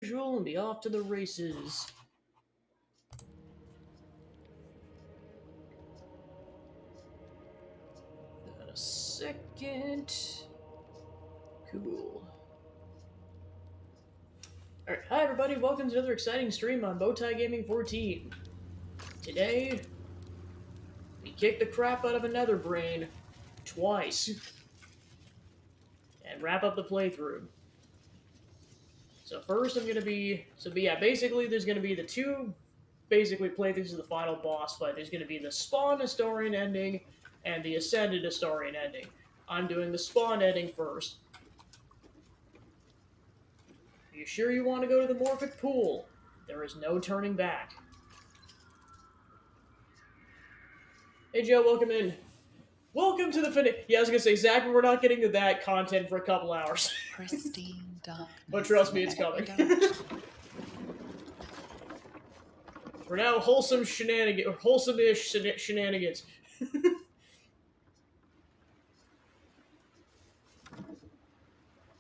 Usual and be off to the races. Got a second. Cool. Alright, hi everybody, welcome to another exciting stream on Bowtie Gaming 14. Today, we kick the crap out of another brain twice and wrap up the playthrough. So first I'm gonna be basically there's gonna be the two playthroughs of the final boss fight. There's gonna be the Spawn Historian ending and the Ascended Historian ending. I'm doing the Spawn ending first. Are you sure you want to go to the Morphic Pool? There is no turning back. Hey Joe, welcome in. Welcome to the finish. Yeah, I was gonna say, Zach, we're not getting to that content for a couple hours. Pristine darkness. But trust me, it's coming. For now, wholesome shenanigans, or wholesome-ish shenanigans.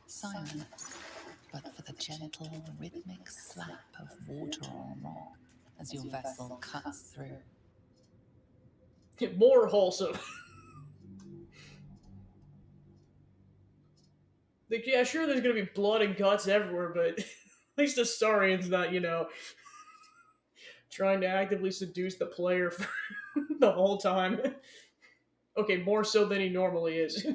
Silence, but for the gentle, rhythmic slap of water on rock as your vessel cuts through. More wholesome. Like, yeah, sure, there's gonna be blood and guts everywhere, but at least Astarian's not, trying to actively seduce the player for the whole time. Okay, more so than he normally is.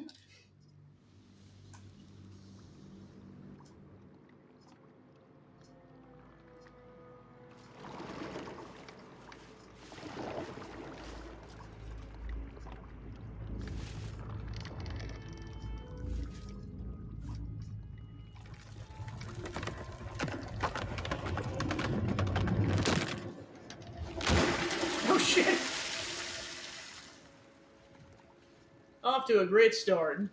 Oh shit! Off to a great start.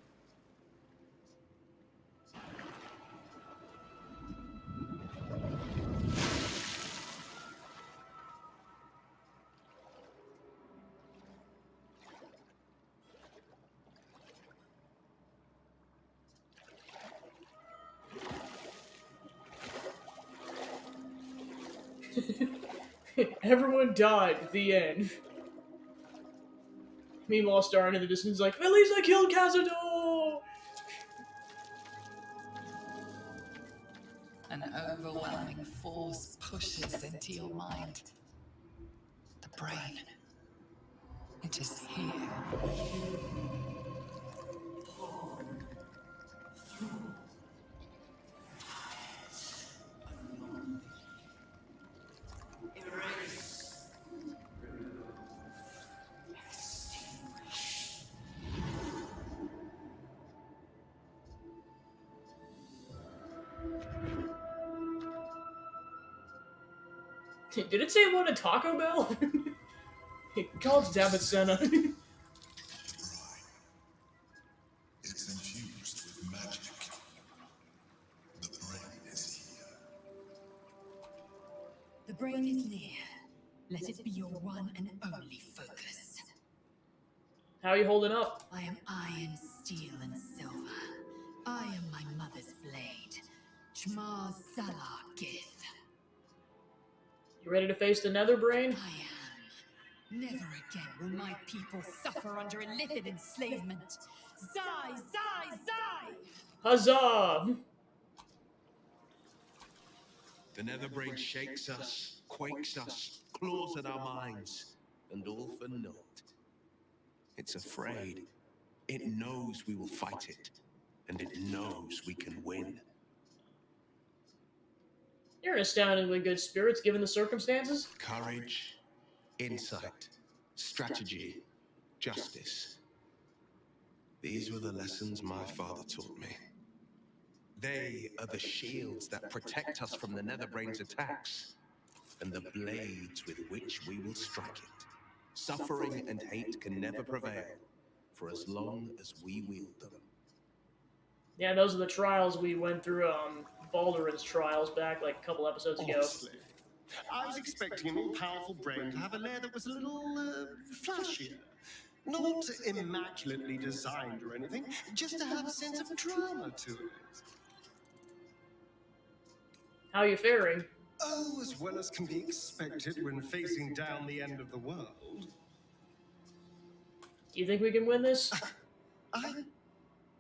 Everyone died. The end. Meanwhile, Star in the distance like, at least I killed Cazador! An overwhelming force pushes into your mind. The brain. It is here. Did it say it wanted Taco Bell? God damn it, Senna. It's infused with magic. The brain is here. The brain is near. Let it be your one and only focus. How are you holding up? I am iron, steel, and silver. I am my mother's blade. Chmar Salar Gith. You ready to face the Nether Brain? I am. Never again will my people suffer under illicit enslavement. Zai, Zai, Zai! Huzzah! The nether brain shakes us, quakes us, claws at our minds, and all for naught. It's afraid. It knows we will fight it, and it knows we can win. You're in astoundingly good spirits given the circumstances. Courage, insight, strategy, justice. These were the lessons my father taught me. They are the shields that protect us from the Netherbrain's attacks, and the blades with which we will strike it. Suffering and hate can never prevail, for as long as we wield them. Yeah, those are the trials we went through, Baldur's trials back like a couple episodes ago. Honestly, I was expecting an all-powerful brain to have a lair that was a little flashier. Not immaculately designed or anything, just to have a sense of drama to it. How you faring? Oh, as well as can be expected when facing down the end of the world. Do you think we can win this? I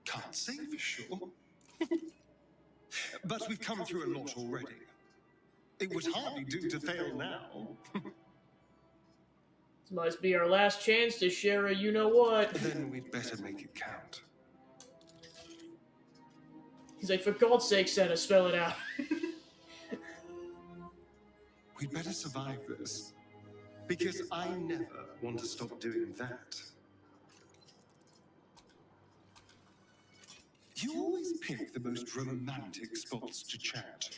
can't say for sure. But we've come through a lot already. It would hardly do to fail now. This must be our last chance to share a you-know-what. Then we'd better make it count. He's like, for God's sake, Senna, spell it out. We'd better survive this. Because I never want to stop doing that. You always pick the most romantic spots to chat.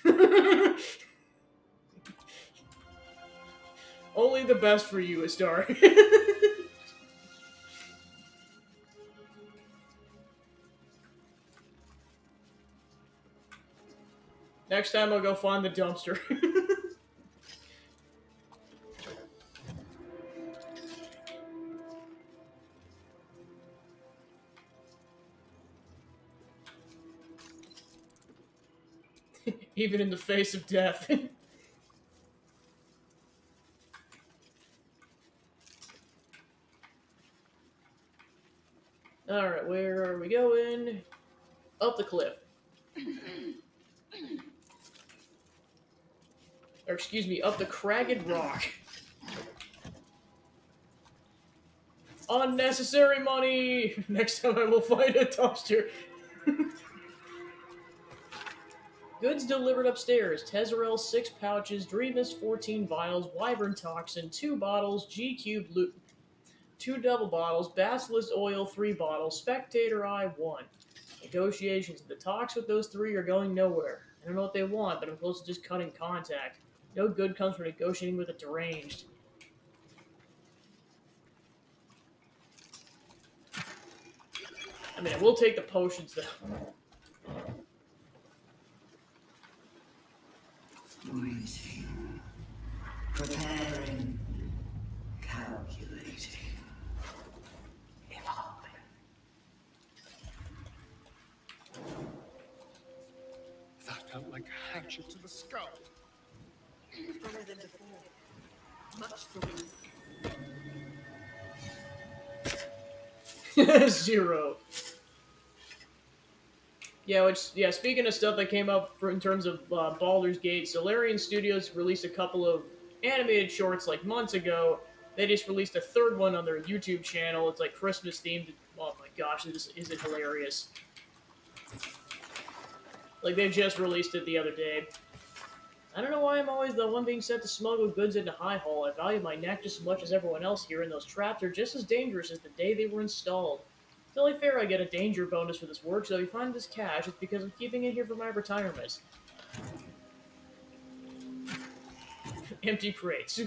Only the best for you, Astar. Next time I'll go find the dumpster. Even in the face of death. Alright, where are we going? Up the cliff. Or excuse me, up the cragged rock. Unnecessary money! Next time I will find a dumpster. Goods delivered upstairs. Tezzerel 6 pouches, Dreamus 14 vials, Wyvern toxin 2 bottles, G-Cube loot 2 double bottles, Basilisk oil 3 bottles, Spectator eye 1. Negotiations. The talks with those 3 are going nowhere. I don't know what they want, but I'm close to just cutting contact. No good comes from negotiating with a deranged. I mean, I will take the potions, though. Waiting. Preparing. Calculating. Evolving. That felt like a hatchet to the skull. Stronger than before. Much stronger. 0. Yeah, speaking of stuff that came up in terms of Baldur's Gate, Solarian Studios released a couple of animated shorts like months ago. They just released a third one on their YouTube channel. It's like Christmas themed. Oh my gosh, is it hilarious. Like, they just released it the other day. I don't know why I'm always the one being sent to smuggle goods into High Hall. I value my neck just as much as everyone else here, and those traps are just as dangerous as the day they were installed. It's only fair I get a danger bonus for this work, so if you find this cash, it's because I'm keeping it here for my retirement. Empty crates.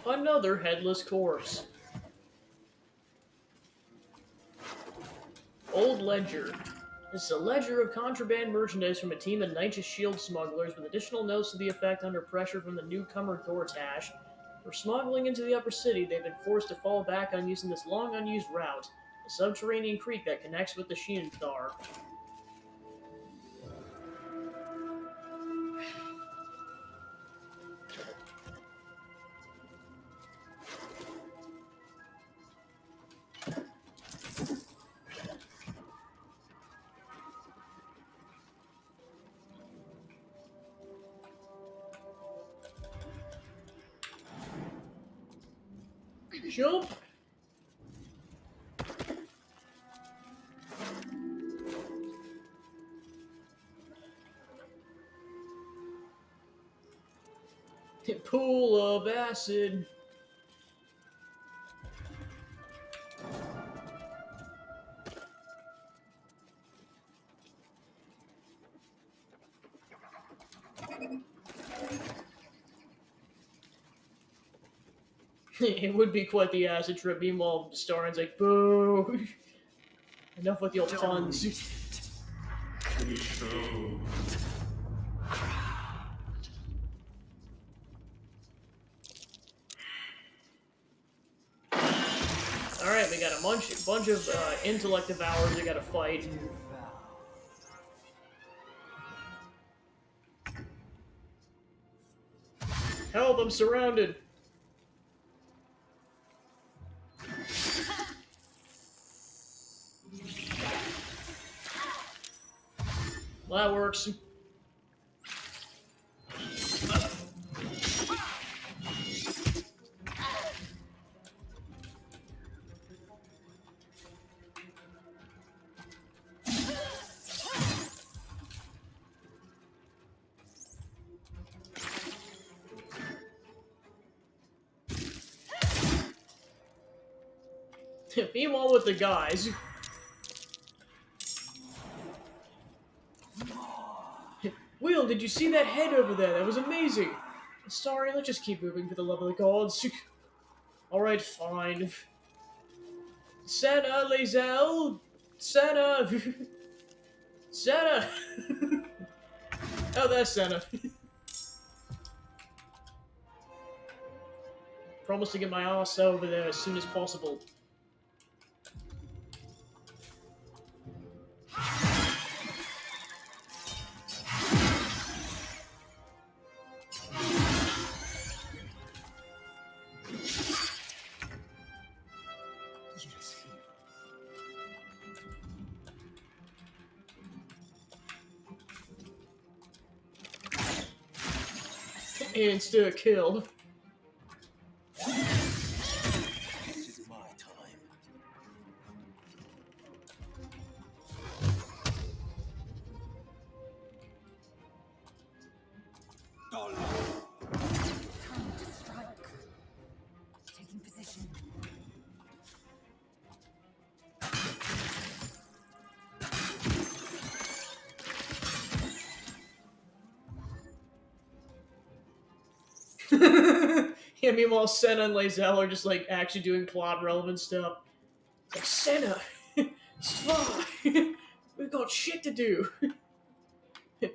Another headless corpse. Old ledger. This is a ledger of contraband merchandise from a team of Night's Shield smugglers with additional notes to the effect under pressure from the newcomer Gortash. For smuggling into the upper city, they've been forced to fall back on using this long unused route, a subterranean creek that connects with the Shinthar. Jump! Pool of acid. It would be quite the acid trip. Meanwhile, Starin's like, boo! Enough with your puns. Controlled. we got a bunch of intellect devourers we gotta fight. Help, I'm surrounded. Well, that works. Meanwhile, with the guys. Will, did you see that head over there? That was amazing. Sorry, let's just keep moving for the love of the gods. Alright, fine. Senna, Lae'zel! Senna! Senna! Oh, that's Senna. Promise to get my ass over there as soon as possible. Insta kill. This is my time. Time to strike. Taking position. Yeah, meanwhile, Senna and Lae'zel are just like actually doing plot relevant stuff. It's like, Senna! Fuck! We've got shit to do!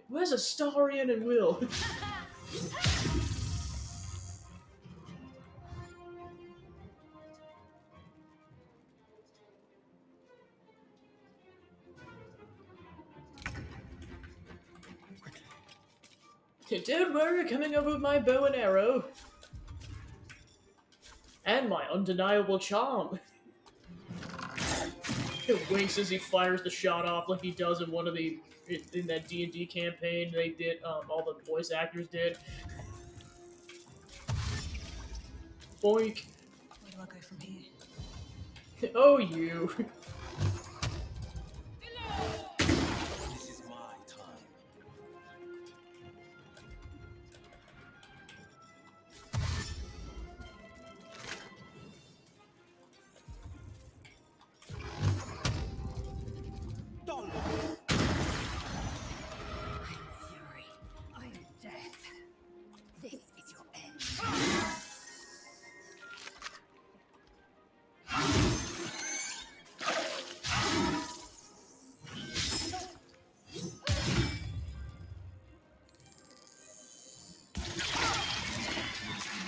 Where's Astarion and Will? Don't worry, coming over with my bow and arrow. And my undeniable charm. He winks as he fires the shot off like he does in one of the in that D&D campaign they did. All the voice actors did. Boink. Where do I go from here? Oh, you. This is my time. Fury. I am death. This is your end.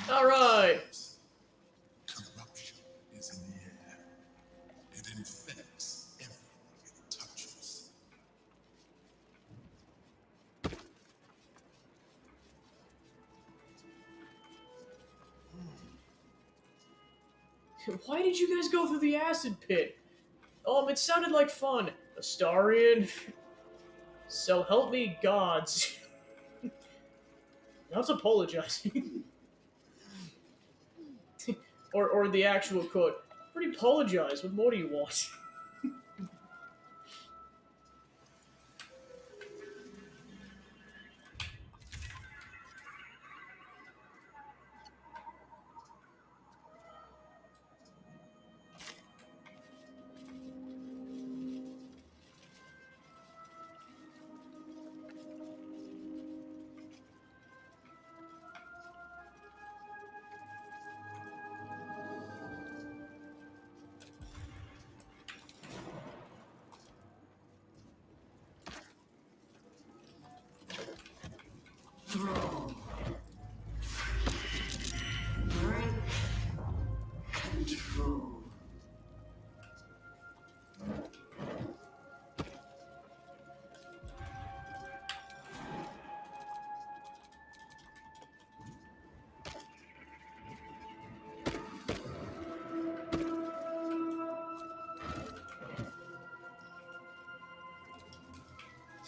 Alright. Corruption is in the air. It infects everything it touches. Why did you guys go through the acid pit? It sounded like fun. Astarion. So help me gods. Not apologizing. or the actual quote. Pretty apologize. What more do you want?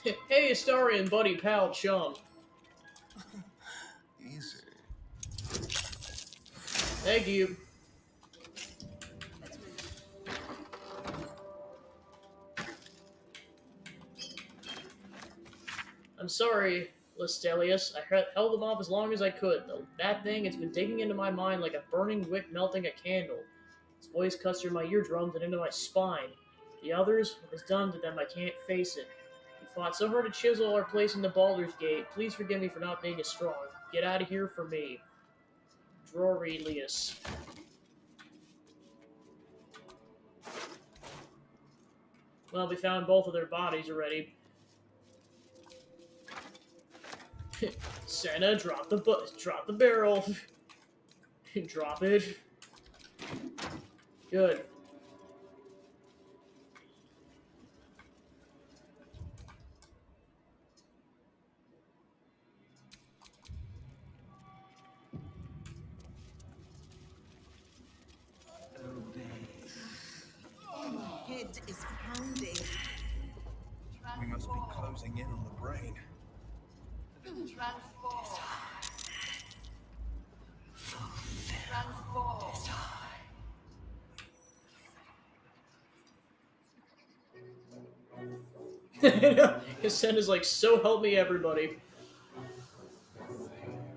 Hey, Astarian, buddy, pal, chum. Easy. Thank you. I'm sorry, Listelius. I held them off as long as I could. That thing, it's been digging into my mind like a burning wick melting a candle. Its voice cuts through my eardrums and into my spine. The others, what is done to them, I can't face it. You fought so hard to chisel our place in the Baldur's Gate. Please forgive me for not being as strong. Get out of here for me. Drorelius. Well, we found both of their bodies already. Senna, drop the barrel. Drop it. Good. Head is pounding. We must be closing in on the brain. Transform. Transform. His son is like, so help me everybody.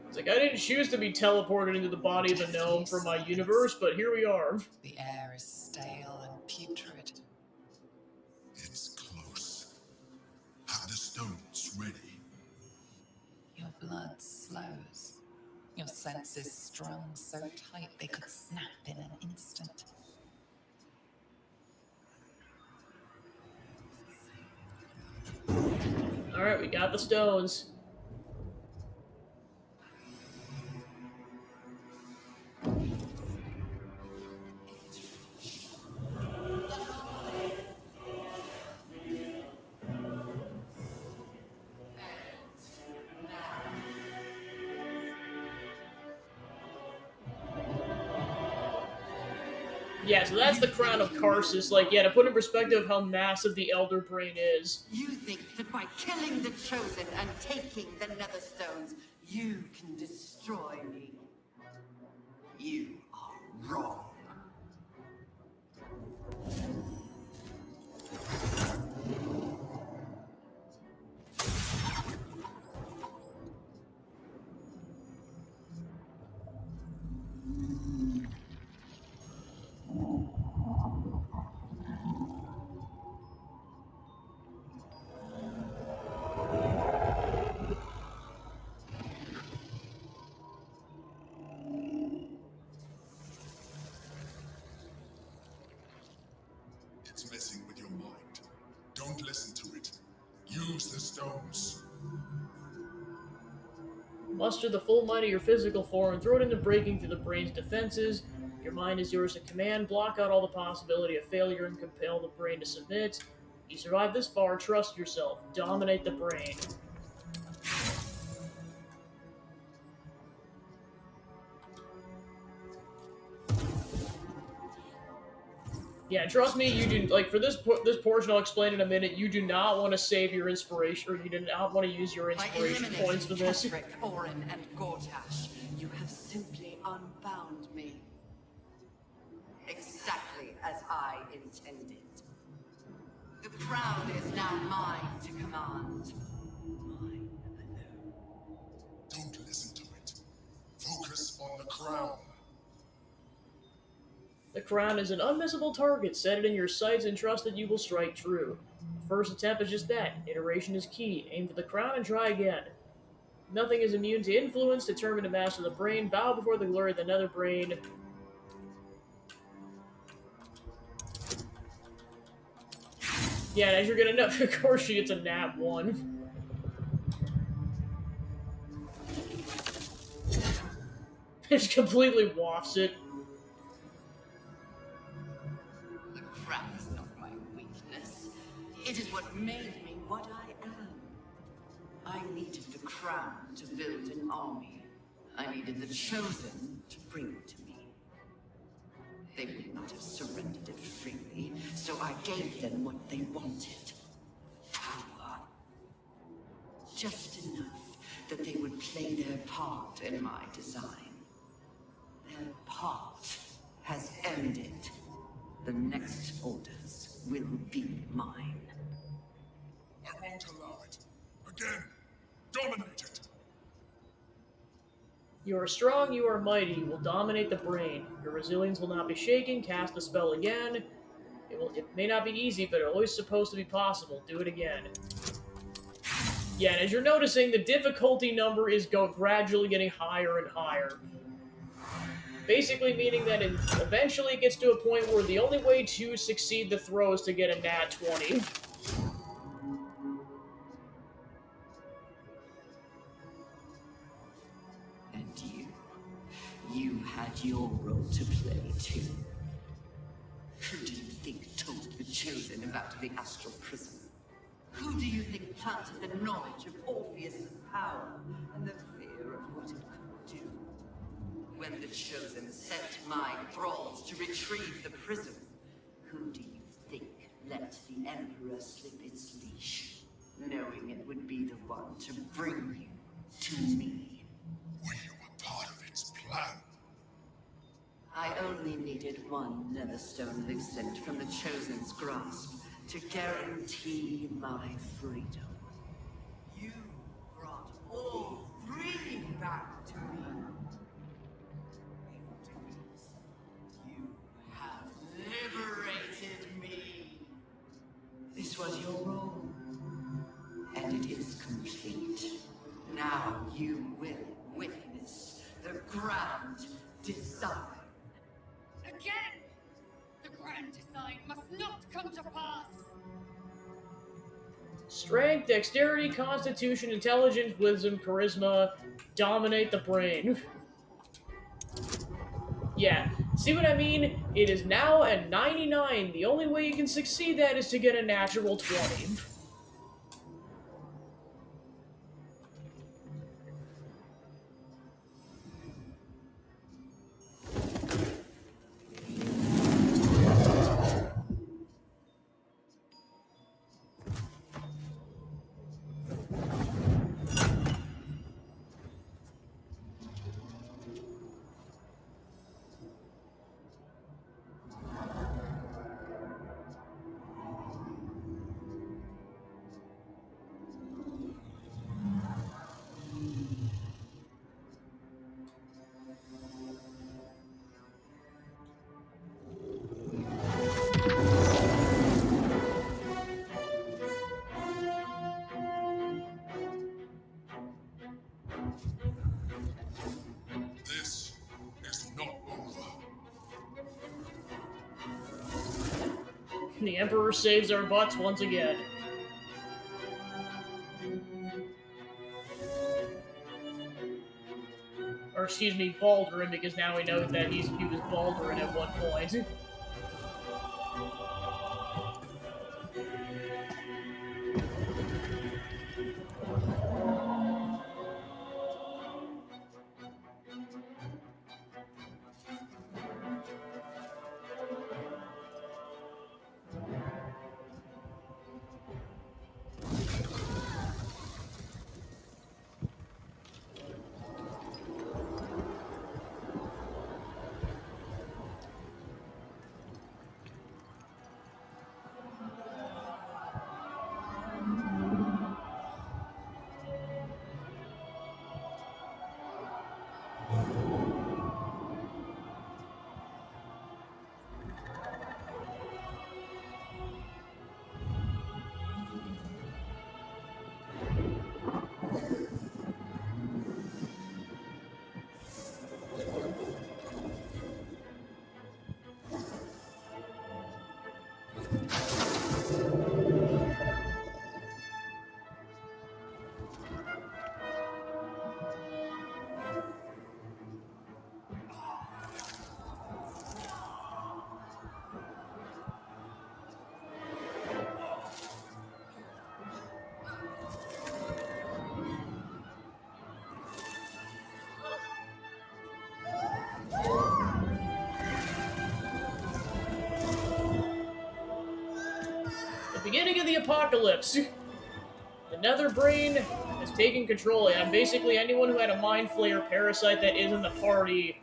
It's like, I didn't choose to be teleported into the body of a gnome from my universe, but here we are. The air is stale and putrid. It's close. Have the stones ready. Your blood slows. Your senses strung so tight they could snap in an instant. Alright, we got the stones. Yeah, so that's the crown of Karsus. Like, yeah, to put in perspective how massive the Elder Brain is. You think that by killing the Chosen and taking the Netherstones, you can destroy me? You are wrong. It's messing with your mind. Don't listen to it. Use the stones. Muster the full might of your physical form and throw it into breaking through the brain's defenses. Your mind is yours to command. Block out all the possibility of failure and compel the brain to submit. You survived this far, trust yourself. Dominate the brain. Yeah, trust me, you do, like, for this portion I'll explain in a minute, you do not want to save your inspiration, or you do not want to use your inspiration points for this. Ketheric, Orin, and Gortash, you have simply unbound me. Exactly as I intended. The crown is now mine to command. Mine alone. Don't listen to it. Focus on the crown. The crown is an unmissable target. Set it in your sights and trust that you will strike true. The first attempt is just that. Iteration is key. Aim for the crown and try again. Nothing is immune to influence. Determined to master the brain. Bow before the glory of the nether brain. Yeah, and as you're gonna know, of course she gets a nat 1. Just completely wafts it. The crown is not my weakness. It is what made me what I am. I needed the crown to build an army. I needed the Chosen to bring it to me. They would not have surrendered it freely, so I gave them what they wanted. Power. just enough that they would play their part in my design. Their part has ended. The next orders will be mine. I won't allow it. Again, dominate it. You are strong, you are mighty, you will dominate the brain. Your resilience will not be shaken, cast the spell again. It may not be easy, but it's always supposed to be possible. Do it again. Yeah, and as you're noticing, the difficulty number is gradually getting higher and higher. Basically meaning that eventually it gets to a point where the only way to succeed the throw is to get a nat 20. And you had your role to play too. Who do you think told the Chosen about the Astral Prism? Who do you think planted the knowledge of Orpheus's power and the fear of what it could do? When the Chosen sent my thralls to retrieve the prism, who do you think let the Emperor slip its leash, knowing it would be the one to bring you to me? Were you a part of its plan? I only needed one Netherstone loosened from the Chosen's grasp to guarantee my freedom. You brought all three back to me. You have liberated me. This was your role, and it is complete. Now you will witness the grand design. Again! The grand design must not come to pass! Strength, dexterity, constitution, intelligence, wisdom, charisma, dominate the brain. Yeah, see what I mean? It is now at 99. The only way you can succeed that is to get a natural 20. This is not over. The Emperor saves our butts once again. Or excuse me, Baldur, because now we know that he was Baldur at one point. The beginning of the apocalypse. The Nether Brain has taking control, and basically anyone who had a Mind Flayer parasite that isn't the party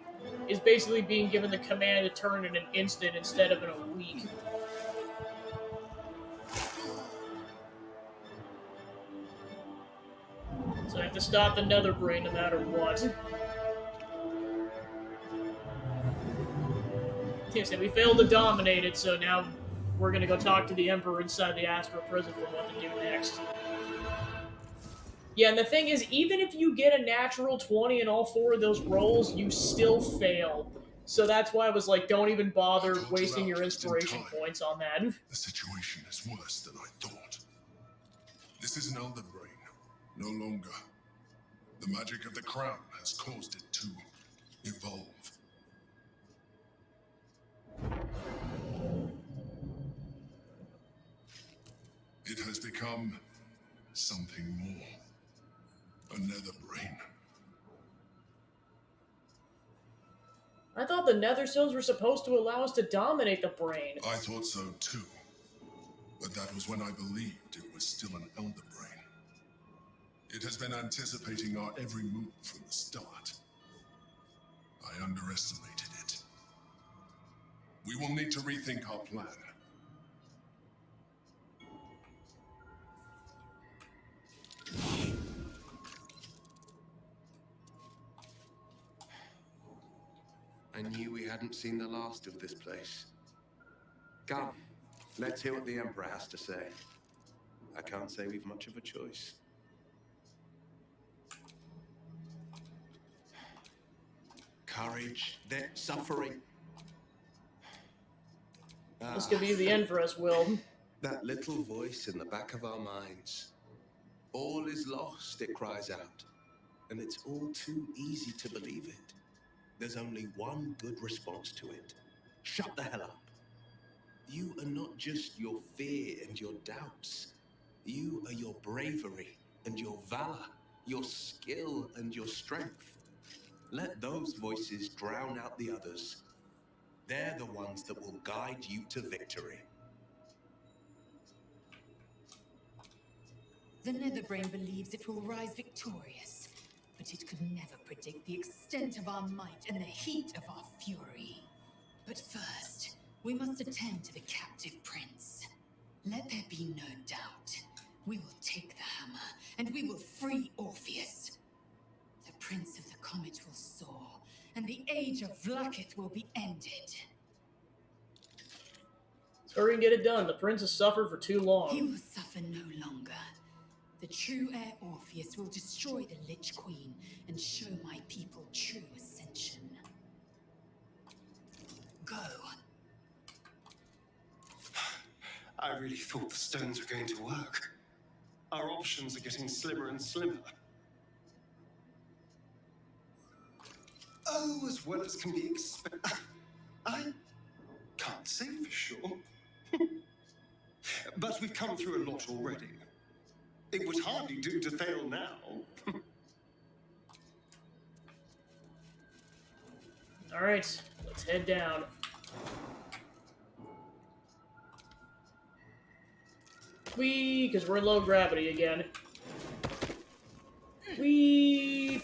is basically being given the command to turn in an instant instead of in a week. So I have to stop the Nether Brain no matter what. Yes, and we failed to dominate it, so now we're gonna go talk to the Emperor inside the Astral Prison for what to do next. Yeah, and the thing is, even if you get a natural 20 in all 4 of those rolls, you still fail. So that's why I was like, don't even bother wasting your inspiration points on that. The situation is worse than I thought. This is an Elder Brain. No longer. The magic of the crown has caused it to evolve. It has become something more. A Nether Brain. I thought the Nether Stones were supposed to allow us to dominate the brain. I thought so too. But that was when I believed it was still an Elder Brain. It has been anticipating our every move from the start. I underestimated it. We will need to rethink our plan. I knew we hadn't seen the last of this place. Come, let's hear what the Emperor has to say. I can't say we've much of a choice. Courage, they're suffering. This could be the end for us, Will. That little voice in the back of our minds. All is lost, it cries out. And it's all too easy to believe it. There's only one good response to it. Shut the hell up. You are not just your fear and your doubts. You are your bravery and your valor, your skill and your strength. Let those voices drown out the others. They're the ones that will guide you to victory. The Netherbrain believes it will rise victorious, but it could never predict the extent of our might and the heat of our fury. But first, we must attend to the captive prince. Let there be no doubt. We will take the hammer, and we will free Orpheus. The Prince of the Comet will soar, and the age of Vlakith will be ended. So hurry and get it done. The prince has suffered for too long. He will suffer no longer. The true heir Orpheus will destroy the Lich Queen and show my people true ascension. Go. I really thought the stones were going to work. Our options are getting slimmer and slimmer. Oh, as well as can be expected. I can't say for sure. But we've come through a lot already. It would hardly do to fail now. Alright, let's head down. Whee! Because we're in low gravity again. Whee!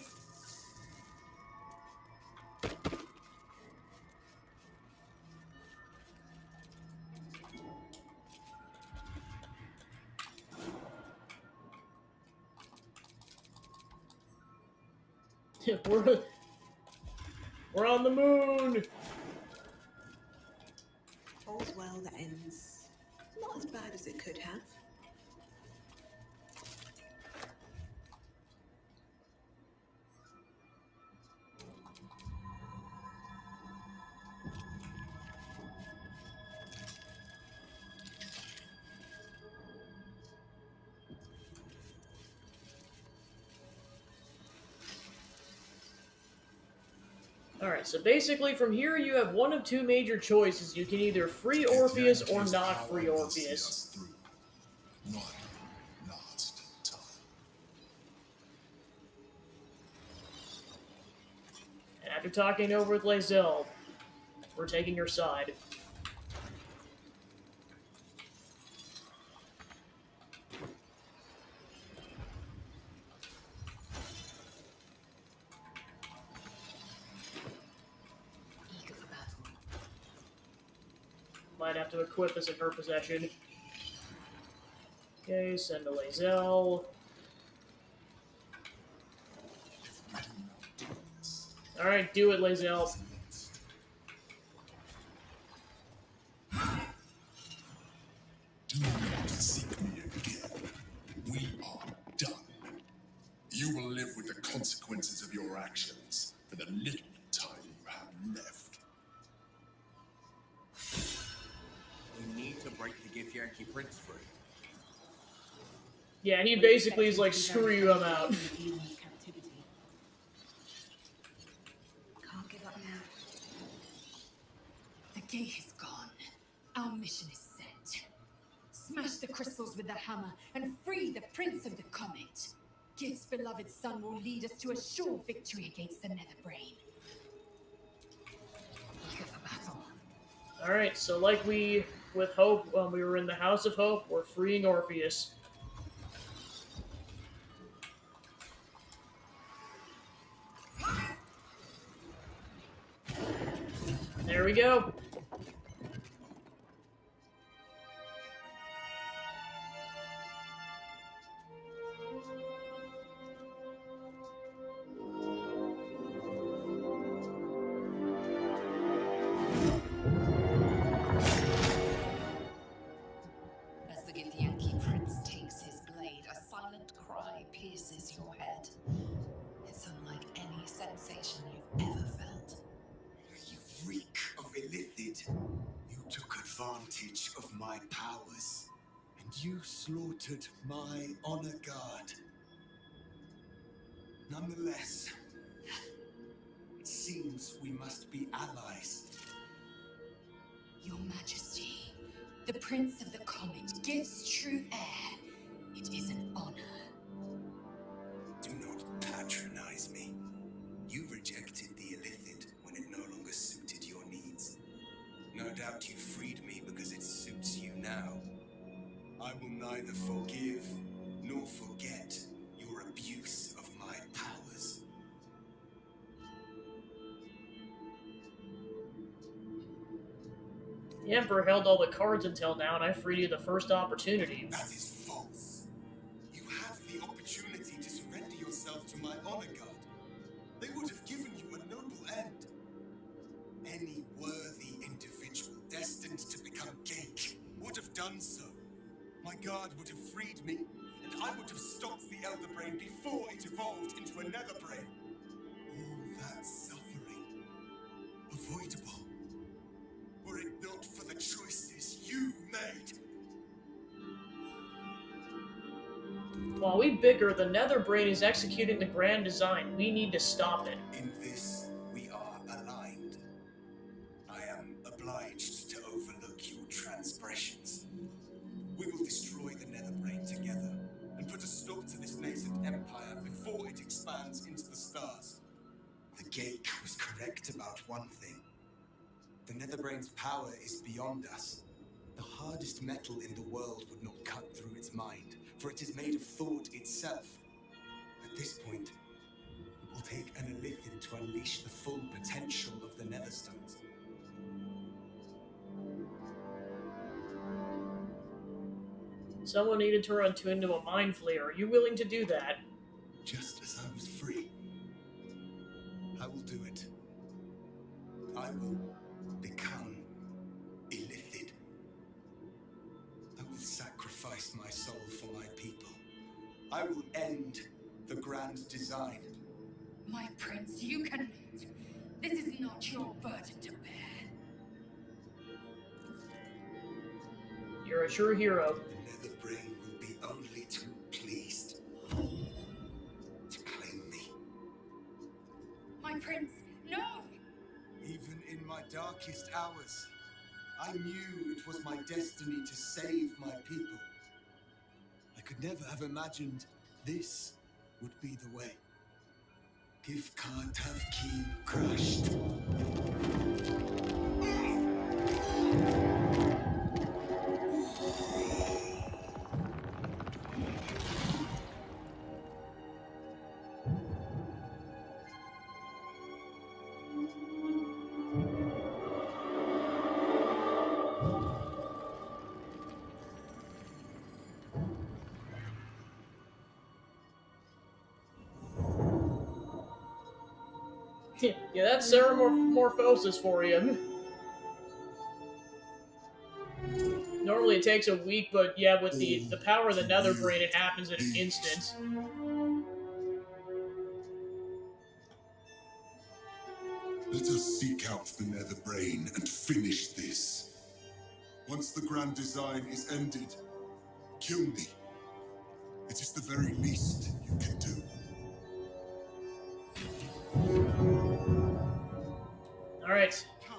We're on the moon! All's well that ends. Not as bad as it could have. Alright, so basically from here you have one of two major choices. You can either free Orpheus or not free Orpheus. One last time. And after talking over with Lae'zel, we're taking your side. Might have to equip this in her possession. Okay, send to Lae'zel. Alright, do it, Lae'zel. Do not seek me again. We are done. You will live with the consequences of your actions for the little time you have left. We need to break the Githyanki Prince free. Yeah, he basically is like, screw you, I'm out. Captivity. Can't give up now. The gate is gone. Our mission is set. Smash the crystals with the hammer and free the Prince of the Comet. Gith's beloved son will lead us to a sure victory against the Netherbrain. Eager for battle. Alright, so like we, with Hope, when we were in the House of Hope, we're freeing Orpheus. There we go. As the Githyanki Prince takes his blade, a silent cry pierces your head. It's unlike any sensation you've ever felt. You reek of Illithid. You took advantage of my powers, and you slaughtered my honor guard. Nonetheless, it seems we must be allies. Your Majesty, the Prince of the Comet gives true heir. It is an honor. Do not patronize me. You rejected the Illithid when it no longer suited your needs. No doubt you freed me because it suits you now. I will neither forgive nor forget your abuse of my powers. The Emperor held all the cards until now, and I freed you the first opportunity. That is false. You had the opportunity to surrender yourself to my honor guard. They would have given you a noble end. Any worthy individual destined to become Geik would have done so. My guard would have freed me, and I would have stopped the Elder Brain before it evolved into a Nether Brain. All that suffering, avoidable, were it not for the choices you made. While we bicker, the Netherbrain is executing the grand design. We need to stop it. In this, we are aligned. I am obliged to overlook your transgressions. We will destroy the Netherbrain together and put a stop to this nascent empire before it expands into the stars. The Geik was correct about one thing. The Netherbrain's power is beyond us. The hardest metal in the world would not cut through its mind, for it is made of thought itself. At this point, it will take an Illithid to unleash the full potential of the Netherstones. Someone needed to run into a mind flayer. Are you willing to do that? Just as I was free, I will do it. I will become Illithid. I will sacrifice my soul for my people. I will end the grand design. My prince, you cannot. This is not your burden to bear. You're a true hero. The Netherbrain will be only too pleased to claim me. My prince, no! Even in my darkest hours, I knew it was my destiny to save my people. I could never have imagined this would be the way. Give Kartavki crushed. Yeah, that's Ceramorphosis for you. Normally it takes a week, but yeah, with the power of the Nether Brain, it happens in an instant. Let us seek out the Nether Brain and finish this. Once the grand design is ended, kill me. It is the very least you can do. Alright. Come.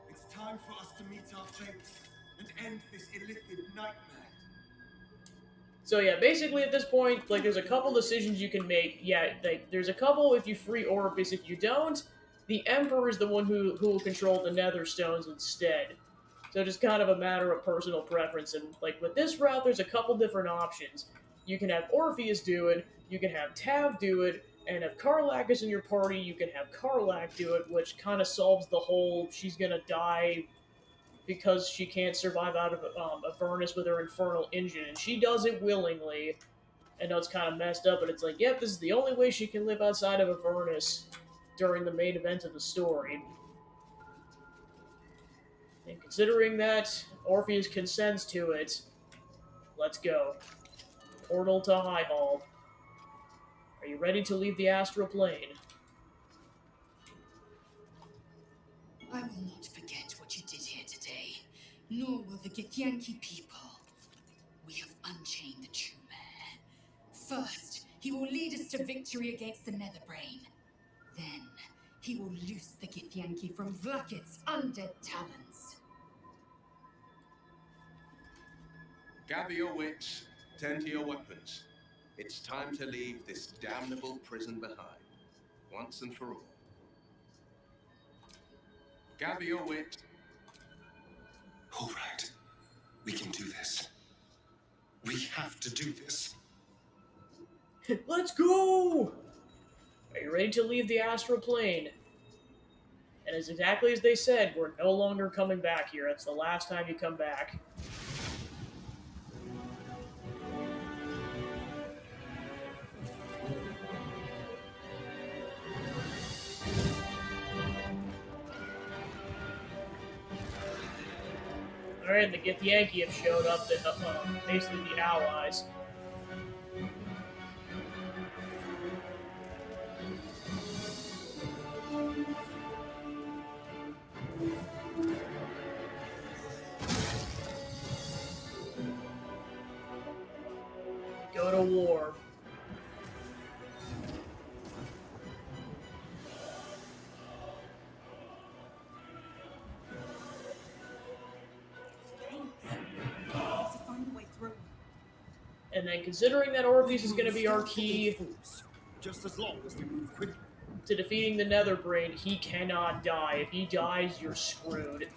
It's time for us to meet our fates and end this illithid nightmare. So yeah, basically at this point, like, there's a couple decisions you can make. Yeah, like, there's a couple if you free Orpheus. If you don't, the Emperor is the one who will control the Nether Stones instead. So just kind of a matter of personal preference. And like with this route, there's a couple different options. You can have Orpheus do it, you can have Tav do it, and if Karlak is in your party, you can have Karlak do it, which kind of solves the whole she's gonna die because she can't survive out of Avernus with her infernal engine, and she does it willingly. I know it's kind of messed up, but it's like, yep, this is the only way she can live outside of Avernus during the main event of the story. And considering that Orpheus consents to it, let's go. Portal to High Hall. Are you ready to leave the astral plane? I will not forget what you did here today, nor will the Githyanki people. We have unchained the true mayor. First, he will lead us to victory against the Netherbrain. Then, he will loose the Githyanki from Vlakit's undead talons. Gather your wits, tend to your weapons. It's time to leave this damnable prison behind, once and for all. Gather your wits. All right. We can do this. We have to do this. Let's go! Are you ready to leave the astral plane? And it's exactly as they said, we're no longer coming back here. That's the last time you come back. Alright, the Githyanki have showed up, basically the allies. Go to war. And then considering that Orpheus is going to be our key just as long as we move quickly to defeating the Netherbrain, he cannot die. If he dies, you're screwed.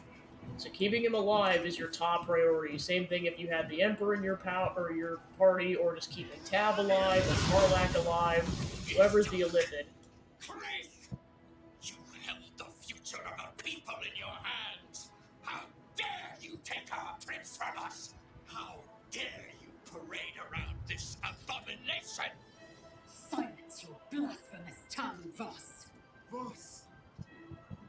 So keeping him alive is your top priority. Same thing if you had the Emperor in your your party, or just keeping Tav alive, or Karlak alive, whoever's the Illithid. Chris! You held the future of our people in your hands! How dare you take our prince from us! How dare you parade around this abomination! Silence your blasphemous tongue, Voss. Voss,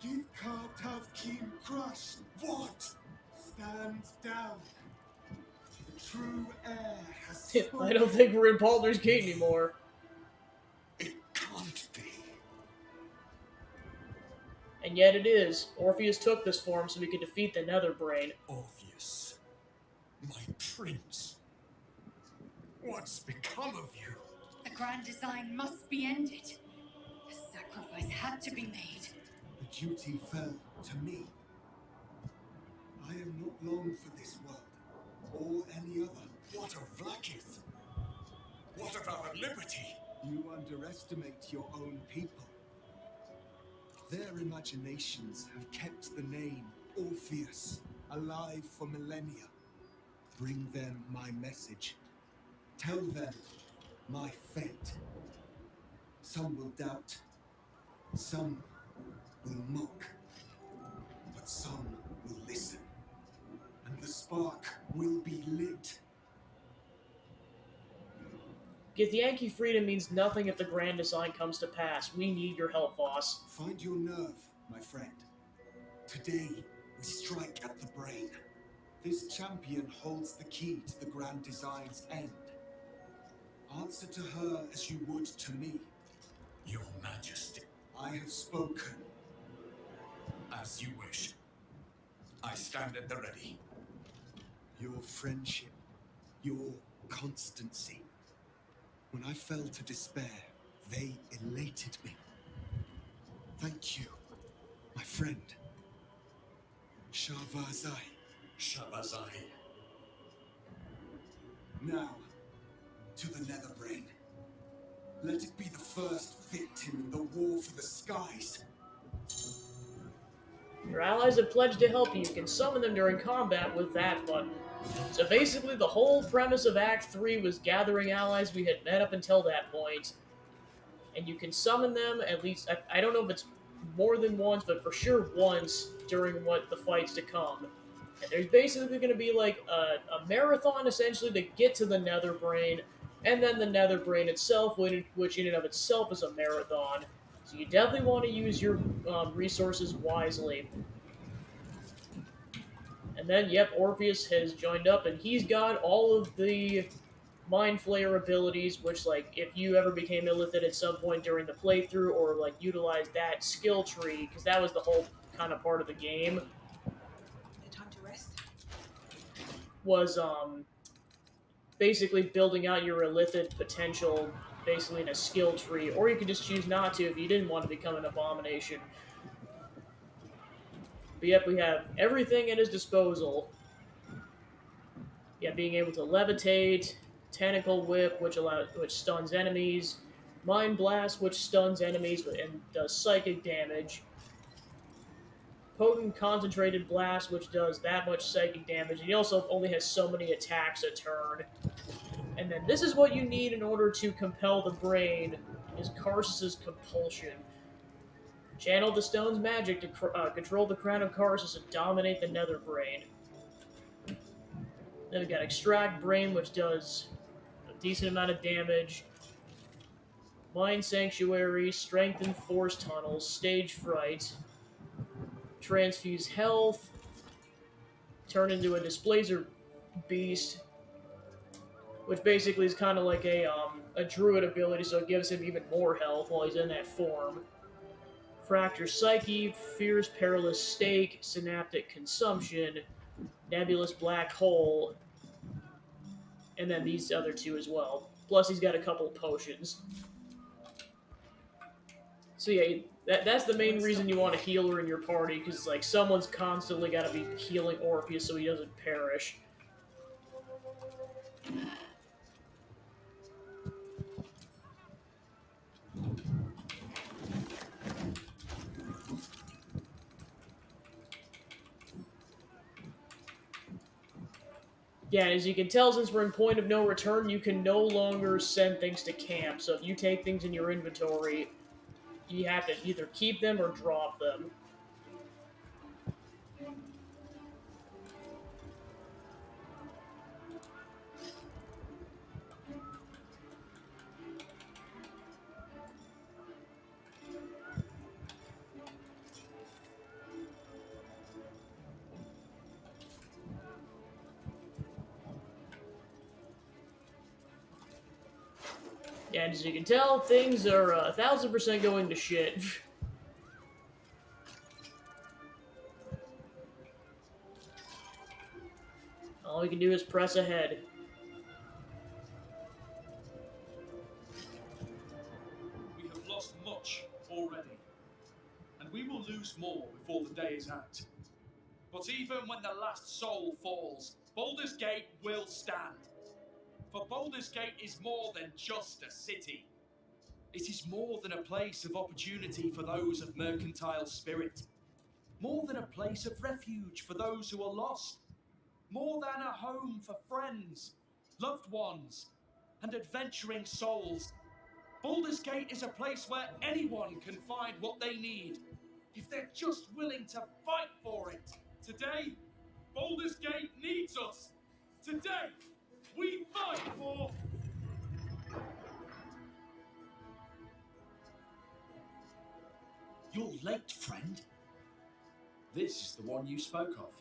give Kartav Kim crush. What? Stand down. The true heir has spoken. I don't think we're in Baldur's Gate anymore. It can't be. And yet it is. Orpheus took this form so we could defeat the Netherbrain. Orpheus, my prince. What's become of you? The grand design must be ended. A sacrifice had to be made. The duty fell to me. I am not long for this world, or any other. What of Vlakith? What of our liberty? You underestimate your own people. Their imaginations have kept the name Orpheus alive for millennia. Bring them my message. Tell them my fate. Some will doubt. Some will mock. But some will listen. And the spark will be lit. Githyanki freedom means nothing if the grand design comes to pass. We need your help, boss. Find your nerve, my friend. Today, we strike at the brain. This champion holds the key to the grand design's end. Answer to her as you would to me. Your Majesty, I have spoken. as you wish. I stand at the ready. Your friendship, your constancy. When I fell to despair, they elated me. Thank you, my friend. Shavazai. Shabazai. Now, to the Netherbrain. Let it be the first victim in the war for the skies. Your allies have pledged to help you. You can summon them during combat with that button. So basically, the whole premise of Act 3 was gathering allies we had met up until that point. And you can summon them at least, I don't know if it's more than once, but for sure once during the fights to come. And there's basically going to be like a marathon, essentially, to get to the Netherbrain, and then the Netherbrain itself, which in and of itself is a marathon. So you definitely want to use your resources wisely. And then, yep, Orpheus has joined up, and he's got all of the Mind Flayer abilities, which, like, if you ever became illithid at some point during the playthrough, or, like, utilized that skill tree, because that was the whole kind of part of the game, No time to rest. was, basically building out your illithid potential, basically in a skill tree, or you could just choose not to if you didn't want to become an abomination. But yep, we have everything at his disposal. Yeah, being able to levitate, tentacle whip, which stuns enemies, mind blast, which stuns enemies and does psychic damage, potent concentrated blast, which does that much psychic damage, and he also only has so many attacks a turn. And then this is what you need in order to compel the brain, is Karsus's compulsion. Channel the stone's magic to control the crown of Karsus and dominate the Netherbrain. Then we got Extract Brain, which does a decent amount of damage. Mind Sanctuary, Strengthen Force Tunnels, Stage Fright, Transfuse Health, turn into a Displacer Beast, which basically is kind of like a druid ability, so it gives him even more health while he's in that form. Fracture Psyche, Fierce Perilous Stake, Synaptic Consumption, Nebulous Black Hole, and then these other two as well. Plus, he's got a couple potions. So yeah, that's the main reason you want a healer in your party, because like someone's constantly got to be healing Orpheus so he doesn't perish. Yeah, as you can tell, since we're in point of no return, you can no longer send things to camp. So if you take things in your inventory, you have to either keep them or drop them. Yeah, and as you can tell, things are 1,000% going to shit. All we can do is press ahead. We have lost much already, and we will lose more before the day is out. But even when the last soul falls, Baldur's Gate will stand. For Baldur's Gate is more than just a city. It is more than a place of opportunity for those of mercantile spirit. More than a place of refuge for those who are lost. More than a home for friends, loved ones, and adventuring souls. Baldur's Gate is a place where anyone can find what they need, if they're just willing to fight for it. Today, Baldur's Gate needs us. Today, we fight for You're late, friend. This is the one you spoke of.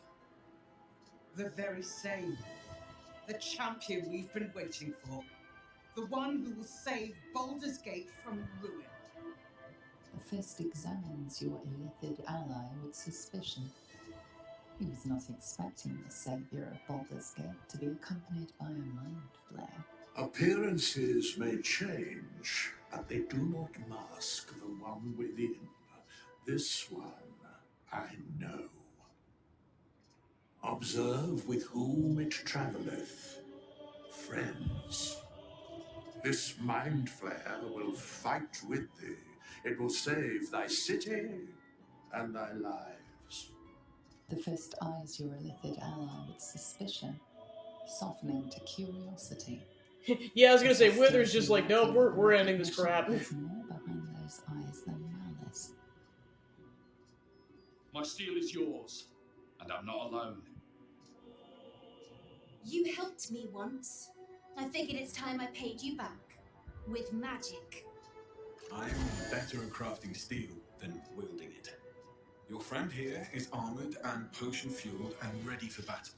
The very same. The champion we've been waiting for. The one who will save Baldur's Gate from ruin. The Fist examines your illithid ally with suspicion. He was not expecting the savior of Baldur's Gate to be accompanied by a mind flare. Appearances may change, but they do not mask the one within. This one I know. Observe with whom it travelleth. Friends. This mind flare will fight with thee. It will save thy city and thy lives. The Fist eyes your illithid ally with suspicion, softening to curiosity. Yeah, I was gonna say, Wither's just like, nope, we're ending this crap. There's more behind those eyes than malice. My steel is yours, and I'm not alone. You helped me once. I figured it's time I paid you back. With magic. I'm better at crafting steel than wielding it. Your friend here is armored and potion-fueled and ready for battle.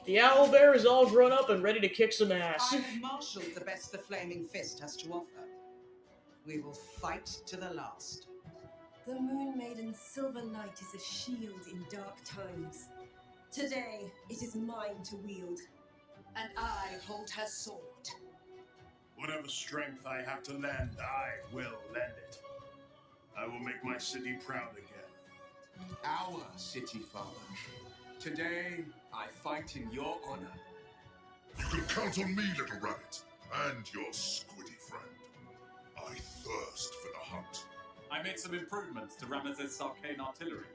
The owlbear is all grown up and ready to kick some ass. I've marshaled the best the Flaming Fist has to offer. We will fight to the last. The Moon Maiden's silver light is a shield in dark times. Today, it is mine to wield. And I hold her sword. Whatever strength I have to lend, I will lend it. I will make my city proud again. Our city, Father. Today, I fight in your honor. You can count on me, little rabbit, and your squiddy friend. I thirst for the hunt. I made some improvements to Ramesses' arcane artillery.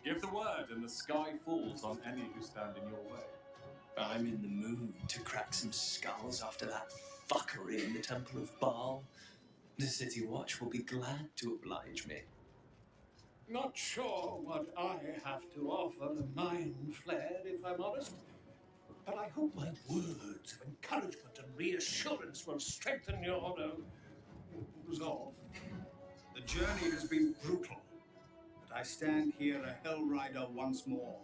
Give the word and the sky falls on any who stand in your way. I'm in the mood to crack some skulls after that fuckery in the Temple of Baal. The City Watch will be glad to oblige me. Not sure what I have to offer the mind flared, if I'm honest. But I hope my words of encouragement and reassurance will strengthen your resolve. The journey has been brutal, but I stand here a Hell Rider once more.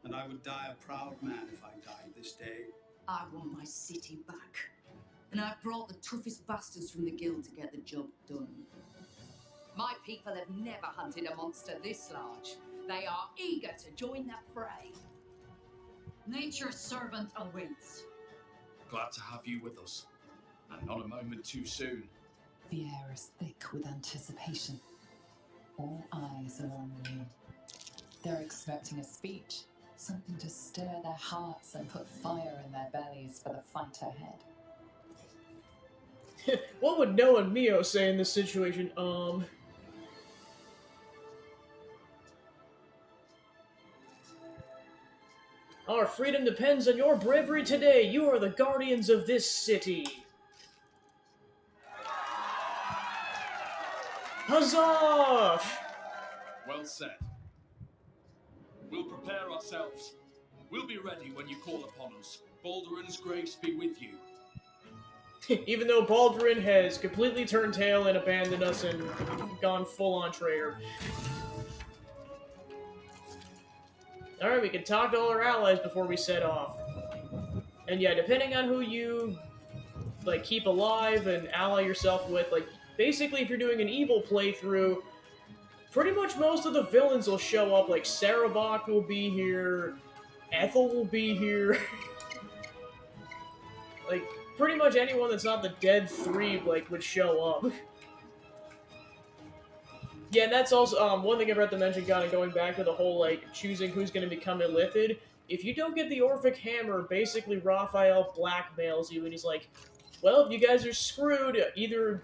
And I would die a proud man if I died this day. I want my city back. And I've brought the toughest bastards from the guild to get the job done. My people have never hunted a monster this large. They are eager to join the fray. Nature's servant awaits. Glad to have you with us, and not a moment too soon. The air is thick with anticipation. All eyes are on you. They're expecting a speech, something to stir their hearts and put fire in their bellies for the fight ahead. What would Noah and Mio say in this situation? Our freedom depends on your bravery today. You are the guardians of this city. Huzzah! Well said. We'll prepare ourselves. We'll be ready when you call upon us. Baldurin's grace be with you. Even though Baldurin has completely turned tail and abandoned us and gone full-on traitor. Alright, we can talk to all our allies before we set off. And yeah, depending on who you, like, keep alive and ally yourself with, like, basically if you're doing an evil playthrough, pretty much most of the villains will show up, like, Sarabak will be here, Ethel will be here. Like, pretty much anyone that's not the dead three, like, would show up. Yeah, and that's also, one thing I forgot to mention, kind of going back to the whole, like, choosing who's going to become Illithid. If you don't get the Orphic Hammer, basically Raphael blackmails you, and he's like, well, you guys are screwed. Either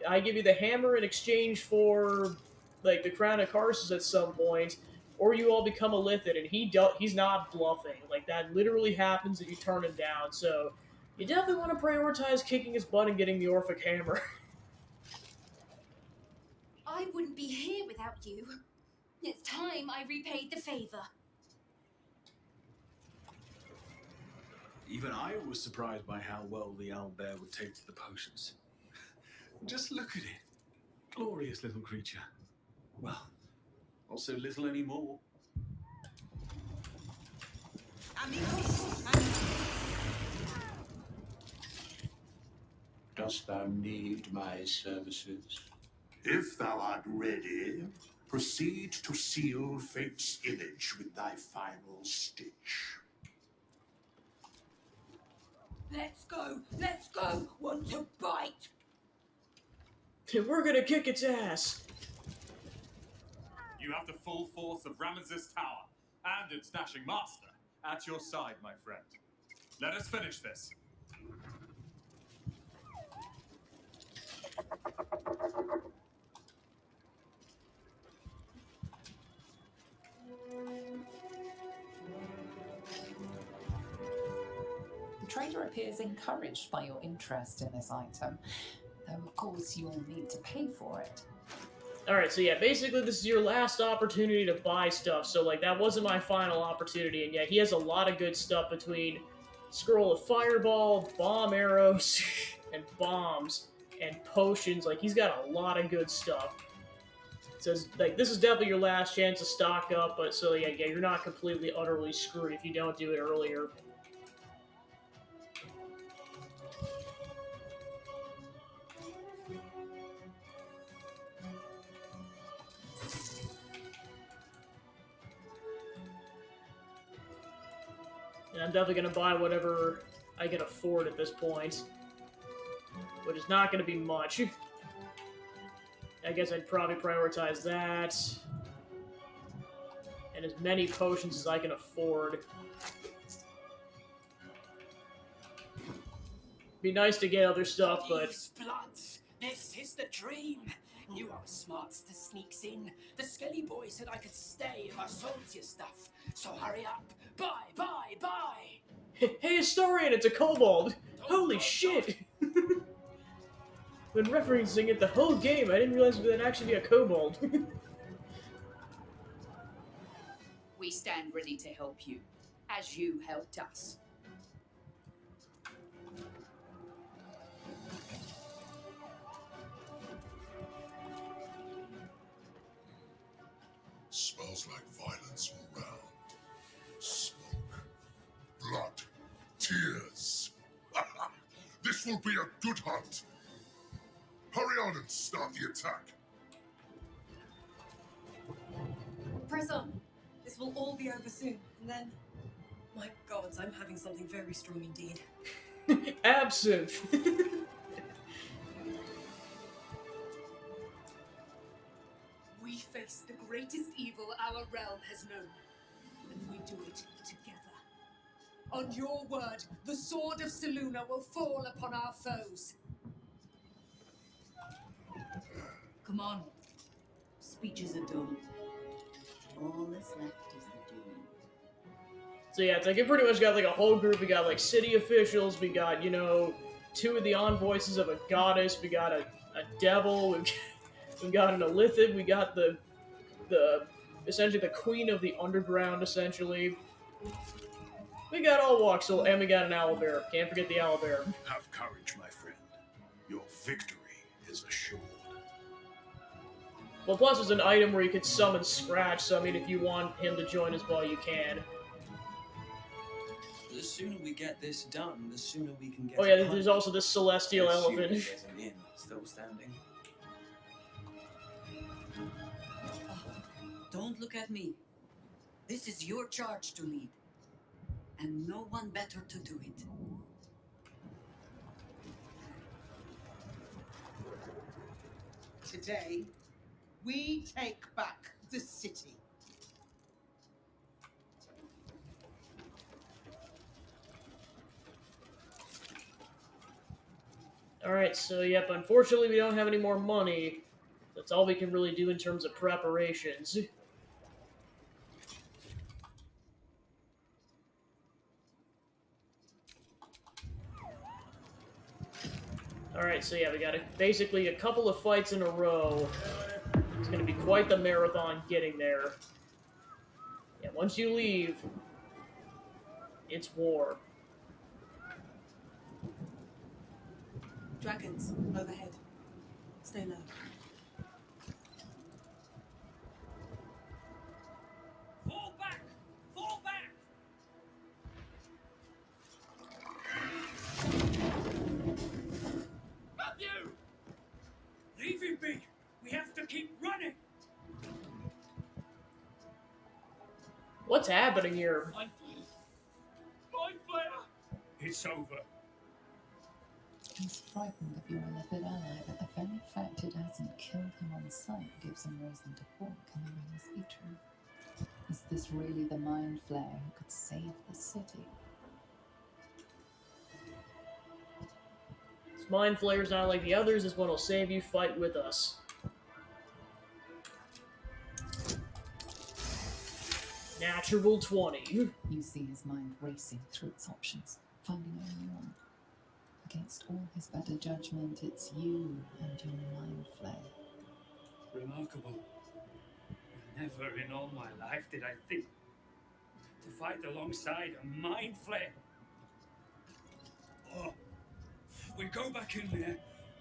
I give you the hammer in exchange for, like, the Crown of Karsus at some point, or you all become Illithid, and he's not bluffing. Like, that literally happens if you turn him down, so you definitely want to prioritize kicking his butt and getting the Orphic Hammer. I wouldn't be here without you. It's time I repaid the favor. Even I was surprised by how well the owlbear would take to the potions. Just look at it. Glorious little creature. Well, not so little anymore. Dost thou need my services? If thou art ready, proceed to seal fate's image with thy final stitch. Let's go! Let's go! Want to bite? We're gonna kick its ass! You have the full force of Ramesses Tower and its dashing master at your side, my friend. Let us finish this. The trader appears encouraged by your interest in this item, though of course you'll need to pay for it. Alright, so yeah, basically this is your last opportunity to buy stuff, so like that wasn't my final opportunity, and yeah, he has a lot of good stuff between Scroll of Fireball, Bomb Arrows, and Bombs, and Potions, like he's got a lot of good stuff. It says, like, this is definitely your last chance to stock up, but so yeah, you're not completely, utterly screwed if you don't do it earlier. And I'm definitely going to buy whatever I can afford at this point. Which is not going to be much. I guess I'd probably prioritize that. And as many potions as I can afford. Be nice to get other stuff, but... Bloods, this is the dream. You are smart that sneaks in. The Skelly boy said I could stay if I sold you stuff. So hurry up. Buy, buy, buy. Hey, Historian, it's a kobold! Holy shit! When referencing it the whole game, I didn't realize it would actually be a kobold. We stand ready to help you, as you helped us. Smells like violence all round. Smoke, blood, tears. This will be a good hunt. Hurry on and start the attack. Press on. This will all be over soon, and then... My gods, I'm having something very strong indeed. Absinthe! We face the greatest evil our realm has known, and we do it together. On your word, the sword of Selûne will fall upon our foes. Come on. Speeches are done. All that's left is the doing. So yeah, it's like, it pretty much got like a whole group. We got like city officials, we got, you know, 2 of the envoices of a goddess, we got a devil, we've got an Illithid, we got the essentially the queen of the underground, essentially. We got all walks, and we got an owlbear. Can't forget the owlbear. Have courage, my friend. Your victory is assured. Well, plus there's an item where you could summon Scratch, so I mean, if you want him to join as well, you can. The sooner we get this done, the sooner we can get. Oh yeah, there's also this celestial Assuming elephant. there's an inn still standing. Don't look at me. This is your charge to lead. And no one better to do it. Today, we take back the city. Alright, so yep, unfortunately we don't have any more money. That's all we can really do in terms of preparations. Alright, so yeah, we got basically a couple of fights in a row. It's going to be quite the marathon getting there. Yeah, once you leave, it's war. Dragons, overhead. Stay low. What's happening here? Mind Flayer! It's over. He's frightened of your illicit ally, but the very fact it hasn't killed him on sight gives him reason to think, and it must be true. Is this really the Mind Flayer who could save the city? This Mind Flayer's not like the others. This one will save you. Fight with us. Natural 20. You see his mind racing through its options, finding only one. Against all his better judgment, it's you and your Mind Flayer. Remarkable. Never in all my life did I think to fight alongside a Mind Flayer. Oh, we go back in there,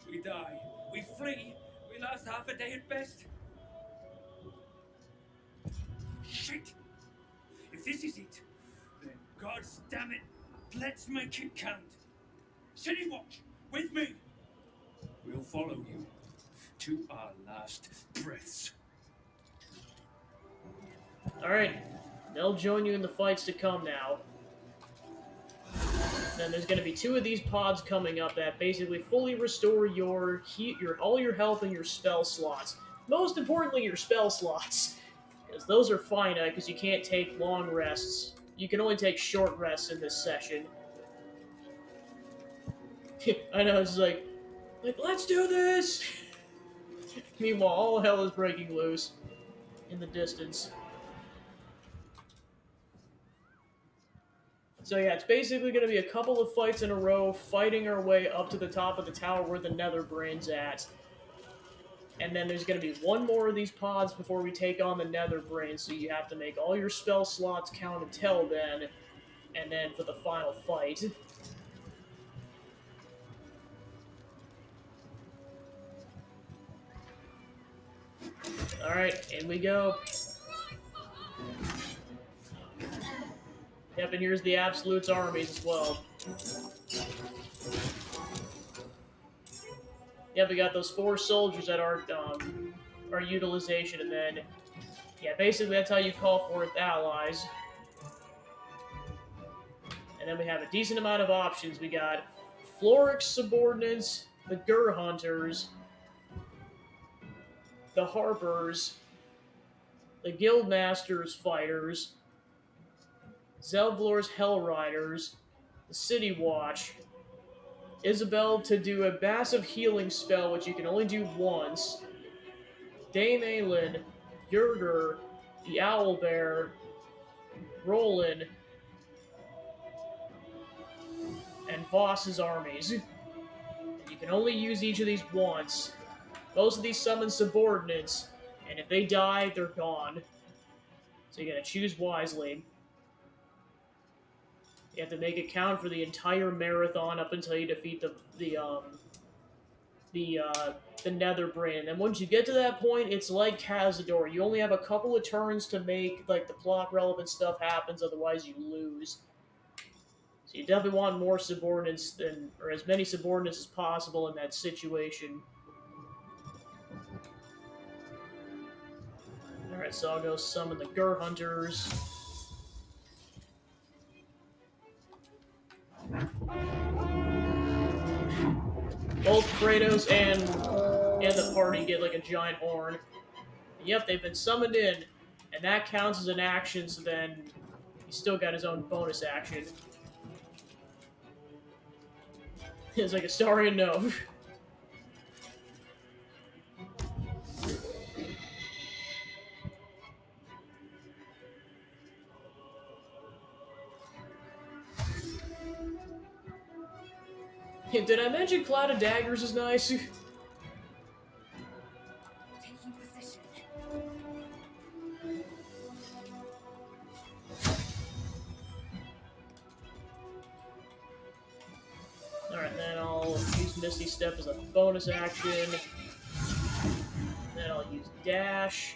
we die, we flee, we last half a day at best. Shit! If this is it, then God's damn it, let's make it count. City Watch, with me. We'll follow you to our last breaths. Alright, they'll join you in the fights to come now. Then there's going to be 2 of these pods coming up that basically fully restore your all your health and your spell slots. Most importantly, your spell slots. Because those are finite, because you can't take long rests. You can only take short rests in this session. I know, it's like, let's do this! Meanwhile, all hell is breaking loose in the distance. So yeah, it's basically going to be a couple of fights in a row, fighting our way up to the top of the tower where the Nether Brain's at. And then there's going to be 1 more of these pods before we take on the Nether Brain, so you have to make all your spell slots count until then, and then for the final fight. Alright, in we go. Yep, and here's the Absolute's armies as well. Yep, we got those 4 soldiers at our utilization, and then, yeah, basically that's how you call forth allies. And then we have a decent amount of options. We got Florix subordinates, the Gur Hunters, the Harpers, the Guildmasters fighters, Zelvlor's Hell Riders, the City Watch, Isabel to do a massive healing spell, which you can only do once, Dame Aelin, Yerger, the Owlbear, Roland, and Voss's armies. You can only use each of these once. Most of these summon subordinates, and if they die, they're gone. So you gotta choose wisely. You have to make it count for the entire marathon up until you defeat the Nether Brain. And once you get to that point, it's like Cazador. You only have a couple of turns to make like the plot relevant stuff happens, otherwise you lose. So you definitely want more subordinates or as many subordinates as possible in that situation. Alright, so I'll go summon the Gur Hunters. Both Kratos and the party get like a giant horn. And yep, they've been summoned in, and that counts as an action, so then he's still got his own bonus action. It's like a Astarion no. Did I mention Cloud of Daggers is nice? Taking position. Alright, then I'll use Misty Step as a bonus action. Then I'll use Dash.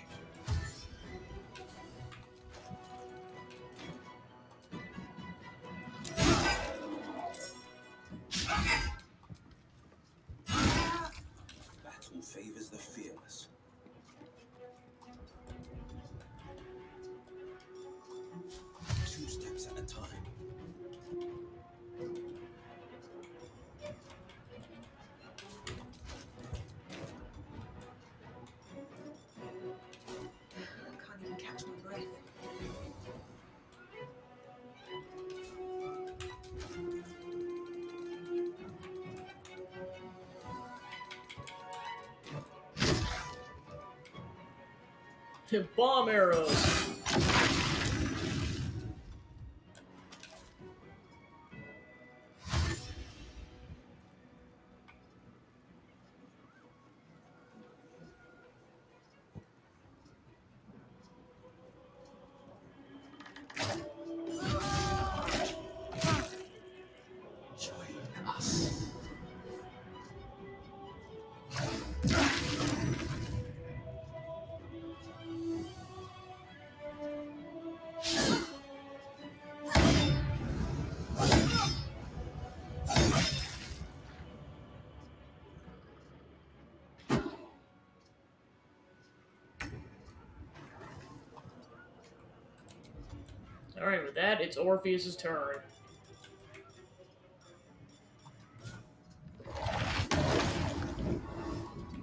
Battle favors the fearless. Bomb arrows. Join us. Alright, with that, it's Orpheus' turn.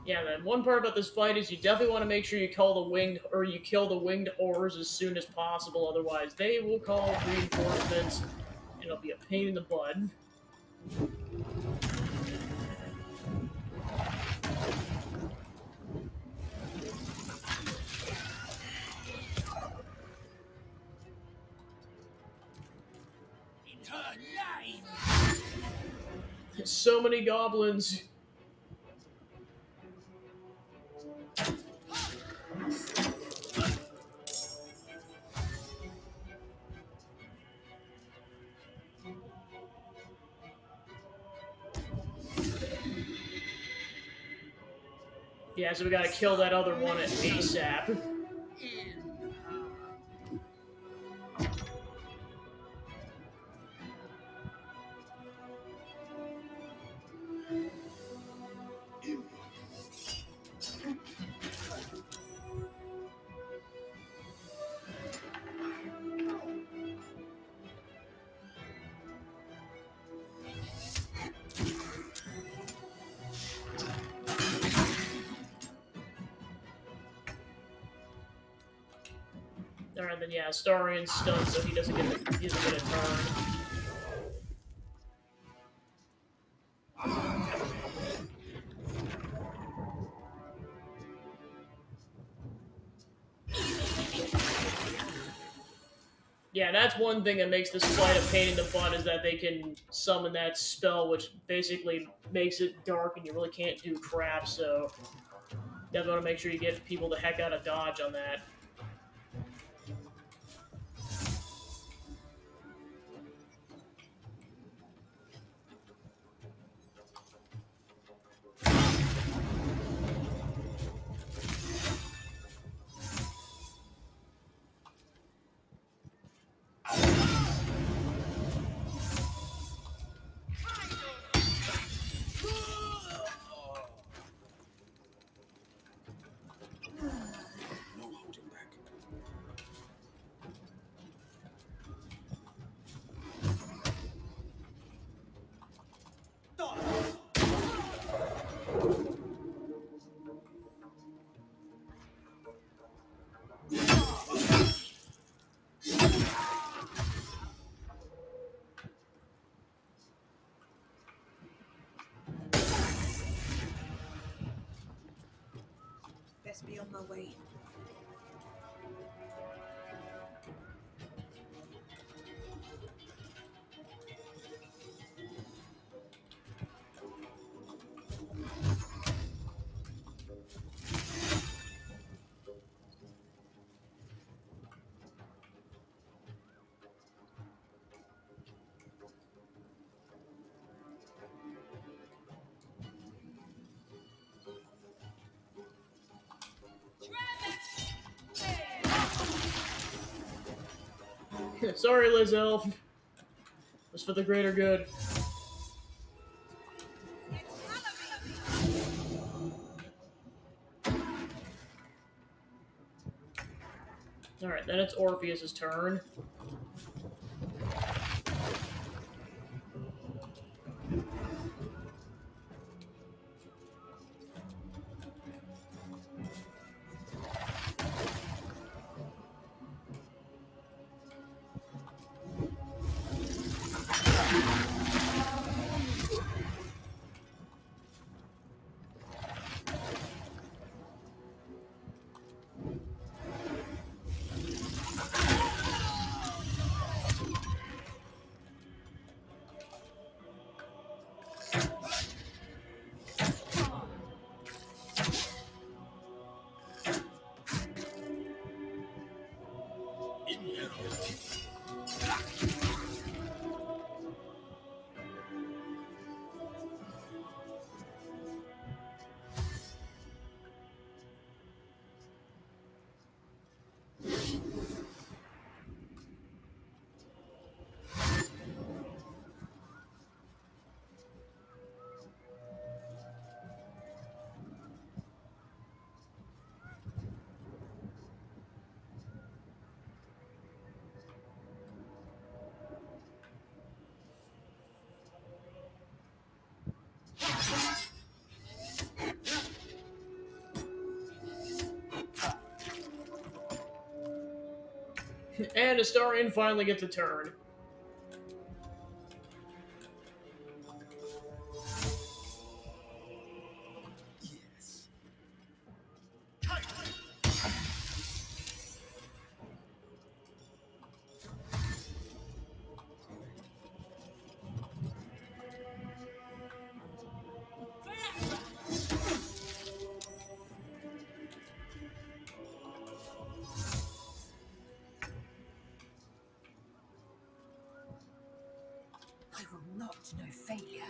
Yeah, then one part about this fight is you definitely want to make sure you kill the winged horrors as soon as possible, otherwise they will call reinforcements, and it'll be a pain in the butt. So many goblins. Yeah, so we gotta kill that other one at ASAP. Alright, then yeah, Starian's stunned, so he doesn't get a turn. Yeah, that's one thing that makes this fight a pain in the butt, is that they can summon that spell, which basically makes it dark and you really can't do crap, so definitely want to make sure you get people the heck out of dodge on that. No holding back. Best be on my way. Sorry, Liz Elf. It was for the greater good. Alright, then it's Orpheus' turn. And Astarion finally gets a turn. I will not know failure.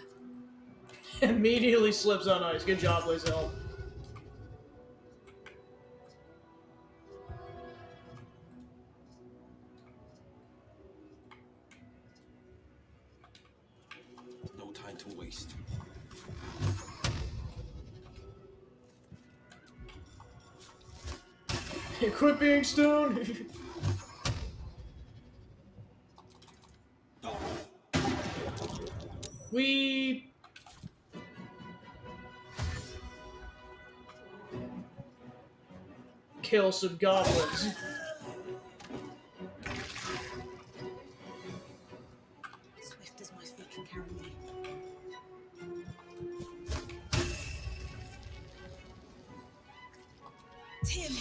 Immediately slips on ice. Good job, Lizelle. No time to waste. Quit being stoned! We... kill some goblins. Swift as my feet can carry me. Tim!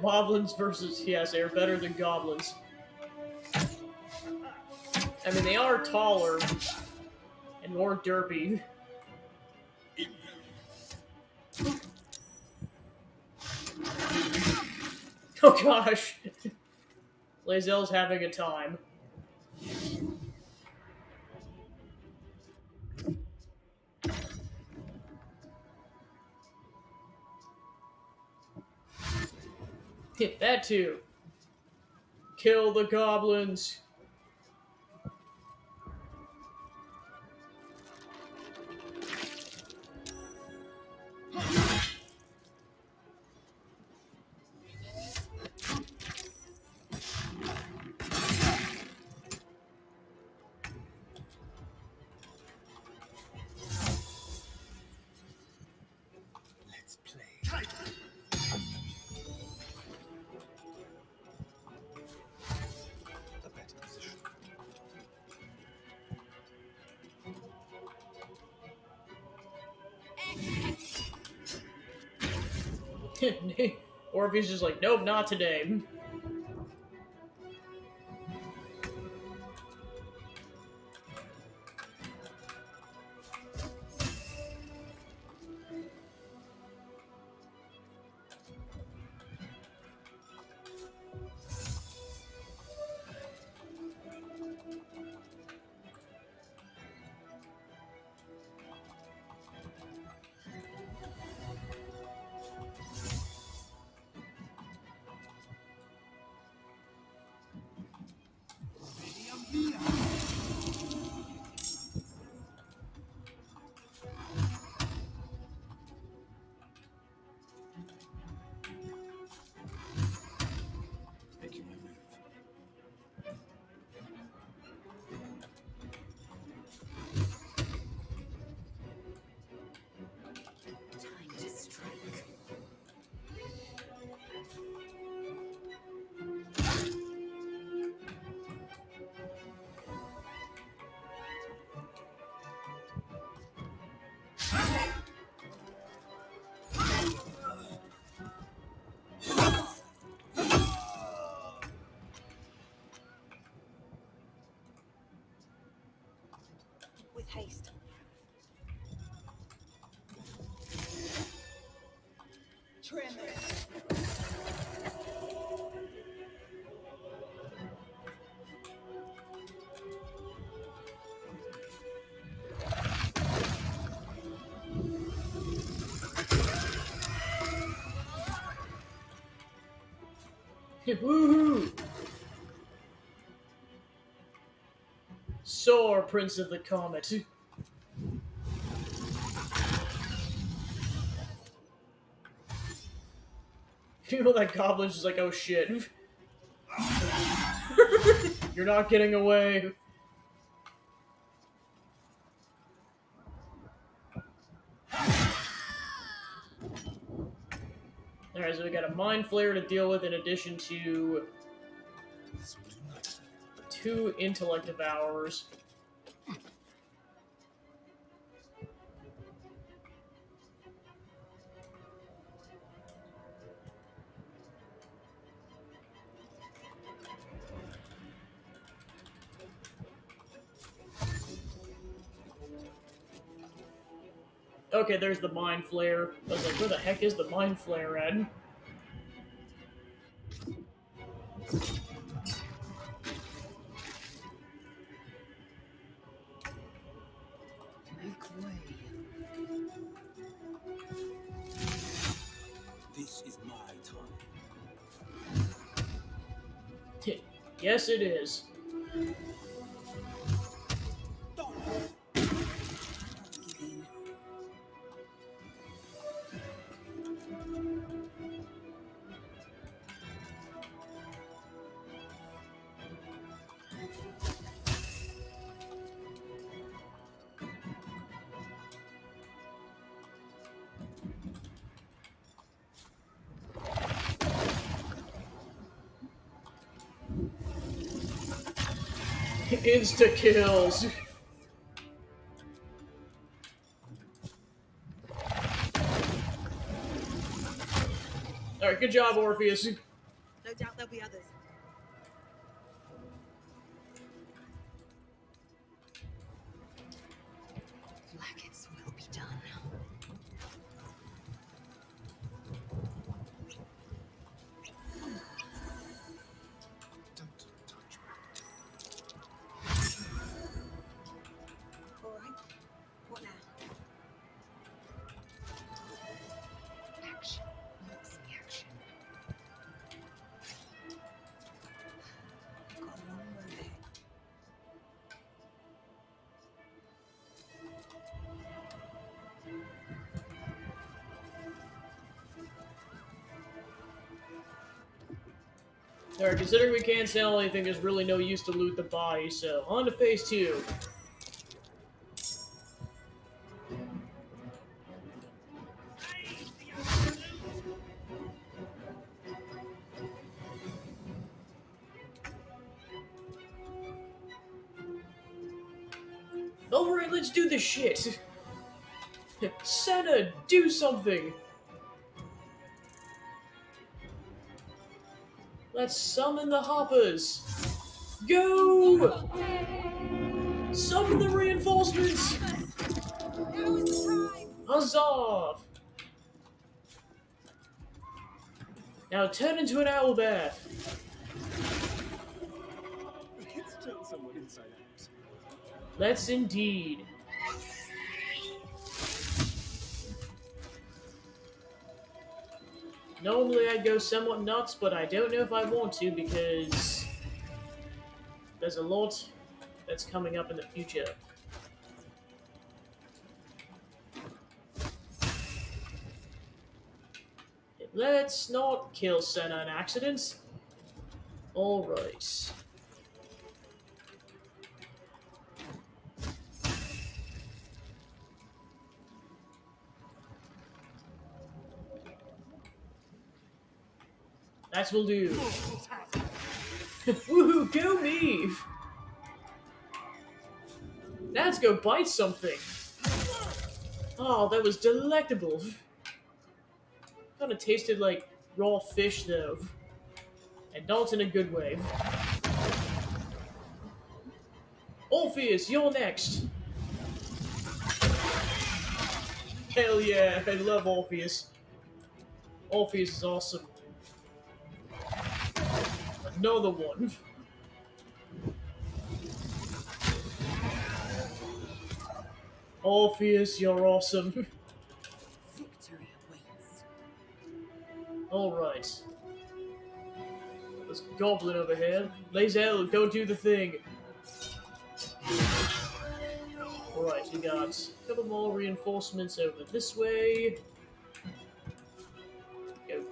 Moblins versus, yes, they're better than goblins. I mean, they are taller and more derpy. Oh gosh! Lae'zel's having a time. Hit that too. Kill the goblins. Let's play. The better position. Or if he's just like, nope, not today. Making my move. Time to strike. With haste. Trim it. Woohoo! Soar, Prince of the Comet. You know that goblin's just like, oh shit. You're not getting away. Alright, so we got a Mind Flare to deal with in addition to 2 Intellect Devourers. Okay, there's the Mind Flare. I was like, where the heck is the Mind Flare at? Make way. This is my time. Yes, it is. Insta kills. Alright, good job, Orpheus. No doubt there'll be others. Blackets will be done. Alright. What now? Action. Looks action. Got a long road ahead. Alright, considering we can't sell anything, there's really no use to loot the body, so on to phase 2. Alright, let's do this shit! Senna, do something! Let's summon the hoppers! Go! Summon the reinforcements! Now is the time! Huzzah! Now turn into an owl bear. Let's turn someone inside out. Let's indeed. Normally I'd go somewhat nuts, but I don't know if I want to because there's a lot that's coming up in the future. Let's not kill Senna in accidents. Alright. That will do. Woohoo, go me! Let's go bite something. Oh, that was delectable. Kind of tasted like raw fish, though. And not in a good way. Orpheus, you're next! Hell yeah, I love Orpheus. Orpheus is awesome. Another one. Orpheus, you're awesome. Victory awaits. Alright. This goblin over here. Lazel, go do the thing. Alright, we got a couple more reinforcements over this way. Go.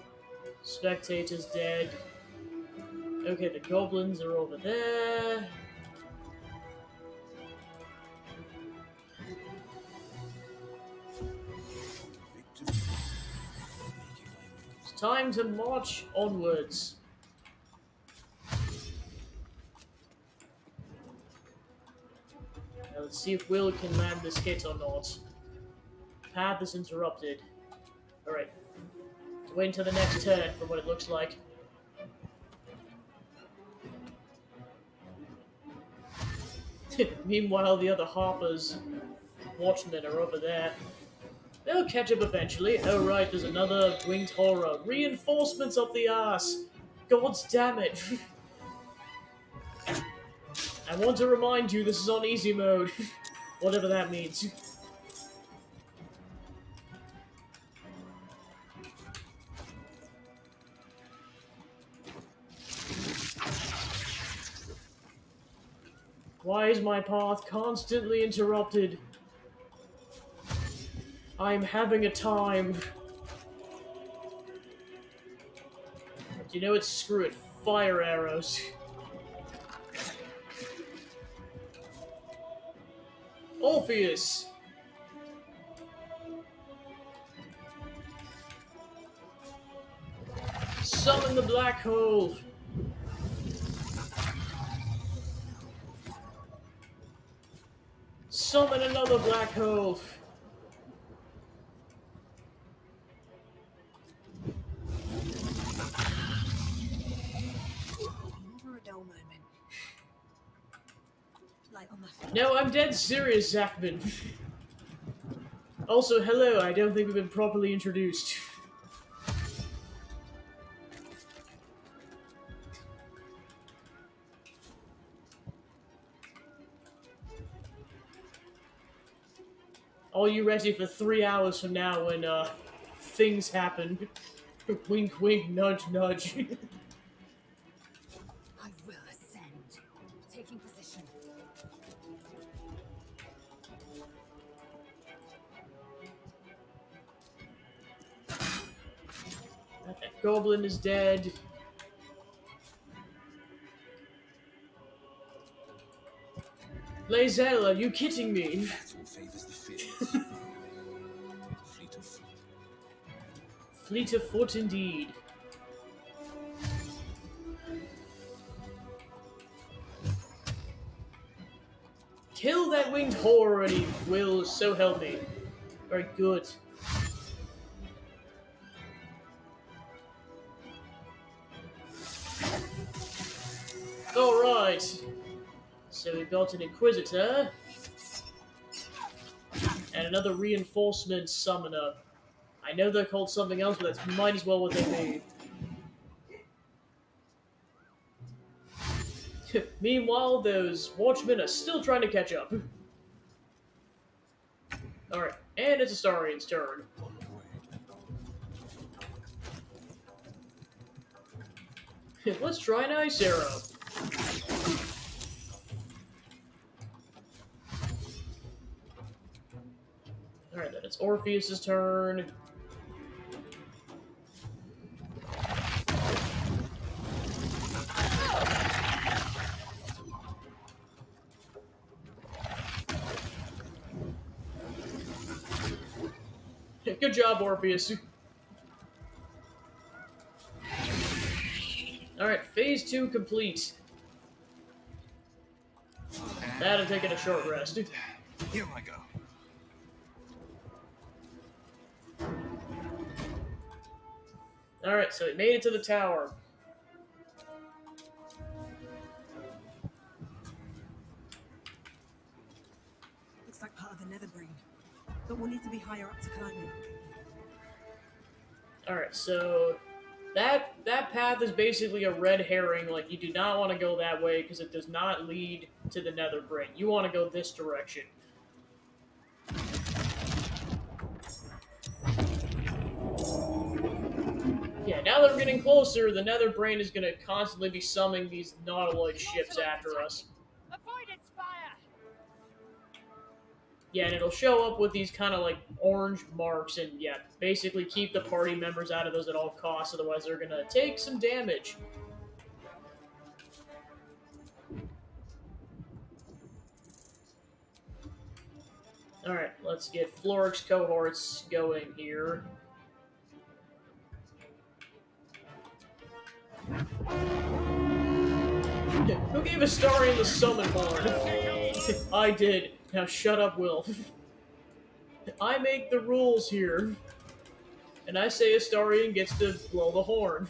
Spectator's dead. Okay, the goblins are over there. It's time to march onwards. Now let's see if Will can land this hit or not. Path is interrupted. Alright. Wait until the next turn for what it looks like. Meanwhile, the other Harpers, watchmen, are over there. They'll catch up eventually. Oh right, there's another winged horror. Reinforcements up the ass! God's damn it! I want to remind you, this is on easy mode. Whatever that means. Why is my path constantly interrupted? I'm having a time. You know what? Screw it. Fire arrows. Orpheus! Summon the black hole! Summon another black hole! For a dull moment. Light on my feet. No, I'm dead serious, Zachman. Also, hello, I don't think we've been properly introduced. Are you ready for 3 hours from now when, things happen? Wink, wink, nudge, nudge. I will ascend. Taking position. Okay, Goblin is dead. Lae'zel, are you kidding me? Fleet of foot indeed. Kill that winged horror and he will, so help me. Very good. Alright. So we've got an Inquisitor. And another Reinforcement Summoner. I know they're called something else, but that's might as well what they mean. Meanwhile, those Watchmen are still trying to catch up. Alright, and it's Astarian's turn. Let's try an Ice Arrow. Alright, then it's Orpheus' turn. Good job, Orpheus. Alright, phase 2 complete. That and taking a short rest. Here I go. Alright, so we made it to the tower. Looks like part of the nether brain. But we'll need to be higher up to climb it. Alright, so that path is basically a red herring. Like, you do not want to go that way because it does not lead to the nether brain. You want to go this direction. Yeah, now that we're getting closer, the nether brain is going to constantly be summoning these Nautiloid ships after us. Avoid its fire! Yeah, and it'll show up with these kind of like orange marks, and yeah, basically keep the party members out of those at all costs, otherwise they're gonna take some damage. Alright, let's get Florix cohorts going here. Who gave Astarion the summon horn? I did. Now shut up, Will. I make the rules here. And I say Astarion gets to blow the horn.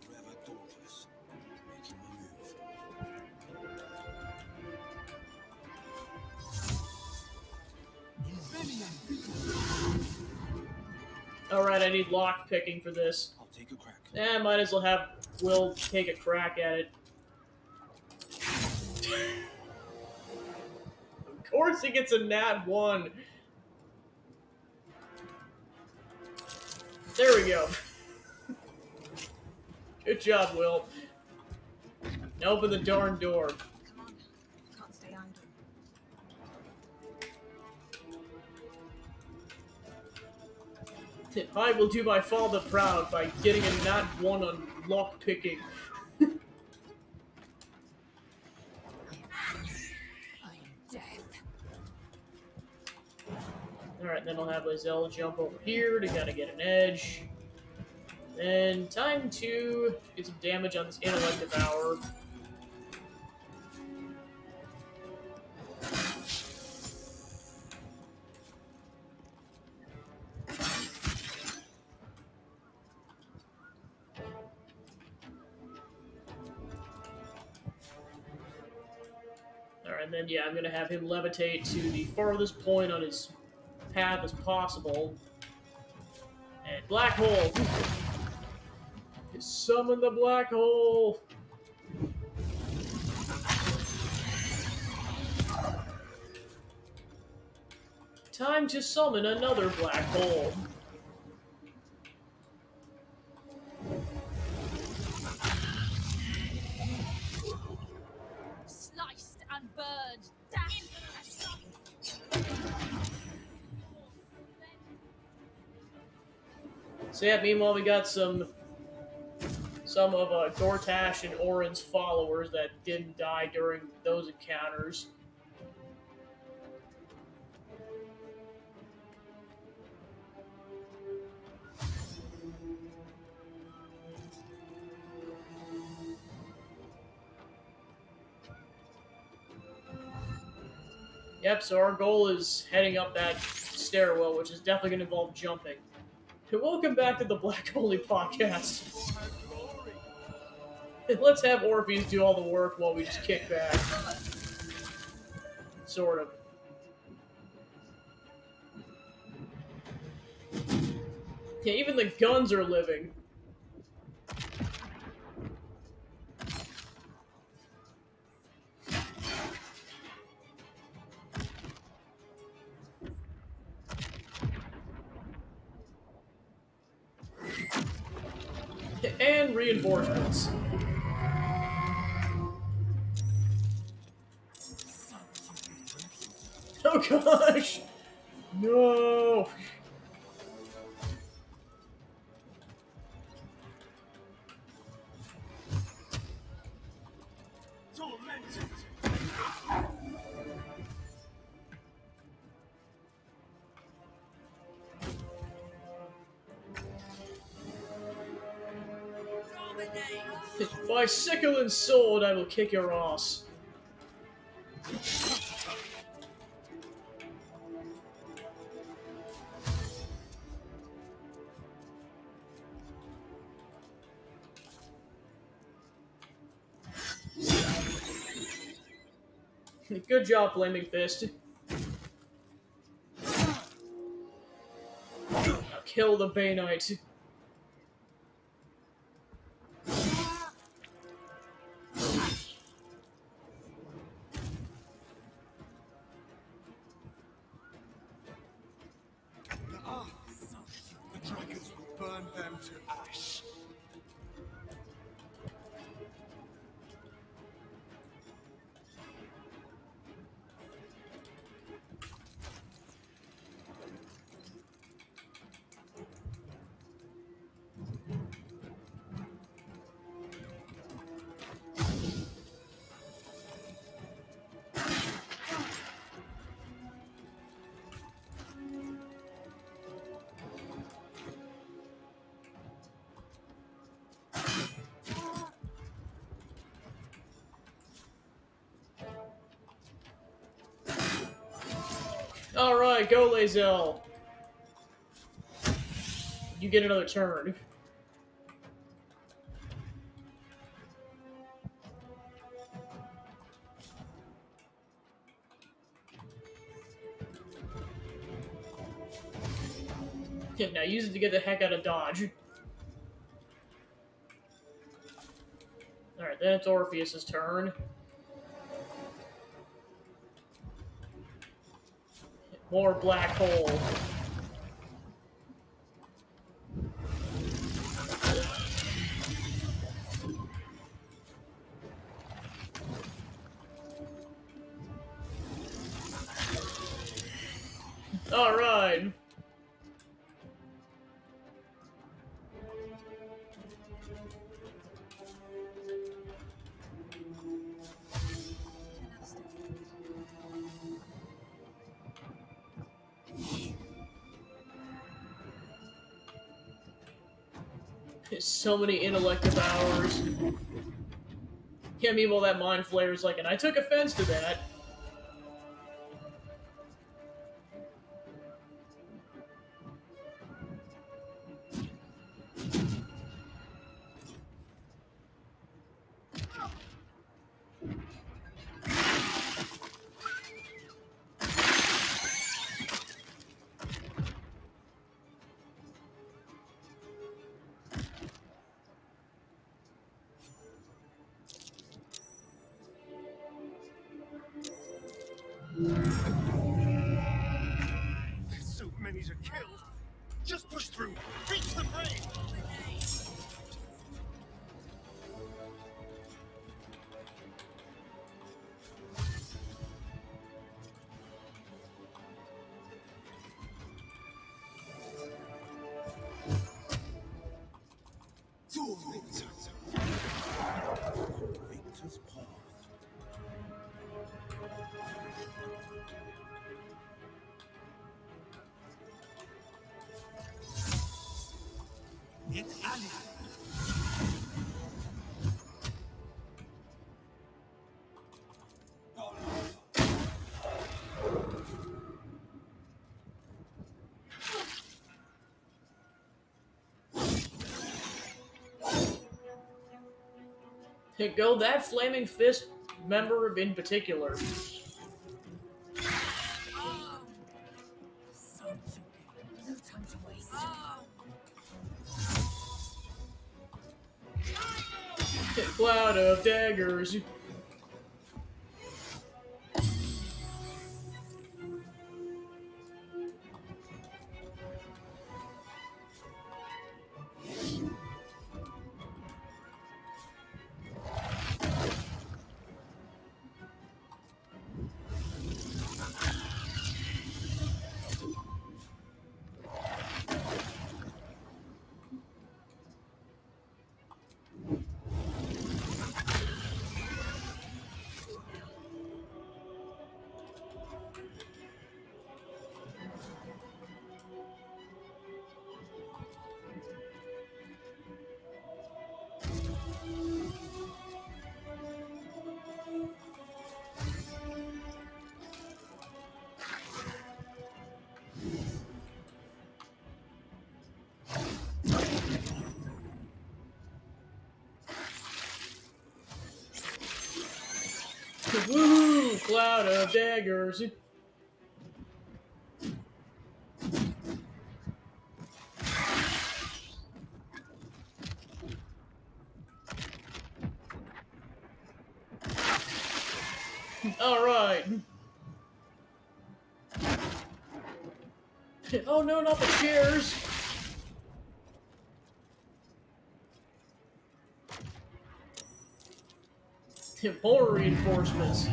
Forever dauntless, making the move. Alright, I need lock picking for this. I'll take a crack. Might as well have Will take a crack at it. Of course he gets a nat 1. There we go. Good job, Will. Now open the darn door. Come on. Can't stay idle. I will do my father proud by getting a nat 1 on lock picking. Alright, then I'll have Lizelle jump over here to kind of get an edge. Then time to get some damage on this Intellect Devourer. Alright, and then yeah, I'm gonna have him levitate to the farthest point on his path as possible. And black hole! Summon the black hole! Time to summon another black hole. Sliced and burned. Damn. So yeah, meanwhile we got some of Gortash and Orin's followers that didn't die during those encounters. Yep, so our goal is heading up that stairwell, which is definitely going to involve jumping. Welcome back to the Black Holy Podcast. Let's have Orpheus do all the work while we just kick back. Sort of. Yeah, even the guns are living. And reinforcements. Oh gosh! No! By sickle and sword, I will kick your ass. Good job, Flaming Fist. Now kill the Bay Knight. The dragons will burn them to ash. Alright, go, Lae'zel. You get another turn. Okay, now use it to get the heck out of dodge. Alright, then it's Orpheus's turn. More black hole. Alright. There's so many intellect hours. Yeah, meanwhile that mind flare's like, and I took offense to that. So many are killed. Just push through. Reach the brain. Victor's path. It's Ali. Hey, go that Flaming Fist member in particular. No time to waste. Cloud of daggers. Woohoo! Cloud of daggers. Alright. Oh no, not the chairs! More reinforcements.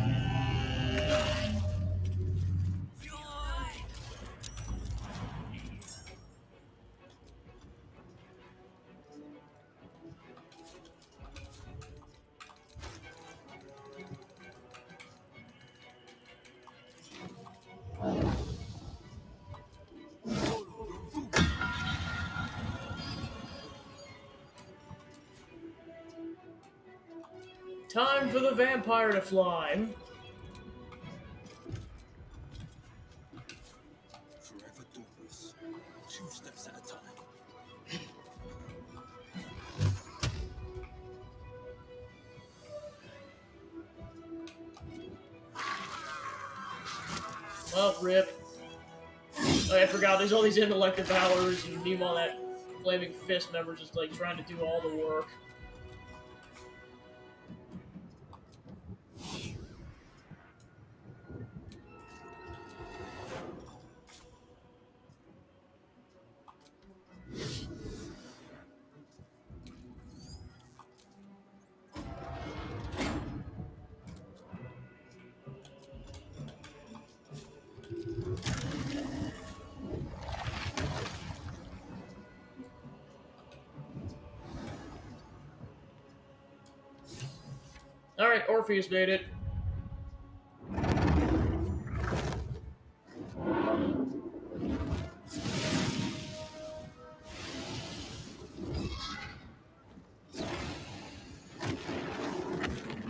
Time for the vampire to fly. Well, rip. Oh, I forgot, there's all these intellect devourers, and meanwhile that flaming fist member just, like, trying to do all the work. Alright, Orpheus made it.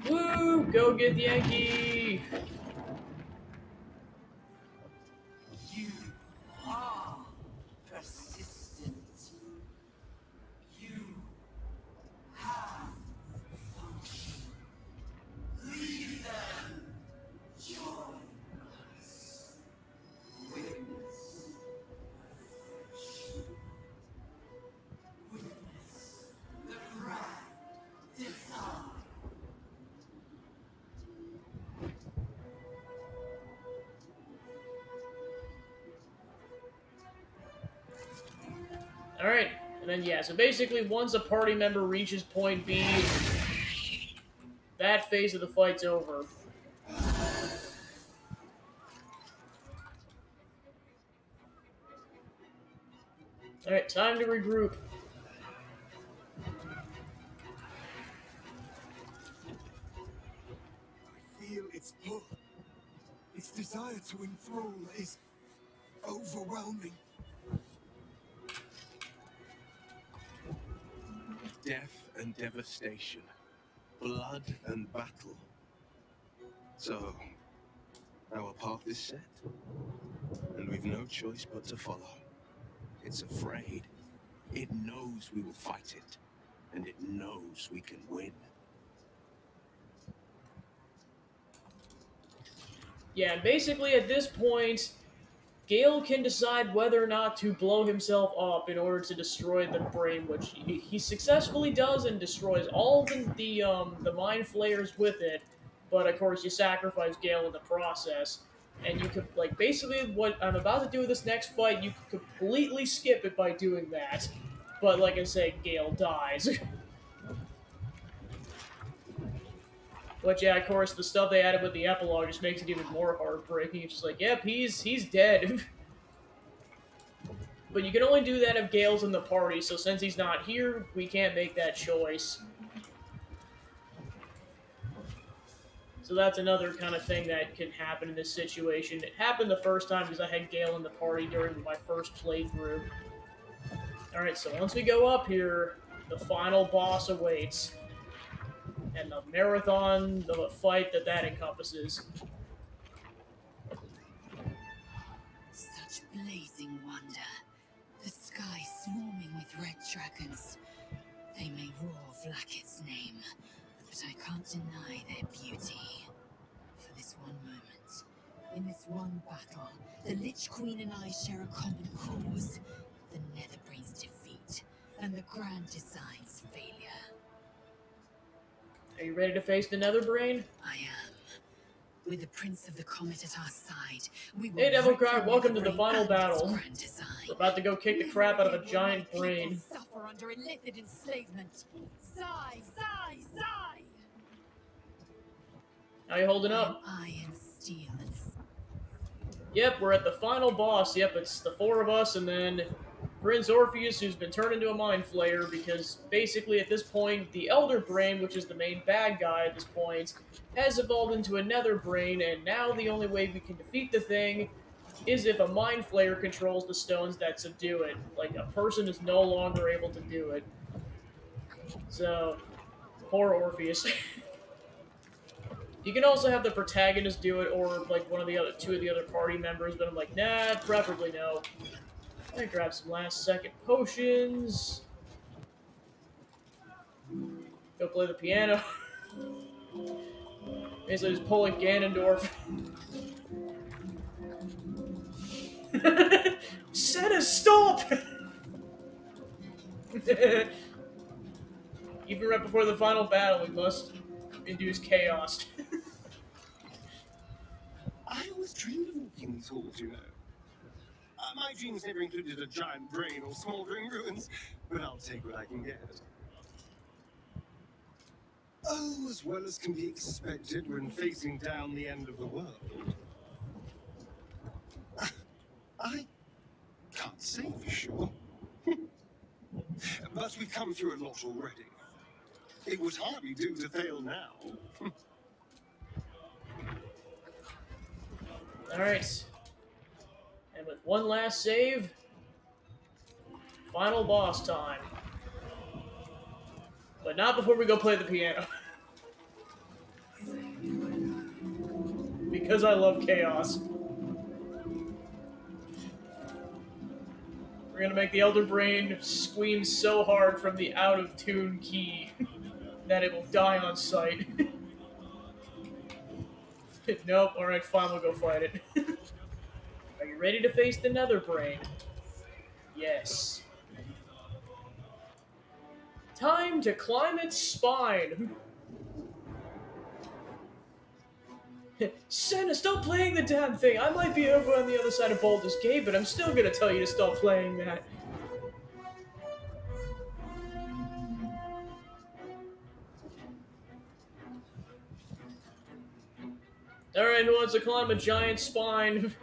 Woo! Go get the Yankee! You are persistent. You have function. Leave them. Join us. Witness. Witness the grand design. Alright, and then yeah, so basically once a party member reaches point B, that phase of the fight's over. Alright, time to regroup. I feel its pull. Its desire to enthrall is overwhelming. Death and devastation. Blood and battle. So, our path is set. And we've no choice but to follow. It's afraid. It knows we will fight it. And it knows we can win. Yeah, basically at this point, Gale can decide whether or not to blow himself up in order to destroy the brain, which he successfully does and destroys all the mind flayers with it. But of course, you sacrifice Gale in the process, and you could like basically what I'm about to do with this next fight, you could completely skip it by doing that. But like I say, Gale dies. But yeah, of course, the stuff they added with the epilogue just makes it even more heartbreaking. It's just like, yep, he's dead. But you can only do that if Gale's in the party, so since he's not here, we can't make that choice. So that's another kind of thing that can happen in this situation. It happened the first time because I had Gale in the party during my first playthrough. Alright, so once we go up here, the final boss awaits. And the marathon, the fight that encompasses. Such blazing wonder. The sky swarming with red dragons. They may roar Vlaakith's name, but I can't deny their beauty. For this one moment, in this one battle, the Lich Queen and I share a common cause. The Netherbrain's defeat, and the Grand Design's failure. Are you ready to face the Netherbrain? I am. With the Prince of the Comet at our side, we will Hey, Devilcard, rid the welcome to the Netherbrain final and its battle. grand design. We're about to go kick the crap out of a giant People brain. suffer under illicit enslavement. Sigh, sigh, sigh. How you holding up? Iron, steel, and Yep, we're at the final boss. Yep, it's the four of us, and then Prince Orpheus, who's been turned into a mind flayer, because basically at this point, the Elder Brain, which is the main bad guy at this point, has evolved into a Nether Brain, and now the only way we can defeat the thing is if a mind flayer controls the stones that subdue it. Like, a person is no longer able to do it. So, poor Orpheus. You can also have the protagonist do it, or like one of the other two of the other party members, but I'm like, nah, preferably no. I grab some last second potions. Go play the piano. Basically just pulling Ganondorf. Senna, stop! Even right before the final battle, we must induce chaos. I always dreamed of walking these halls, you know. My dreams never included a giant brain or smoldering ruins, but I'll take what I can get. Oh, as well as can be expected when facing down the end of the world. I can't say for sure. But we've come through a lot already. It would hardly do to fail now. Alright. And with one last save, final boss time. But not before we go play the piano. Because I love chaos. We're gonna make the Elder Brain squeam so hard from the out-of-tune key that it will die on sight. Nope, alright, fine, we'll go fight it. Are you ready to face the Nether Brain? Yes. Time to climb its spine! Senna, stop playing the damn thing! I might be over on the other side of Baldur's Gate, but I'm still gonna tell you to stop playing that. Alright, who wants to climb a giant spine?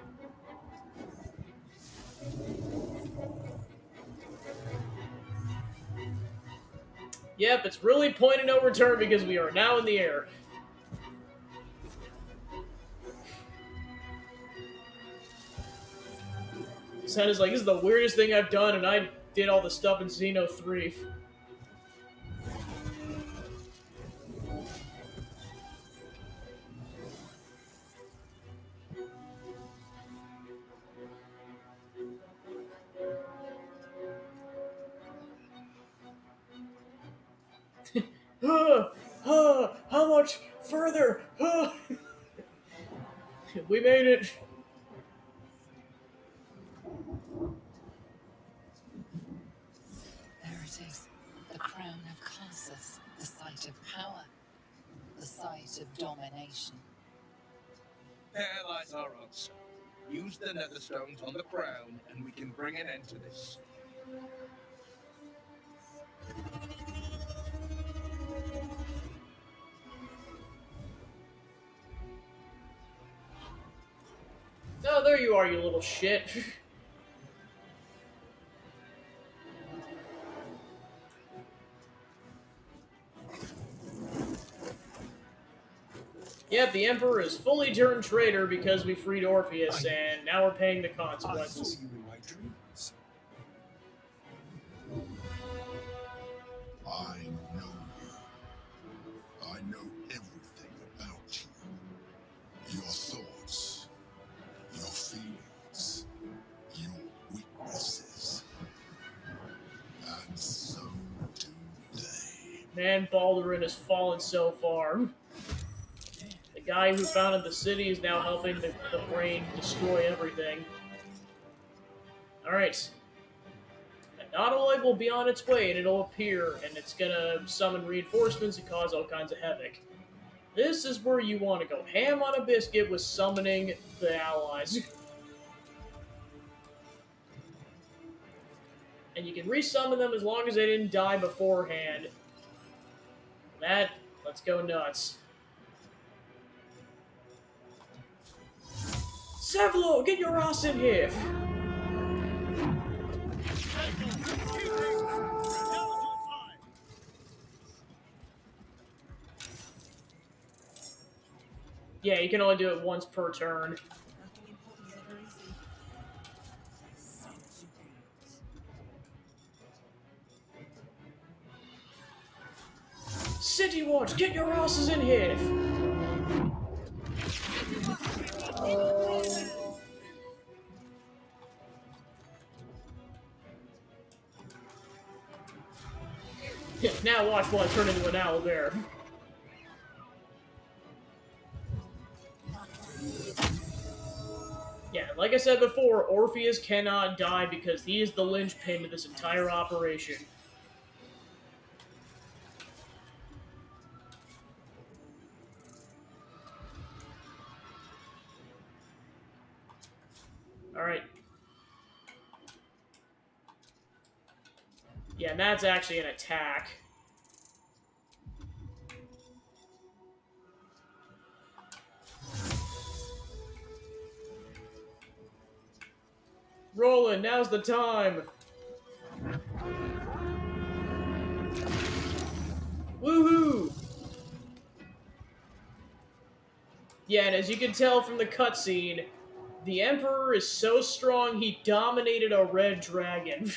Yep, it's really point of no return because we are now in the air. Senna's like, this is the weirdest thing I've done, and I did all the stuff in Xeno 3. How much further? We made it. There it is. The crown of Carsus. The site of power. The site of domination. There lies our answer. Use the netherstones on the crown, and we can bring an end to this. Oh, there you are, you little shit. Yep, the Emperor is fully turned traitor because we freed Orpheus, and now we're paying the consequences. I saw you in my dreams. I know you. I know everything about you. Your thoughts, your feelings, your weaknesses. And so do they. Man, Baldur has fallen so far. The guy who founded the city is now helping the brain destroy everything. Alright. And Nautiloid will be on its way, and it'll appear, and it's gonna summon reinforcements and cause all kinds of havoc. This is where you want to go ham on a biscuit with summoning the allies. And you can resummon them as long as they didn't die beforehand. Let's go nuts. Sevlo, get your ass in here! Yeah, you can only do it once per turn. City Watch, get your asses in here! Now watch while I turn into an owl bear. Yeah, Like I said before, Orpheus cannot die because he is the linchpin to this entire operation. Alright. Yeah, and that's actually an attack. Roland, now's the time! Woohoo! Yeah, and as you can tell from the cutscene, the Emperor is so strong he dominated a red dragon.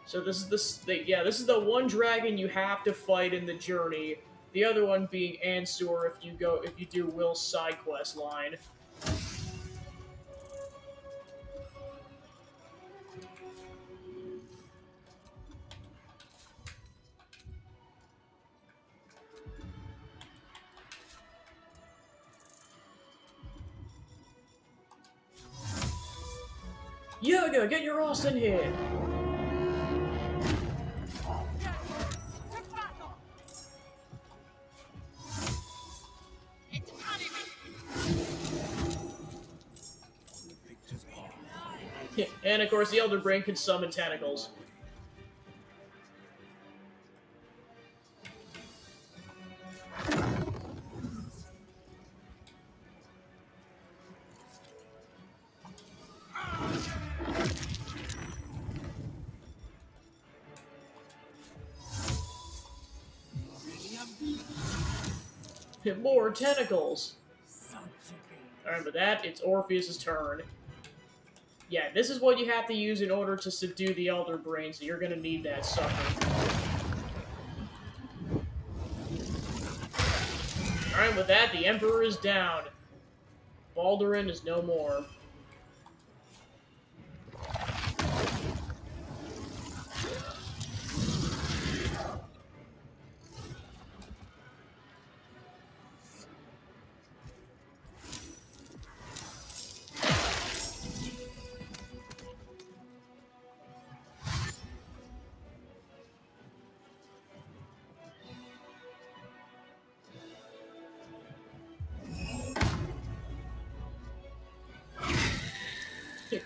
So this is this is the one dragon you have to fight in the journey. The other one being Ansur if you do Will's side quest line. Yaga, get your ass in here! And of course, the Elder Brain can summon tentacles. More tentacles! Alright, with that, it's Orpheus' turn. Yeah, this is what you have to use in order to subdue the Elder Brain, so you're gonna need that sucker. Alright, with that, the Emperor is down. Baldurin is no more.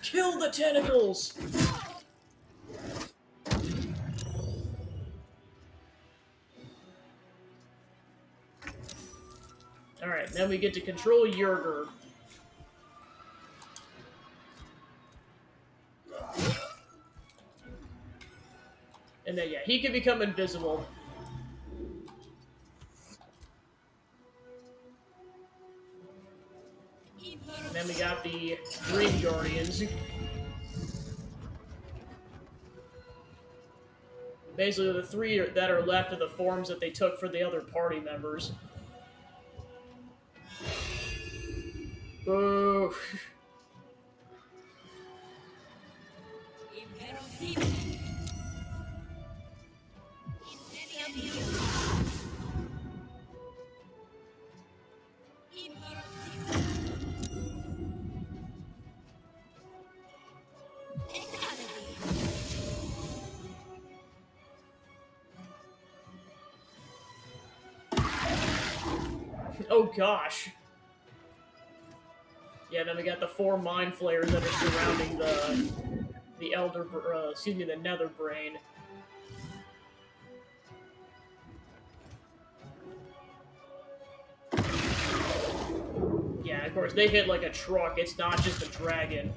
Kill the tentacles! Alright, then we get to control Yerger. And then, yeah, he can become invisible. And then we got the Dream Guardians. Basically, the three that are left of the forms that they took for the other party members. Boo! Oh gosh. Yeah, then we got the 4 Mind Flayers that are surrounding the Nether Brain. Yeah, of course, they hit like a truck, it's not just a dragon.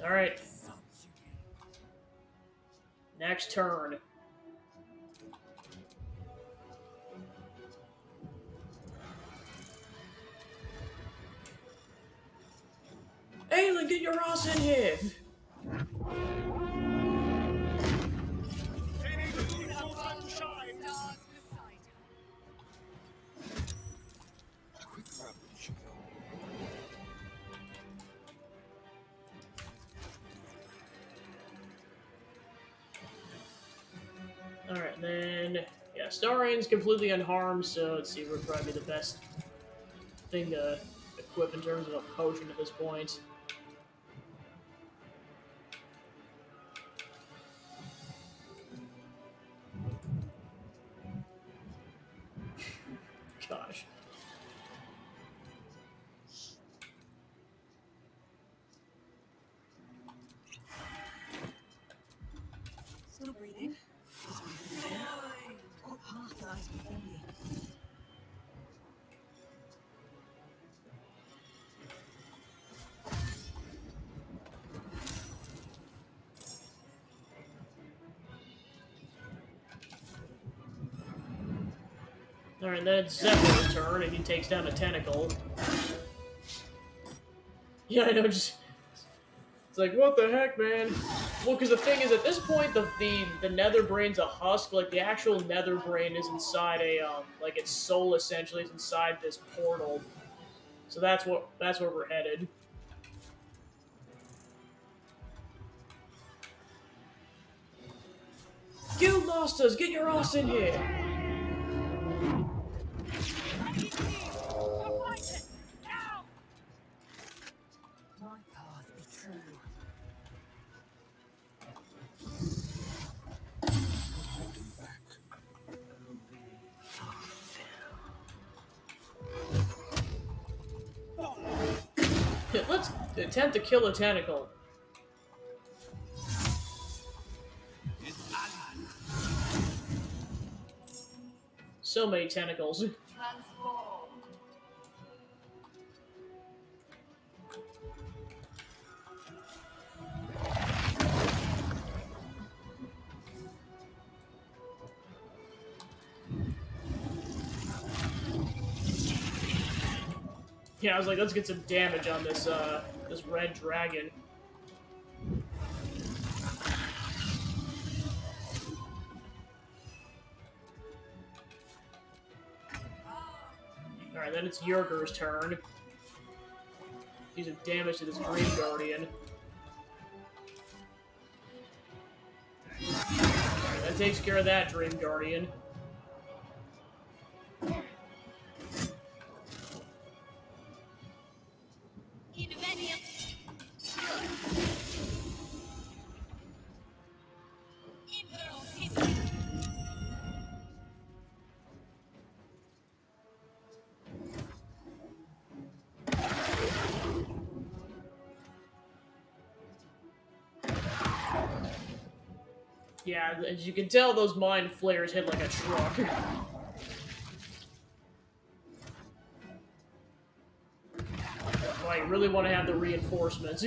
Alright. Next turn. Aelin, get your ass in here! then, yeah, Starian's completely unharmed, so let's see, would probably be the best thing to equip in terms of a potion at this point. Gosh. Still breathing. Got half the ice before me. Alright, then it's Zephyr's turn, and he takes down a tentacle. Yeah, I know, just... It's like, what the heck, man? Well, because the thing is, at this point, the nether brain's a husk. Like, the actual nether brain is inside a, like, its soul, essentially, is inside this portal. So that's where we're headed. Guild Masters, get your ass in here! My path be true. Let's attempt to kill a tentacle. So many tentacles. Yeah, I was like, let's get some damage on this, this red dragon. Alright, then it's Yerger's turn. Do some damage to this Dream Guardian. Alright, that takes care of that Dream Guardian. Yeah, as you can tell, those mind flares hit like a truck. Well, you really want to have the reinforcements.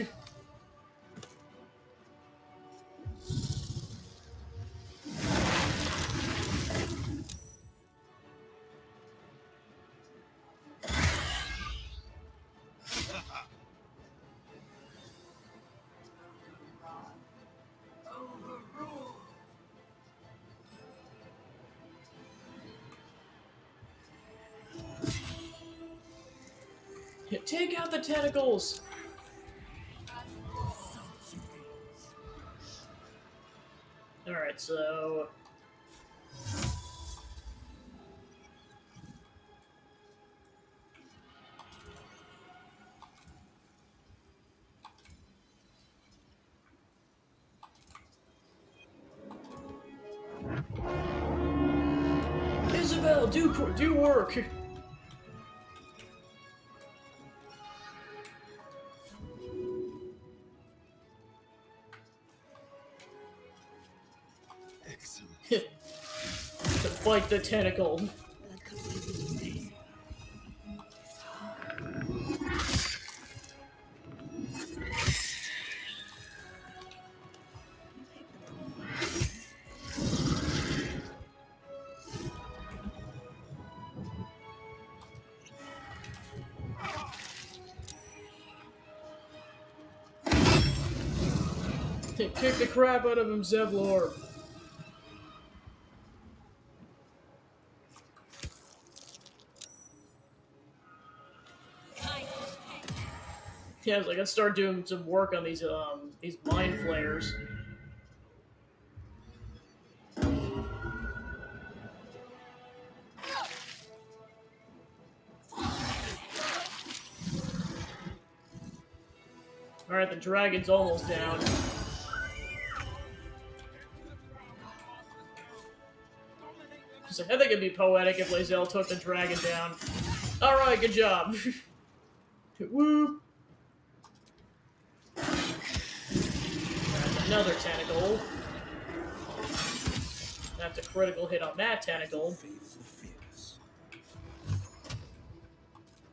Take out the tentacles! Alright, so... Isabel, do work! To fight the tentacle. Kick the crap out of him, Zevlor. Yeah, I was like, let's start doing some work on these mind flayers. Alright, the dragon's almost down. So I think it'd be poetic if Lae'zel took the dragon down. Alright, good job. Woo! That's another tentacle. That's a critical hit on that tentacle.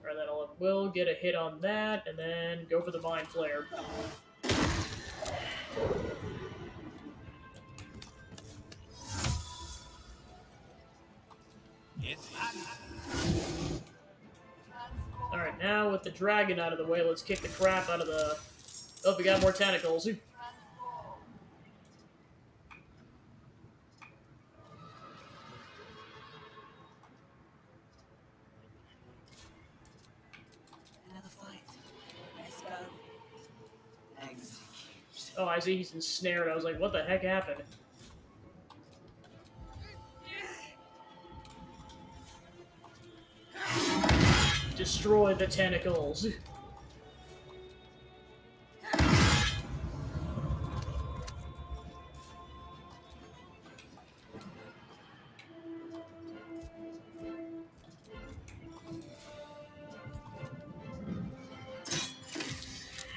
Alright, that'll will get a hit on that, and then go for the Mind Flare. Alright, now with the dragon out of the way, let's kick the crap out of the... Oh, we got more tentacles. Another fight. Let's go. Execute. Oh, I see he's ensnared. I was like, what the heck happened? Destroy the tentacles.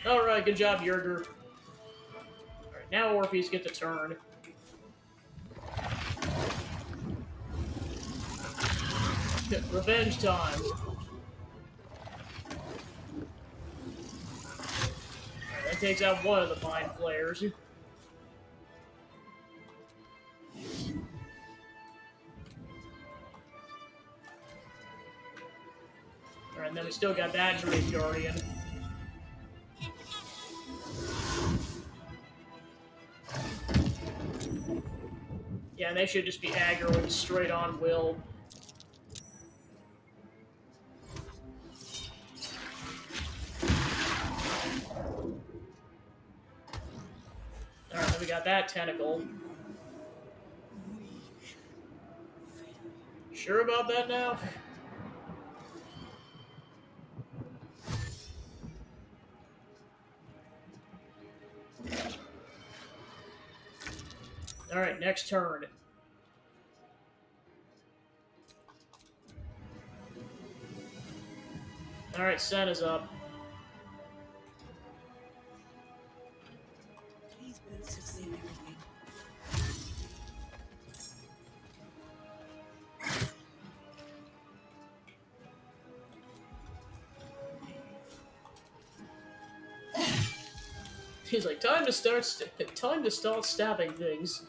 Alright, good job, Yerger. Alright, now Orpheus gets a turn. Revenge time. Alright, that takes out one of the Mind Flayers. Alright, and then we still got that Dream Guardian. Yeah, and they should just be aggroing straight on Will. Alright, then we got that tentacle. Sure about that now? Alright, next turn. Alright, Senna's up. These boots have seen everything. He's like, time to start stabbing things.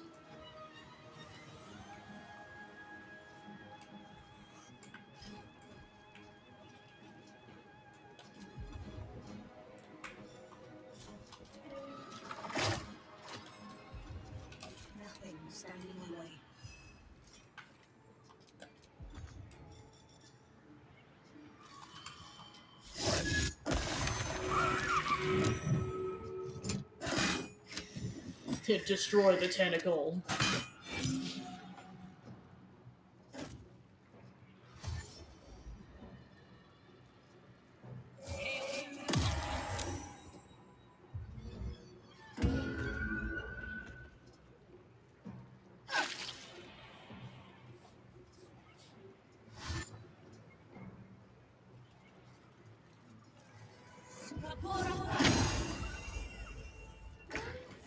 Nothing standing in the way. To destroy the tentacle.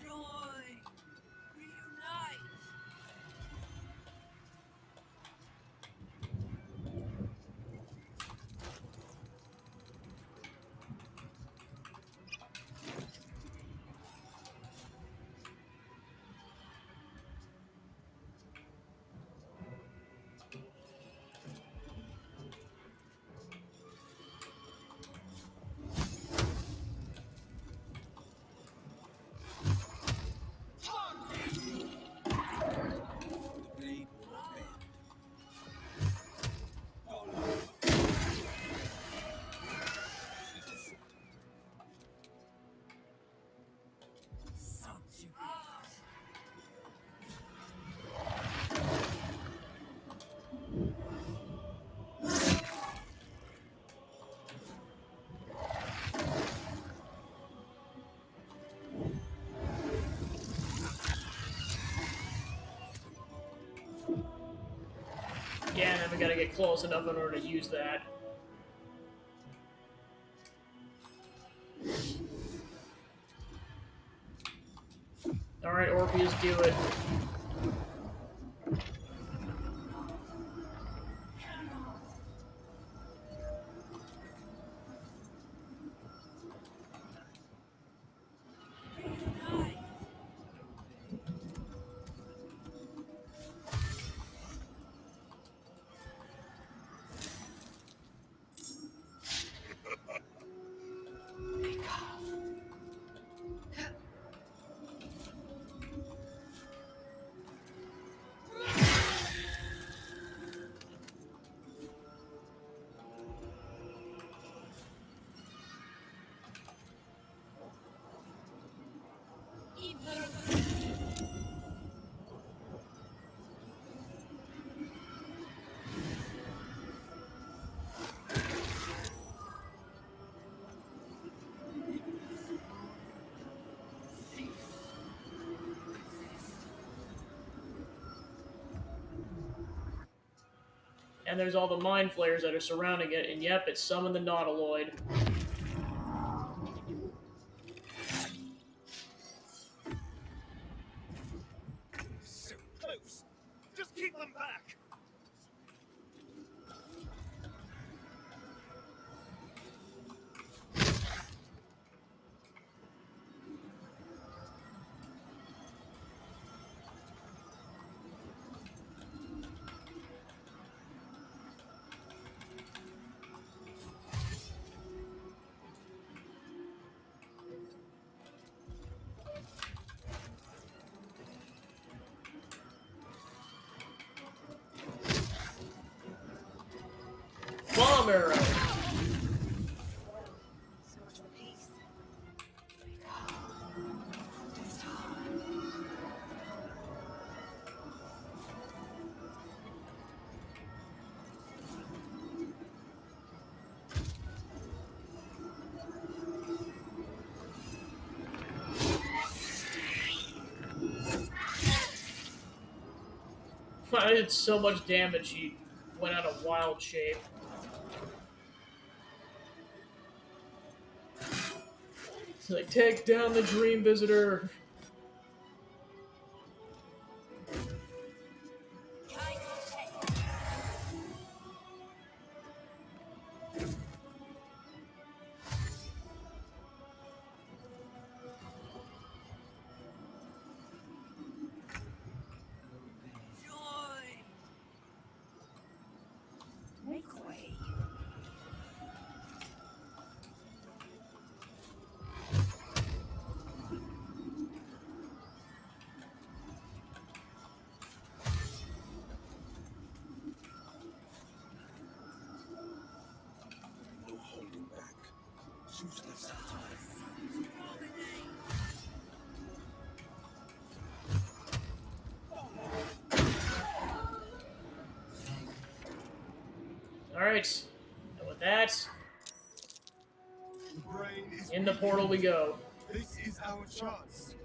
Joy! Reunite! Yeah, and then we gotta get close enough in order to use that. Alright, Orpheus, do it. And there's all the mind flayers that are surrounding it, and yep, it's summoned the Nautiloid. So close. Just keep them back. Bomb arrow! So much for peace. I did so much damage, he went out of wild shape. It's like, take down the Dream Visitor! Make way. No holding back. Zeus left our time. Alright, and with that, The brain is in the portal we go. This is our chance.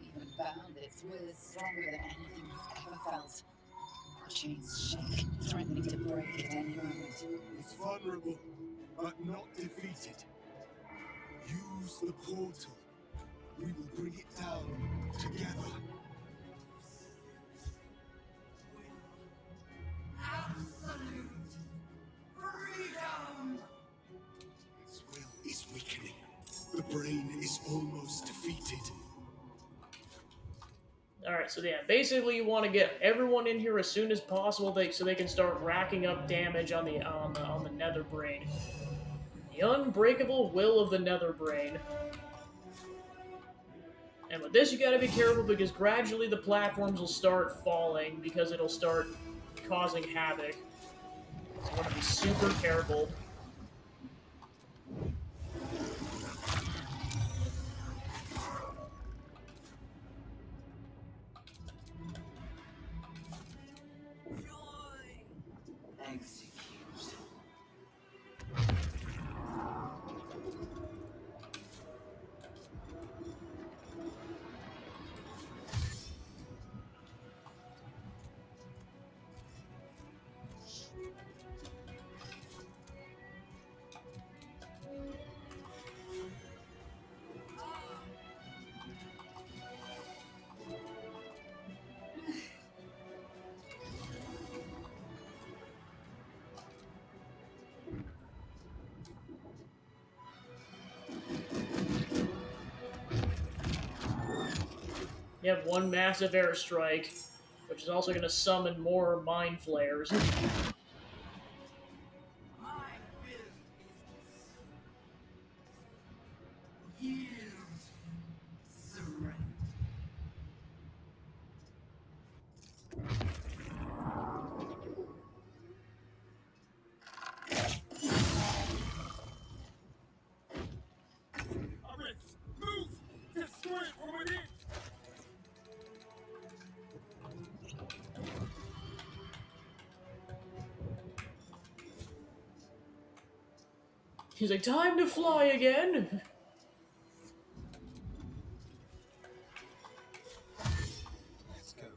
Even Bandit's will is stronger than anything he's ever felt. Our chains shake, threatening to break at any moment. It's vulnerable, but not defeated. Use the portal. We will bring it down together. Absolute freedom! Its will is weakening. The brain is almost defeated. Alright, so yeah, basically you want to get everyone in here as soon as possible so they can start racking up damage on the Nether Brain. The unbreakable will of the Nether Brain. And with this you gotta be careful because gradually the platforms will start falling because it'll start causing havoc. So you want to be super careful. You have one massive airstrike, which is also going to summon more mind flares. Move! Destroy it from within! He's like, time to fly again! Let's go.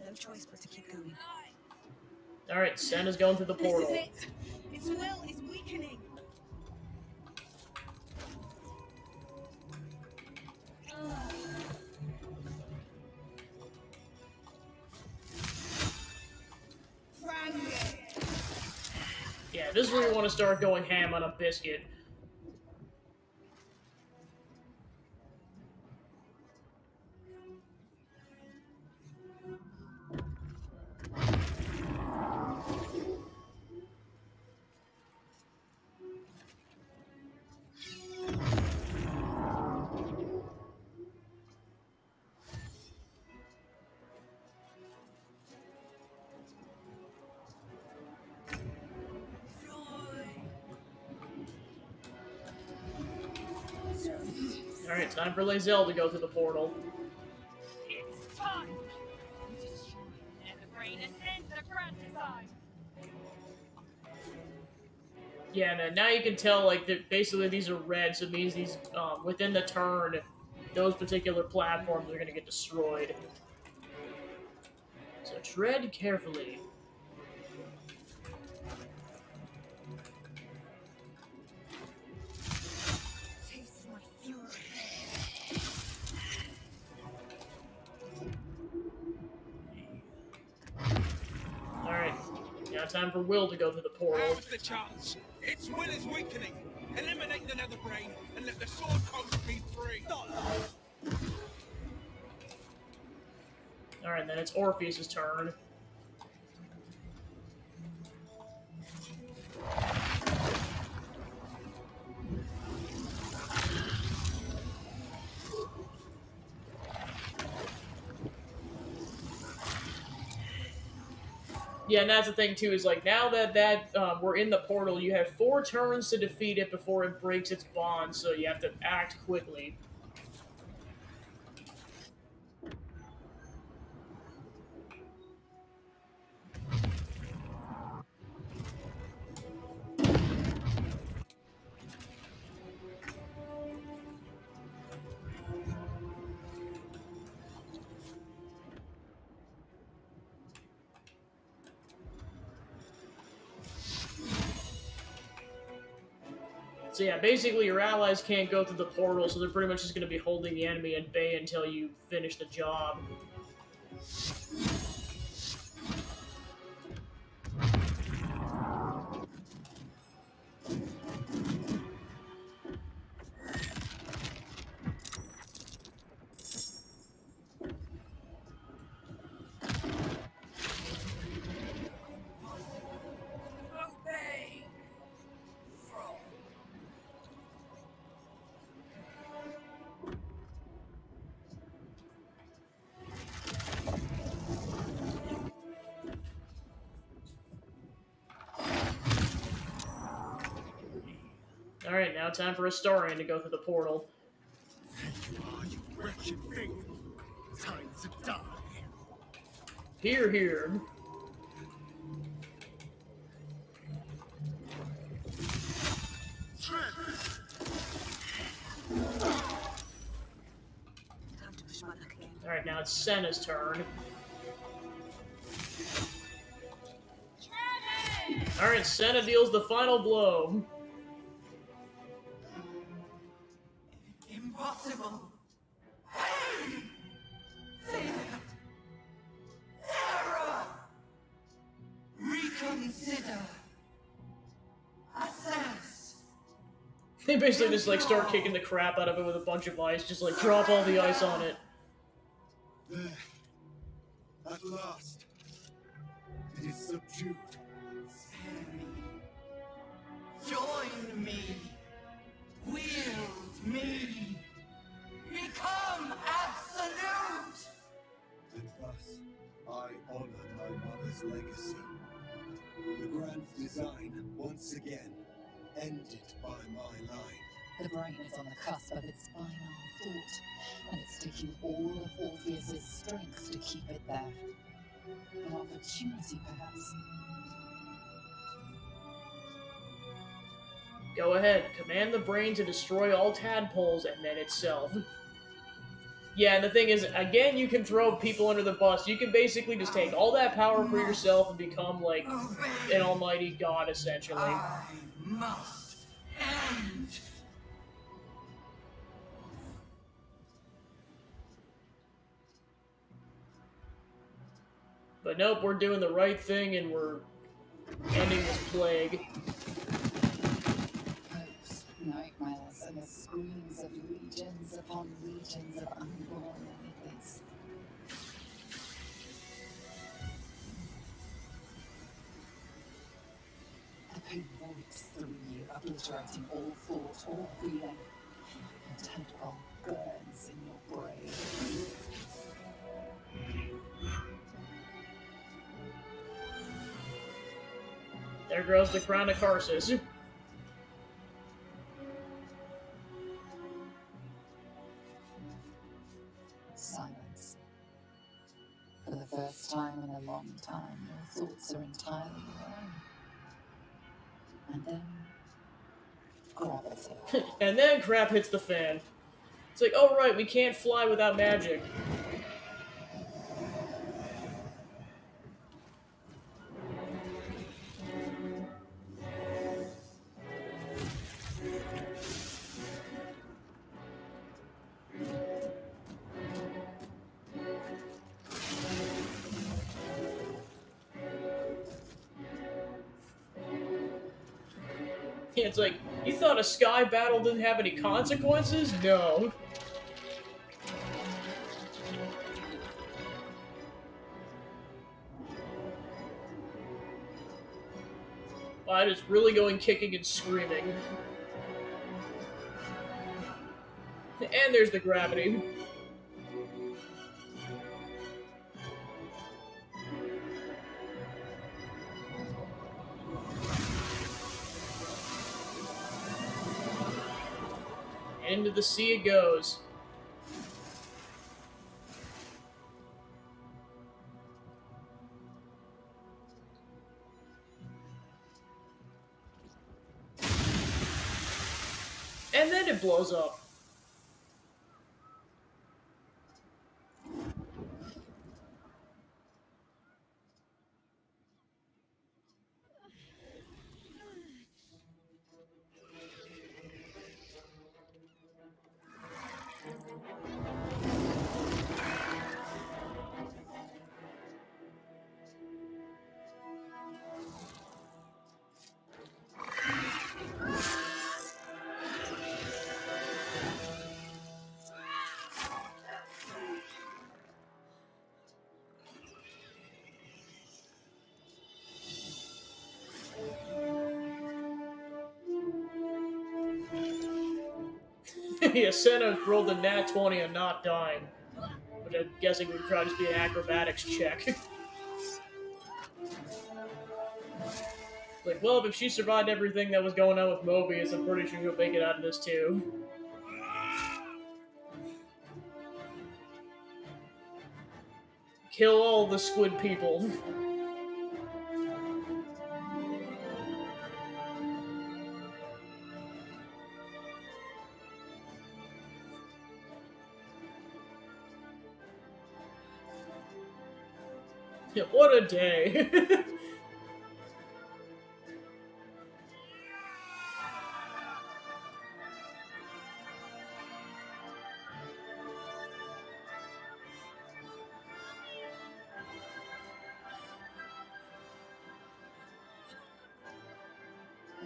No choice but to keep going. Alright, Senna's going through the portal. This is it! Its will is weakening! Yeah, this is where you want to start going ham on a biscuit. Alright, time for Lae'zel to go through the portal. It's time! Destroy the Netherbrain and end the grand design! Yeah, and now you can tell, like, that basically these are red, so it means these, within the turn, those particular platforms are going to get destroyed. So tread carefully. Taste my fury. Alright, now time for Will to go through the portal. Now's the chance. Its will is weakening. Eliminate the Netherbrain and let the Sword Coast be free. Alright, then it's Orpheus' turn. Yeah, and that's the thing too, is like now that we're in the portal, you have 4 turns to defeat it before it breaks its bond, so you have to act quickly. So yeah, basically your allies can't go through the portal, so they're pretty much just going to be holding the enemy at bay until you finish the job. Obey! Alright, now time for Astarion to go through the portal. You wretched thing. Time to die. Here, here. Alright, now it's Senna's turn. Alright, Senna deals the final blow. Impossible! Failure! Terror! Reconsider! Assess! They basically just like start kicking the crap out of it with a bunch of ice, just like drop all the ice on it. There. At last. It is subdued. Spare me. Join me. Wield me. Become absolute. And thus, I honor my mother's legacy. The grand design, once again, ended by my line. The brain is on the cusp of its final thought, and it's taking all of Orpheus's strength to keep it there. An opportunity, perhaps. Go ahead, command the brain to destroy all tadpoles and then itself. Yeah, and the thing is, again, you can throw people under the bus. You can basically just take all that power for yourself and become, like, an almighty god, essentially. I must end. But nope, we're doing the right thing and we're ending this plague. Hopes, nightmares, and the screams of legions upon legions of unborn iniquities. The pain breaks through you, obliterating all thought, all feeling. Your tadpole burns in your brain. There goes the crown of Karsus. Silence. For the first time in a long time, your thoughts are entirely your own. And then, gravity. And then crap hits the fan. It's like, oh right, we can't fly without magic. It's like, you thought a sky battle didn't have any consequences? No. Bide is really going kicking and screaming. And there's the gravity. Into the sea it goes. And then it blows up. Yeah, Senna rolled a nat 20 on not dying. Which I'm guessing would probably just be an acrobatics check. Like, well, if she survived everything that was going on with Mobius, I'm pretty sure she'll make it out of this too. Kill all the squid people. Yeah, what a day.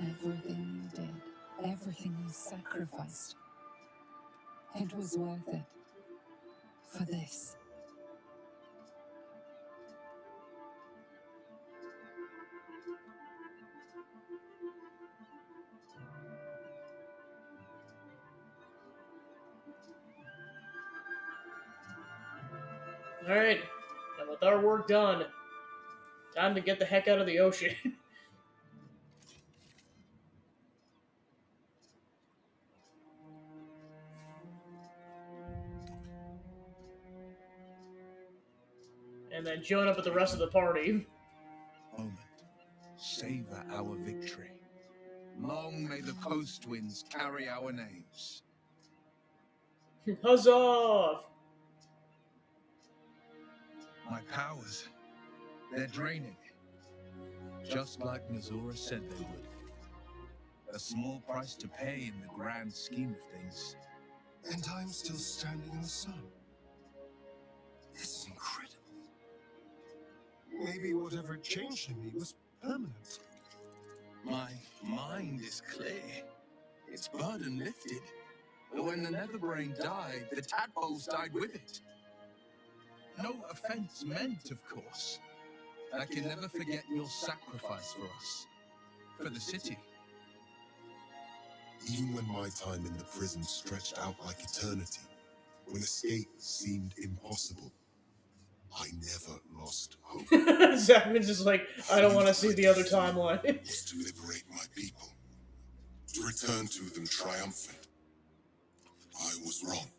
Everything you did, everything you sacrificed, it was worth it. For this. Alright, and with our work done, time to get the heck out of the ocean. And then join up with the rest of the party. Moment. Savor our victory. Long may the coast winds carry our names. Huzzah! My powers, they're draining. Just like Mizora said they would. A small price to pay in the grand scheme of things. And I'm still standing in the sun. This is incredible. Maybe whatever changed in me was permanent. My mind is clear. Its burden lifted. But when the Netherbrain died, the tadpoles died with it. No offense meant, of course. I can never forget your sacrifice for us. For the city. Even when my time in the prison stretched out like eternity, when escape seemed impossible, I never lost hope. Zachman's just like, I don't want to see the other timeline. Was to liberate my people, to return to them triumphant. I was wrong.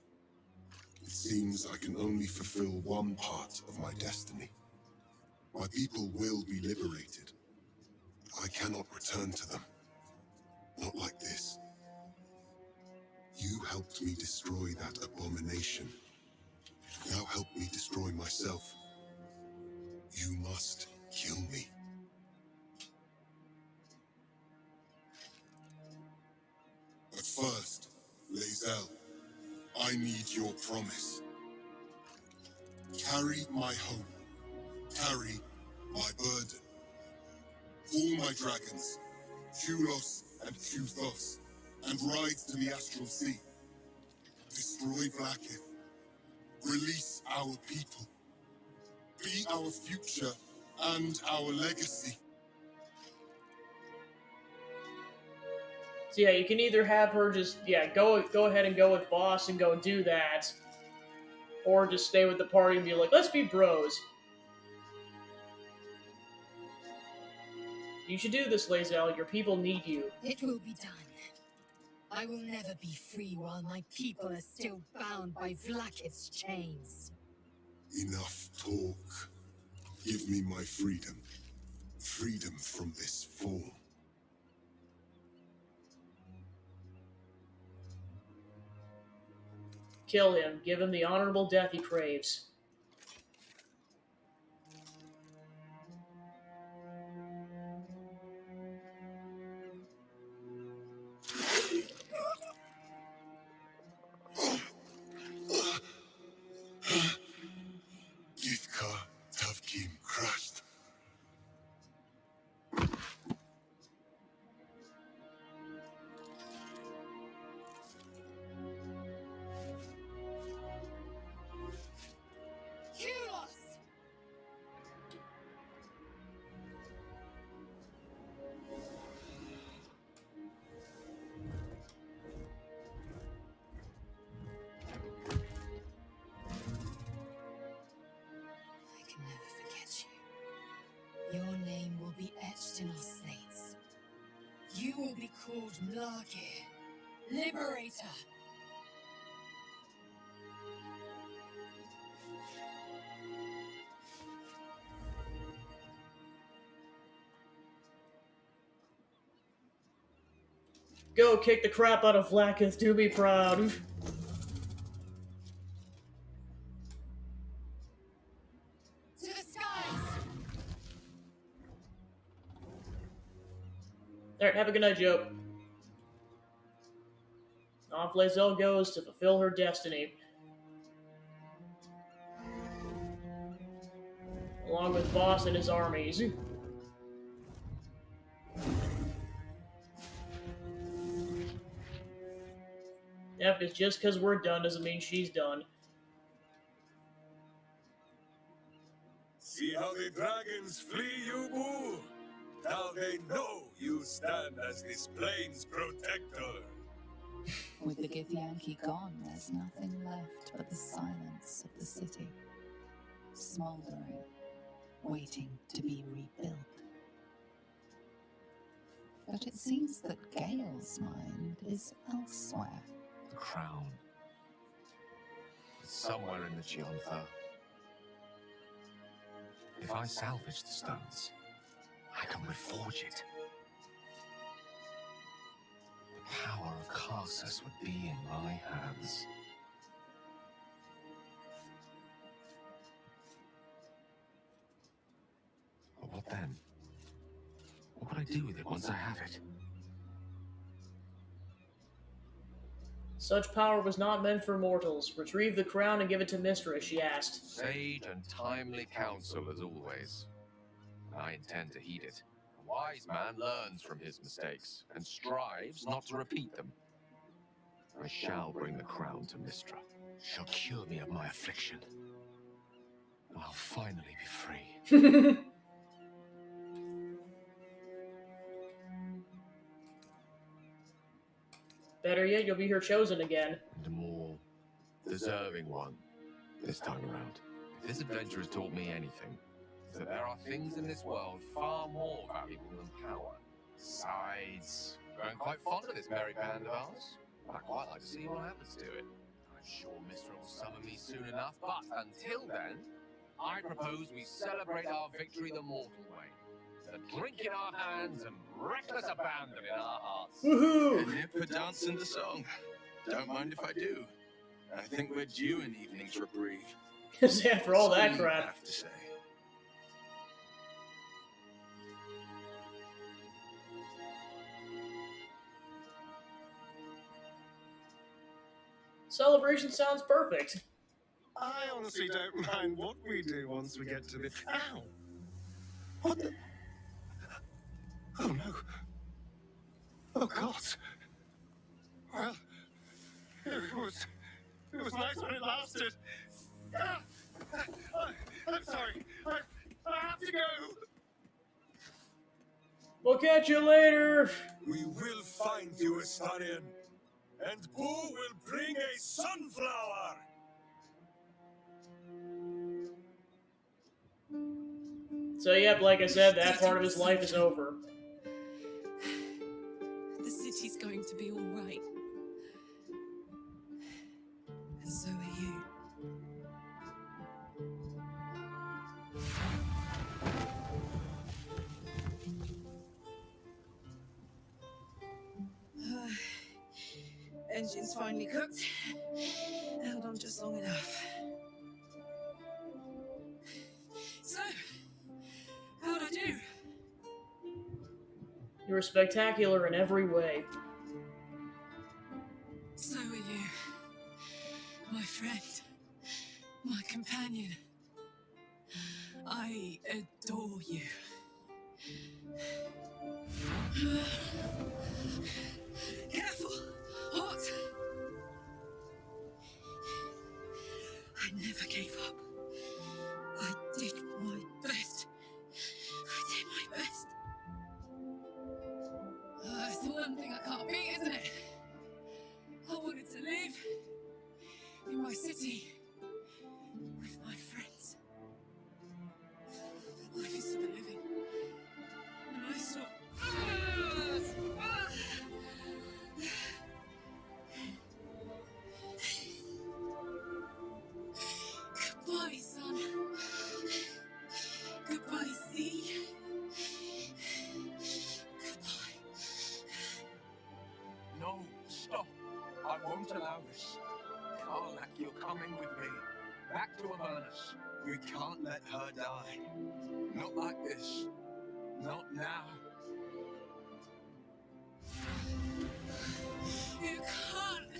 It seems I can only fulfill one part of my destiny. My people will be liberated. I cannot return to them. Not like this. You helped me destroy that abomination. Now help me destroy myself. You must kill me. But first, Lae'zel, I need your promise. Carry my hope. Carry my burden. Call my dragons, Kulos and Kuthos, and ride to the Astral Sea. Destroy Blackith. Release our people. Be our future and our legacy. So yeah, you can either have her just go ahead and go with Boss and go do that, or just stay with the party and be like, let's be bros. You should do this, Lae'zel. Your people need you. It will be done. I will never be free while my people are still bound by Vlaakith's chains. Enough talk. Give me my freedom. Freedom from this fall. Kill him. Give him the honorable death he craves. Githka Tavkim crashed. Kulos! I can never forget you. Your name will be etched in our slates. You will be called Mlargir, Liberator. Go kick the crap out of Vlaakith. Do be proud. To the skies! Alright, have a good night, Joe. Off Lae'zel goes to fulfill her destiny. Along with Boss and his armies. Yep, it's just because we're done doesn't mean she's done. See how the dragons flee you, boo? Now they know you stand as this plane's protector. With the Githyanki gone, there's nothing left but the silence of the city. smoldering, waiting to be rebuilt. But it seems that Gale's mind is elsewhere. The crown. It's somewhere in the Geontha. If I salvage the stones, I can reforge it. The power of Karsus would be in my hands. But what then? What would I do with it once I have it? Such power was not meant for mortals. Retrieve the crown and give it to Mistress, she asked. Sage and timely counsel as always. I intend to heed it. A wise man learns from his mistakes and strives not to repeat them. I shall bring the crown to Mistra. She'll cure me of my affliction. And I'll finally be free. Better yet, you'll be her chosen again. And a more deserving one this time around. If this adventure has taught me anything, it's that there are things in this world far more valuable than power. Besides, I'm quite fond of this merry band of ours. I'd quite like to see what happens to it. I'm sure Mistra will summon me soon enough, but until then, I propose we celebrate our victory the mortal way. A drink in our hands and reckless abandon in our hearts. Woohoo! And nip a dance and a song. Don't mind if I do. I think we're due an evening's reprieve. After all that That's all you crap. have to say. Celebration sounds perfect. I honestly don't mind what we do once we get to the... Ow! What the... Oh no. Oh God. Well, it was nice when it lasted. Ah! I'm sorry. I have to go. We'll catch you later. We will find you, Astarion, and Boo will bring a sunflower. So yep, like I said, that part of his life is over. The city's going to be all right. And so are you. Engine's finally cooked. Held on just long enough. So, how'd I do? You were spectacular in every way. So are you. My friend. My companion. I adore you. Careful! Hot! I never gave up. I did my best. I did my best. It's the one thing I can't beat, isn't it? I wanted to live in my city with my friends. Life is for the living. And I saw... Goodbye, son. Goodbye, sea. Goodbye. No, stop. I won't allow this. Karlak, you're coming with me. Back to Avernus. We can't let her die. Not like this. Not now. You can't.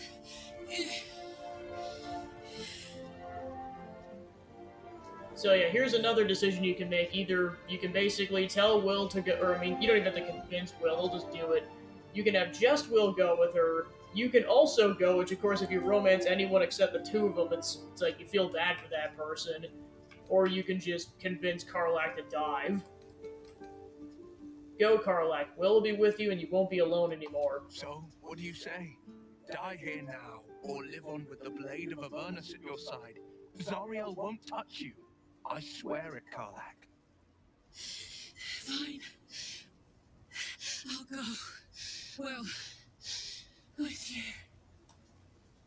So yeah, here's another decision you can make. Either you can basically tell Will to go, or I mean, you don't even have to convince Will, he'll just do it. You can have just Will go with her. You can also go, which of course if you romance anyone except the two of them, it's like you feel bad for that person. Or you can just convince Karlak to dive. Go, Karlak. Will be with you and you won't be alone anymore. So, what do you say? Die here now, or live on with the blade of Avernus at your side. Zariel won't touch you. I swear it, Karlak. Fine. I'll go. Well, with you.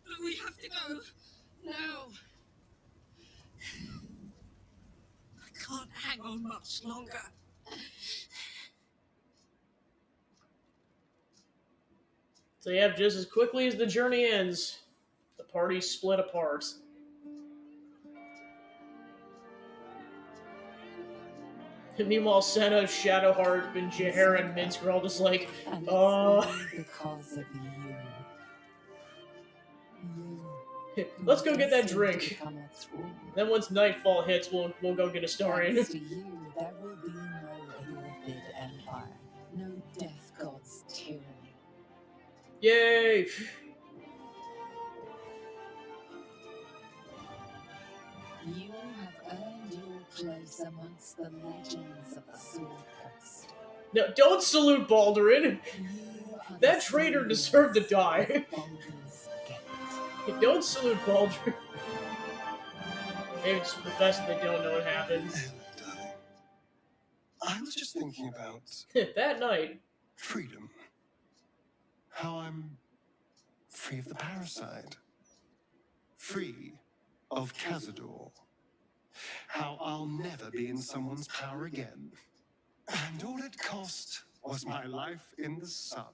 But we have to go now. I can't hang on much longer. So yeah, just as quickly as the journey ends, the party split apart. And meanwhile, Senna, Shadowheart, and Jaehaera and Minsk are all just like, And it's all because of you. let's go get that drink. Then once nightfall hits, we'll go get Astarion. Thanks to you, there will be no Illithid Empire, no Death God's tyranny. Yay! You have earned your place amongst the legends of the Sword Coast. No, don't salute Baldurin! That traitor deserved to die. Don't salute Baldurin. Maybe it's the best they don't know what happens. I was just thinking about that night. Freedom. How I'm free of the parasite. Free of Cazador. How I'll never be in someone's power again. And all it cost was my life in the sun.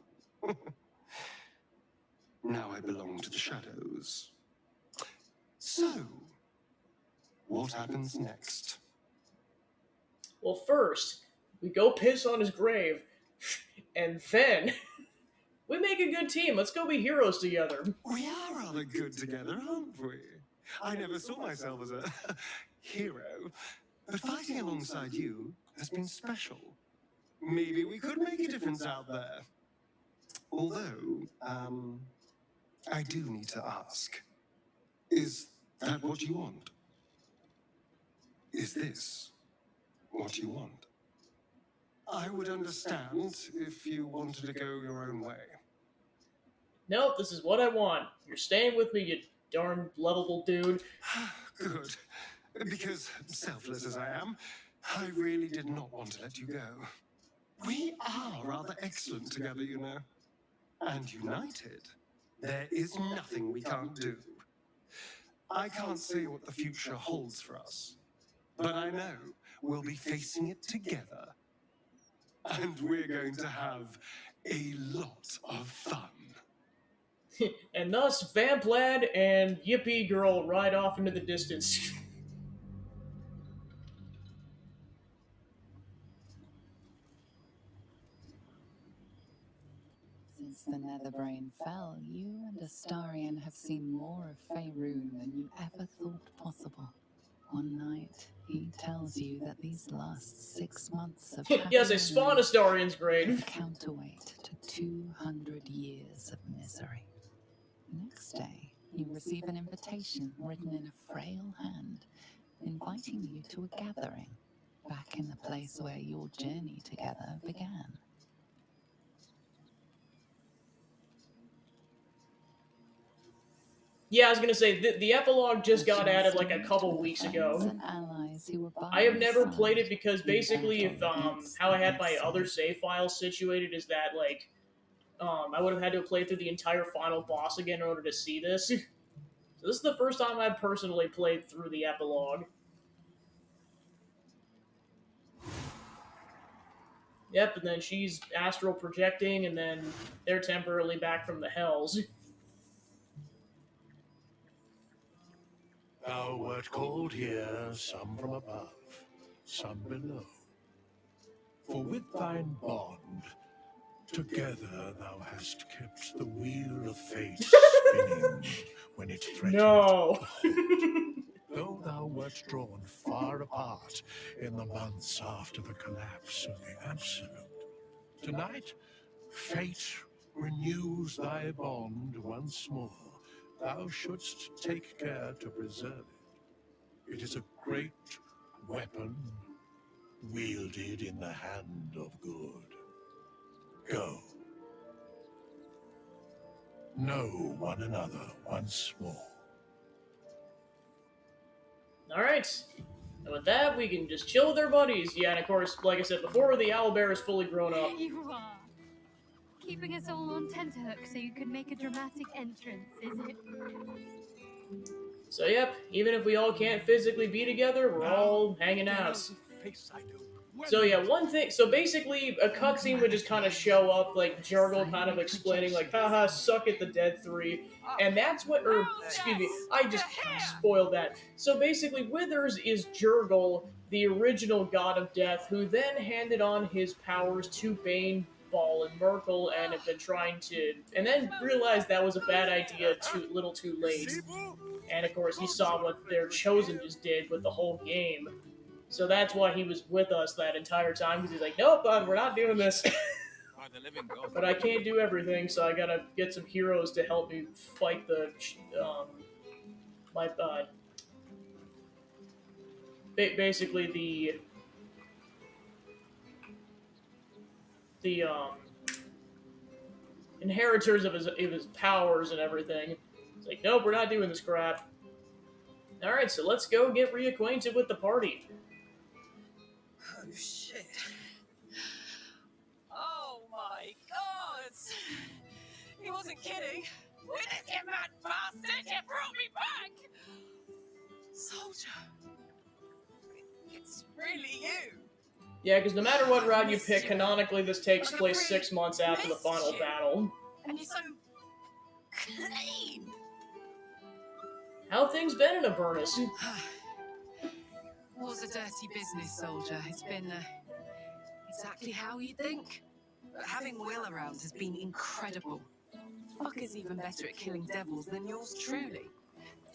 Now I belong to the shadows. So, what happens next? Well, first, we go piss on his grave, and then we make a good team. Let's go be heroes together. We are rather good together, aren't we? I never saw myself as a hero, but fighting alongside you has been special. Maybe we could make a difference out there. Although, I do need to ask, is that what you want? Is this what you want? I would understand if you wanted to go your own way. Nope, this is what I want. You're staying with me, you darn lovable dude. Good. Because, selfless as I am, I really did not want to let you go. We are rather excellent together, you know. And united, there is nothing we can't do. I can't say what the future holds for us, but I know we'll be facing it together. And we're going to have a lot of fun. And thus, Vamp Lad and Yippee Girl ride off into the distance. Since the Netherbrain fell, you and Astarion have seen more of Faerun than you ever thought possible. One night, he tells you that these last 6 months of yes, a spawn Astarion's grave. Counterweight to 200 years of misery. Next day, you receive an invitation written in a frail hand, inviting you to a gathering back in the place where your journey together began. Yeah, I was gonna say, the epilogue just got added like a couple weeks ago. I have never played it because basically if, how I had my other save files situated is that, like, I would have had to play through the entire final boss again in order to see this. So this is the first time I've personally played through the epilogue. Yep, and then she's astral projecting, and then they're temporarily back from the hells. Thou wert called here, some from above, some below. For with thine bond, together thou hast kept the wheel of fate spinning when it threatened to halt. Though thou wert drawn far apart in the months after the collapse of the Absolute, tonight fate renews thy bond once more. Thou shouldst take care to preserve it. It is a great weapon wielded in the hand of good. Go. Know one another once more. Alright. And with that, we can just chill with our buddies. Yeah, and of course, like I said before, the owlbear is fully grown up. You are. Keeping us all on tenterhooks so you could make a dramatic entrance, is it? So yep, even if we all can't physically be together, we're all hanging out. So yeah, one thing, so basically a cutscene would just kind of show up, like Jurgle kind of explaining like, haha, suck it, the Dead 3. And that's what, or excuse me, I just spoiled that. So basically Withers is Jurgle, the original god of death, who then handed on his powers to Bane, Ball, and Merkel, and have been trying to, and then realized that was a bad idea too little too late. And of course he saw what their Chosen just did with the whole game. So that's why he was with us that entire time, because he's like, nope, we're not doing this. But I can't do everything, so I gotta get some heroes to help me fight the, basically the inheritors of his powers and everything. It's like, nope, we're not doing this crap. Alright, so let's go get reacquainted with the party. Oh, shit. Oh, my God. He wasn't kidding. Witness, you mad bastard! You brought me back! Soldier. It's really you. Yeah, because no matter what route you pick, canonically this takes place 6 months after the final battle. And you're so clean. How have things been in Avernus? Was a dirty business, soldier. It's been exactly how you'd think. But having Will around has been incredible. Fuck is even better at killing devils than yours truly.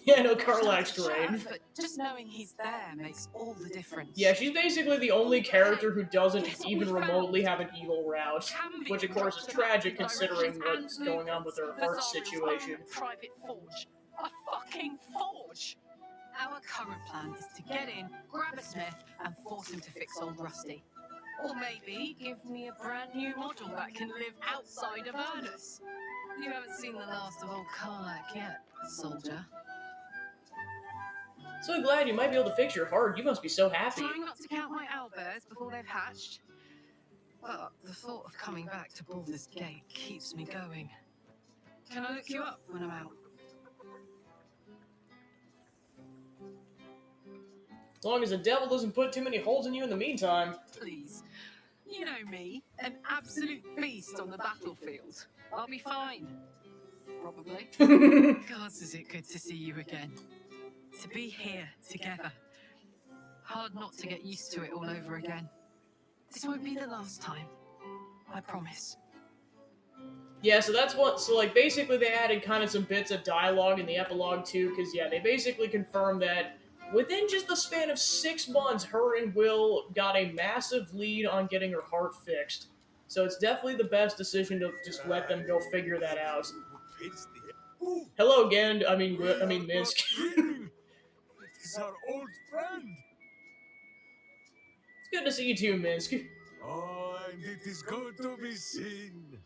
Yeah, no, Karlach's great. But just knowing he's there makes all the difference. Yeah, she's basically the only character who doesn't even remotely have an evil route, which of course is tragic considering what's going on with her heart situation. Private forge. A fucking forge! Our current plan is to get in, grab a smith, and force him to fix old Rusty. Or maybe give me a brand new model that can live outside of Avernus. You haven't seen the last of old Karlach yet, soldier. So glad you might be able to fix your heart. You must be so happy. Trying not to count my owlbears before they've hatched. But the thought of coming back to Baldur's Gate keeps me going. Can I look you up when I'm out? As long as the devil doesn't put too many holes in you in the meantime. Please. You know me, an absolute beast on the battlefield. I'll be fine. Probably. Gods, is it good to see you again. To be here together. Hard not to get used to it all over again. This won't be the last time. I promise. Yeah, so that's what, so like basically they added kind of some bits of dialogue in the epilogue too, because yeah, they basically confirmed that within just the span of 6 months, her and Will got a massive lead on getting her heart fixed. So it's definitely the best decision to just let them go figure that out. Hello again, I mean Minsk. It's our old friend. It's good to see you too, Minsk. Oh, and it is good to be seen.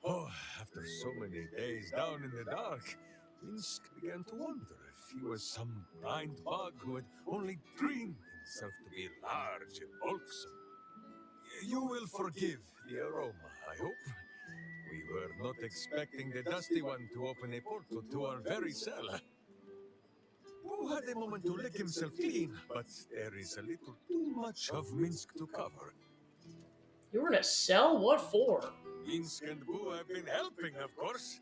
Oh, after so many days down in the dark, Minsk began to wonder if he was some blind bug who had only dreamed himself to be large and bulksome. You will forgive the aroma, I hope. We were not expecting the Dusty One to open a portal to our very cell. Who had a moment to lick himself clean, but there is a little too much of Minsk to cover. You were in a cell? What for? Minsk and Boo have been helping, of course.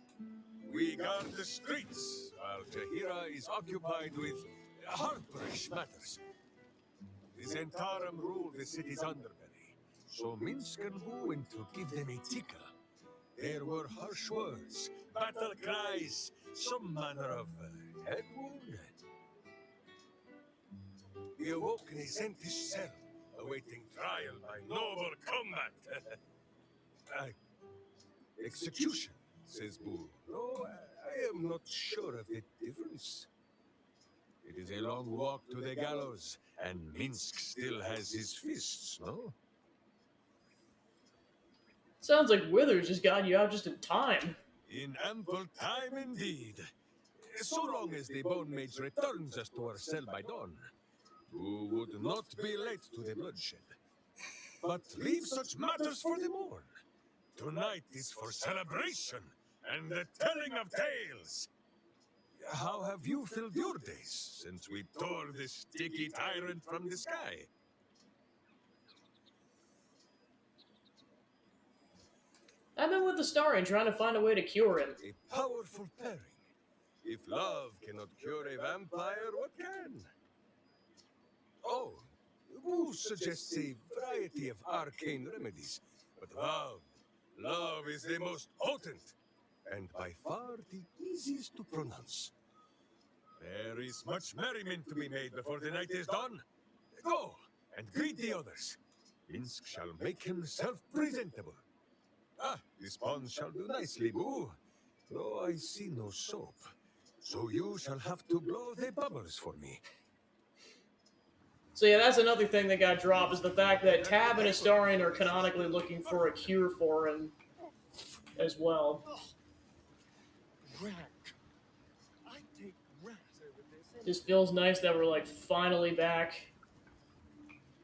We guard the streets, while Jahira is occupied with Heartbreak matters. The Zentarum rule the city's underbelly, so Minsk and Boo went to give them a ticker. There were harsh words, battle cries, some manner of head wound. We awoke in a Zentish cell, awaiting trial by noble combat. Execution, says Boo. No, I am not sure of the difference. It is a long walk to the gallows, and Minsk still has his fists, no? Sounds like Withers just got you out just in time. In ample time indeed. So long as the Bone Mage returns us to our cell by dawn. who would not be late to the bloodshed. But leave such matters for the morn. Tonight is for celebration and the telling of tales. How have you filled your days since we tore this sticky tyrant from the sky? I've been with the Starian trying to find a way to cure him. A powerful pairing. If love cannot cure a vampire, what can? Oh, who suggests a variety of arcane remedies? But love is the most potent, and by far the easiest to pronounce. There is much merriment to be made before the night is done. Go, and greet the others. Minsk shall make himself presentable. Ah, this pond shall do nicely, boo. Though I see no soap, so you shall have to blow the bubbles for me. So yeah, that's another thing that got dropped, is the fact that Tab and Astarion are canonically looking for a cure for him as well. Just feels nice that we're like finally back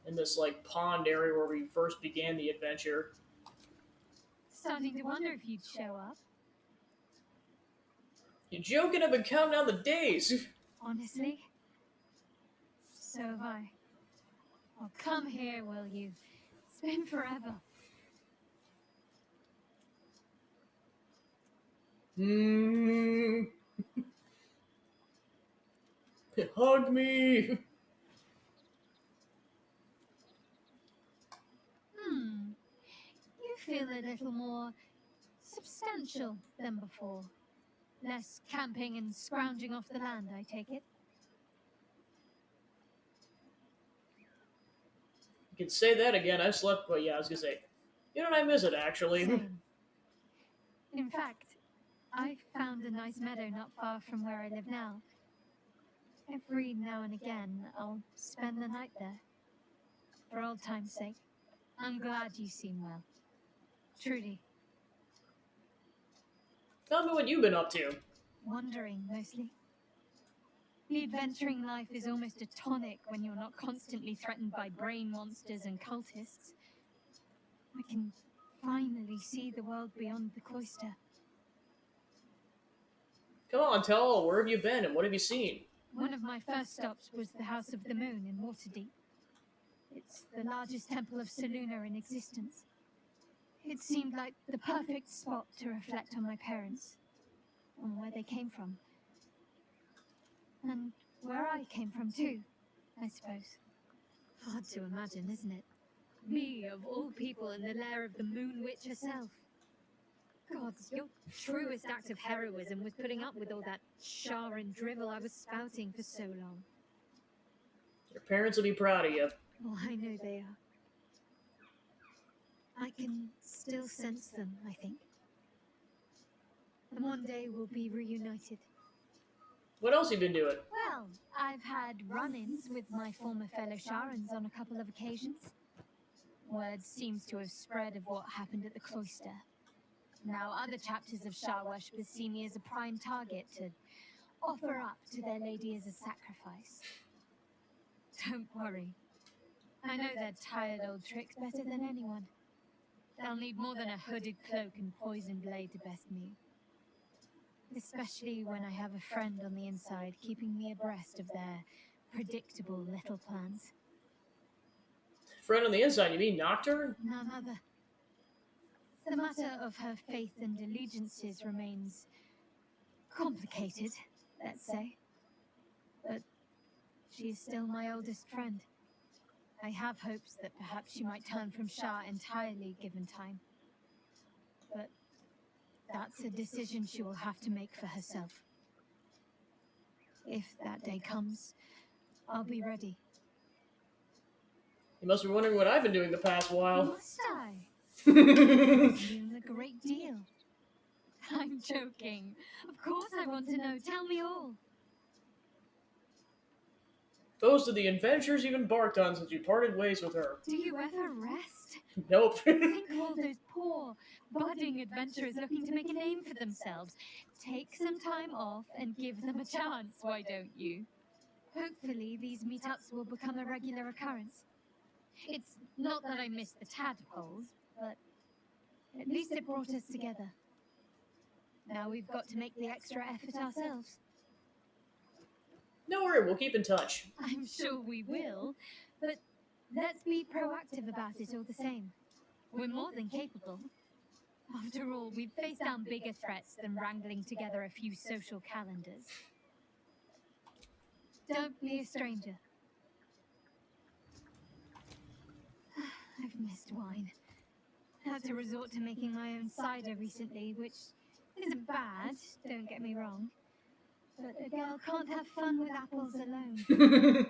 in this like pond area where we first began the adventure. Starting to wonder if you'd show up. You're joking? I've been counting down the days. Honestly? So have I. Oh, come here, will you? It's been forever. Hug me. You feel a little more substantial than before. Less camping and scrounging off the land, I take it. You could say that again. I've slept, but yeah, I was gonna say, you know what, I miss it actually. Same. In fact, I found a nice meadow not far from where I live now. Every now and again, I'll spend the night there. For old time's sake. I'm glad you seem well. Truly. Tell me what you've been up to. Wandering, mostly. The adventuring life is almost a tonic when you're not constantly threatened by brain monsters and cultists. I can finally see the world beyond the cloister. Come on, tell, where have you been and what have you seen? One of my first stops was the House of the Moon in Waterdeep. It's the largest temple of Selûne in existence. It seemed like the perfect spot to reflect on my parents, on where they came from. And where I came from too, I suppose. Hard to imagine, isn't it? Me, of all people, in the lair of the Moon Witch herself. God, your truest act of heroism was putting up with all that char and drivel I was spouting for so long. Your parents will be proud of you. Oh, I know they are. I can still sense them, I think. And one day we'll be reunited. What else have you been doing? Well, I've had run-ins with my former fellow Sharans on a couple of occasions. Word seems to have spread of what happened at the cloister. Now other chapters of Shar worshippers see me as a prime target to offer up to their lady as a sacrifice. Don't worry. I know their tired old tricks better than anyone. They'll need more than a hooded cloak and poisoned blade to best me. Especially when I have a friend on the inside keeping me abreast of their predictable little plans. Friend on the inside, you mean Nocturne? None other. The matter of her faith and allegiances remains complicated, let's say. But she is still my oldest friend. I have hopes that perhaps she might turn from Shar entirely given time. But that's a decision she will have to make for herself. If that day comes, I'll be ready. You must be wondering what I've been doing the past while. Must I? Presume a great deal. I'm joking. Of course I want to know. Tell me all. Those are the adventures you've embarked on since you parted ways with her. Do you ever rest? Nope. Think of all those poor, budding adventurers looking to make a name for themselves. Take some time off and give them a chance, why don't you? Hopefully, these meetups will become a regular occurrence. It's not that I miss the tadpoles, but at least it brought us together. Now we've got to make the extra effort ourselves. No worry, we'll keep in touch. I'm sure we will, but let's be proactive about it all the same. We're more than capable. After all, we've faced down bigger threats than wrangling together a few social calendars. Don't be a stranger. I've missed wine. Had to resort to making my own cider recently, which isn't bad, don't get me wrong. But a girl can't have fun with apples alone.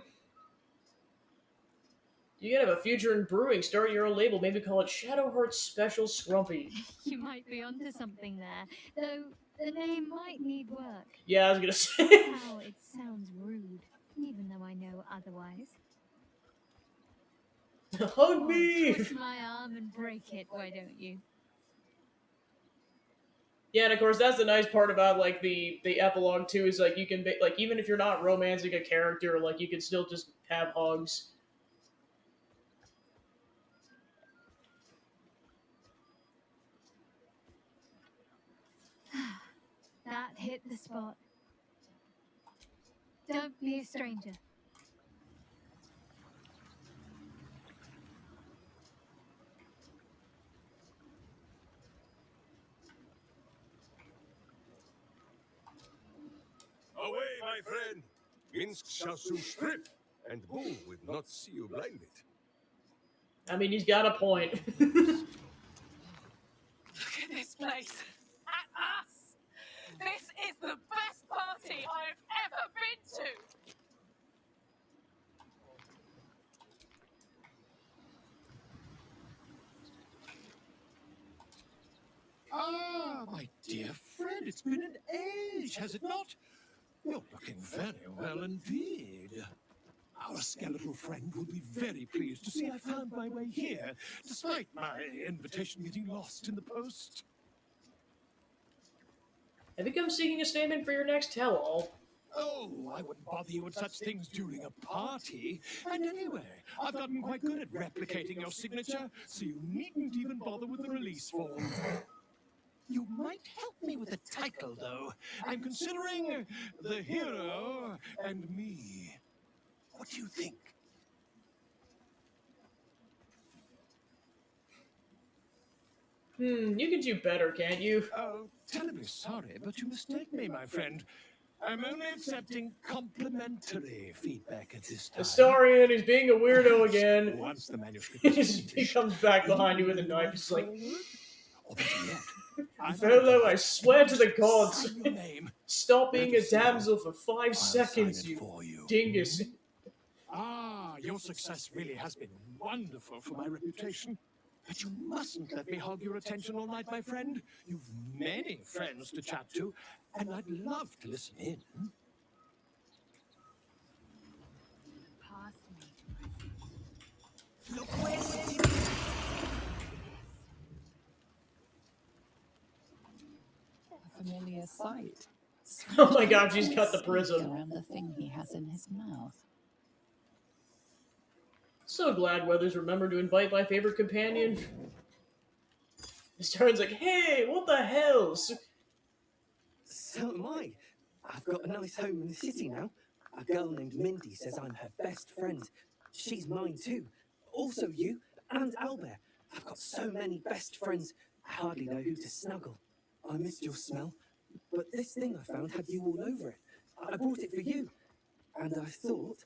You could have a future in brewing, start your own label, maybe call it Shadowheart Special Scrumpy. You might be onto something there, though the name might need work. Yeah, I was gonna say. Somehow it sounds rude, even though I know otherwise. Hug me! Twist my arm and break it, why don't you? Yeah, and of course that's the nice part about like the epilogue too, is like you can like even if you're not romancing a character, like you can still just have hugs. That hit the spot. Don't be a stranger. Away, my friend! Minsk shall soon strip, and Bull would not see you blinded. I mean, he's got a point. Look at this place. At us. This is the best party I've ever been to. Ah, my dear friend, it's been an age, has it not? You're looking very well indeed. Our skeletal friend will be very pleased to see I found my way here, despite my invitation getting lost in the post. I think I'm seeking a statement for your next tell-all. Oh, I wouldn't bother you with such things during a party. And anyway, I've gotten quite good at replicating your signature, so you needn't even bother with the release form. You might help me with the title, though. I'm considering The Hero and Me. What do you think? You can do better, can't you? Oh, terribly sorry, but you mistake me, my friend. I'm only accepting complimentary feedback at this time. Historian, he's being a weirdo again. Once the manuscript He comes back behind you with a knife. He's like, or better yet, Fellow, I swear to the gods, sign your name. stop being a Let us know. damsel for 5 I'll seconds, sign it you for you. dingus. Ah, your success really has been wonderful for my reputation. But you mustn't let me hog your attention all night, my friend. You've many friends to chat to, and I'd love to listen in. Past me. Look where A familiar sight. Oh my god, she's got the prism. Around the thing he has in his mouth. So glad Weathers remembered to invite my favorite companion. Starn's like, hey, what the hell? So am I. I've got a nice home in the city now. A girl named Mindy says I'm her best friend. She's mine too. Also you and Albert. I've got so many best friends, I hardly know who to snuggle. I missed your smell, but this thing I found had you all over it. I brought it for you. And I thought,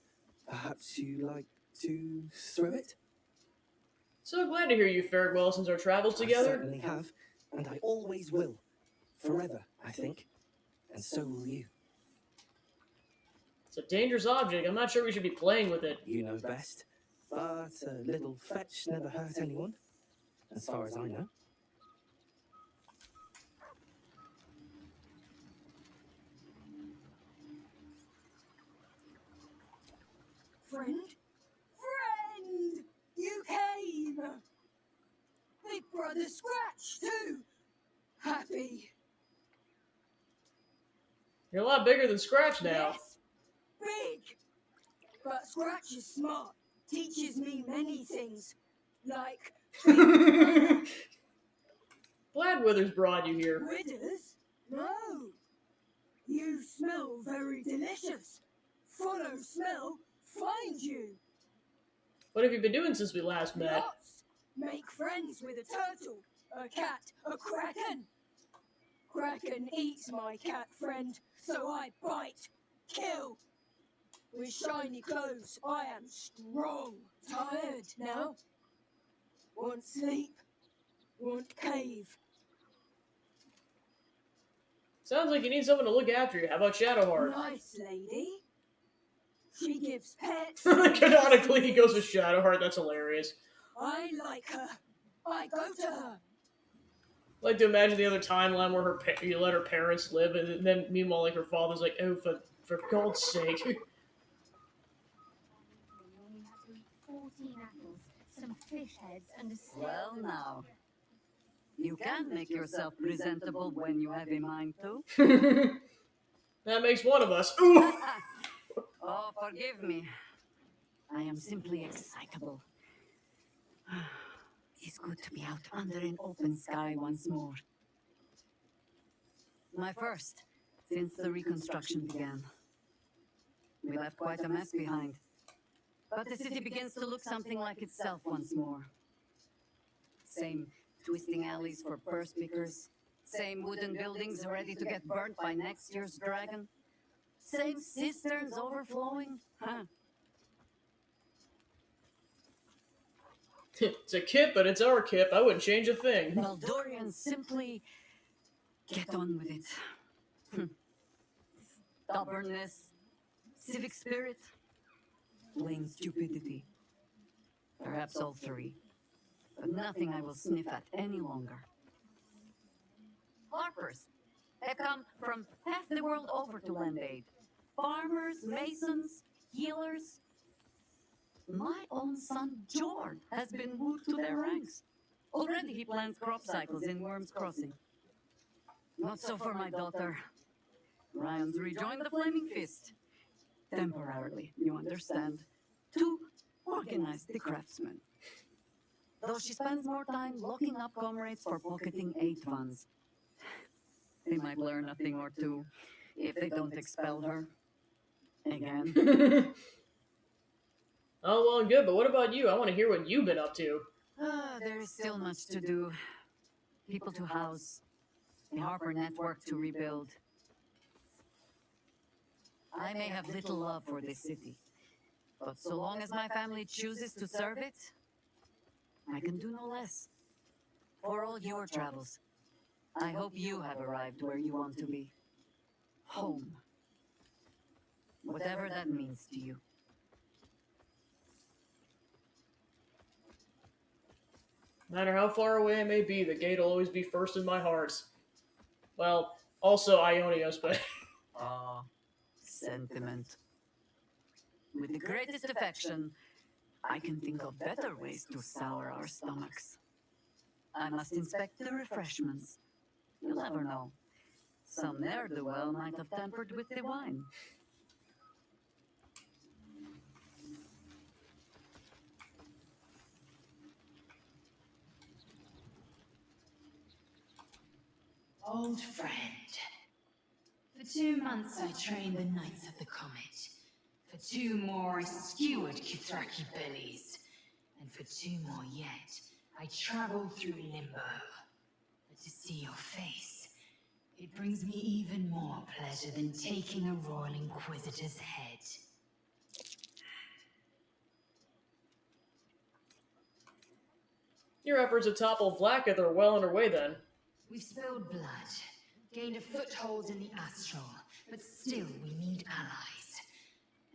perhaps you like to throw it? So glad to hear you fared well since our travels I together. certainly have, and I always will. Forever, I think. And so will you. It's a dangerous object. I'm not sure we should be playing with it. You know best. But a little fetch never hurt anyone, as far as I know. Friend? Friend! You came! Big Brother Scratch, too! Happy. You're a lot bigger than Scratch now. Yes! Big! But Scratch is smart. Teaches me many things. Like Glad Withers brought you here. Withers? No. You smell very delicious. Follow smell, find you. What have you been doing since we last met? Lots. Make friends with a turtle, a cat, a kraken. Kraken eats my cat friend, so I bite, kill. With shiny clothes, I am strong. Tired now. Want sleep. Want cave. Sounds like you need someone to look after you. How about Shadowheart? Nice lady. She gives pets. Canonically, he goes with Shadowheart. That's hilarious. I like her. I go to her. I like to imagine the other timeline where you let her parents live, and then meanwhile, like her father's like, "Oh, for God's sake." We only had to eat 14 apples, some fish heads, and a steak. Well now, you can make yourself presentable when you have a mind to. That makes one of us. Ooh. Oh, forgive me. I am simply excitable. It's good to be out under an open sky once more. My first since the reconstruction began. We left quite a mess behind. But the city begins to look something like itself once more. Same twisting alleys for purse pickers. Same wooden buildings ready to get burnt by next year's dragon. Same cisterns overflowing. Huh. It's a kip, but it's our kip. I wouldn't change a thing. Baldurians simply get on with it. Stubbornness, civic spirit, plain stupidity. Perhaps all three. But nothing I will sniff at any longer. Harpers have come from half the world over to lend aid. Farmers, masons, healers. My own son, George, has been moved to their ranks. Already he plans crop cycles in Worm's Crossing. Not so for my daughter. Ryan's rejoined the Flaming Fist. Temporarily, you understand. To organize the craftsmen. Though she spends more time locking up comrades for pocketing aid funds. They might learn a thing or two if they don't expel her. Again. Oh, well and good, but what about you? I want to hear what you've been up to. There is still much to do. People to house. A Harper network to rebuild. I may have little love for this city, but so long as my family chooses to serve it, I can do no less. For all your travels, I hope you have arrived where you want to be. Home. Whatever that means to you. No matter how far away I may be, the gate will always be first in my heart. Well, also Ionios, but... Sentiment. With the greatest affection, I can think of better ways to sour our stomachs. I must inspect the refreshments. You'll never know. Some ne'er-do-well might have tampered with the wine. Old friend. For 2 months I trained the Knights of the Comet. For 2 more I skewered Kithraki bellies. And for 2 more yet, I traveled through limbo. But to see your face, it brings me even more pleasure than taking a Royal Inquisitor's head. Your efforts to topple Vlaakith are well underway then. We've spilled blood, gained a foothold in the Astral, but still we need allies.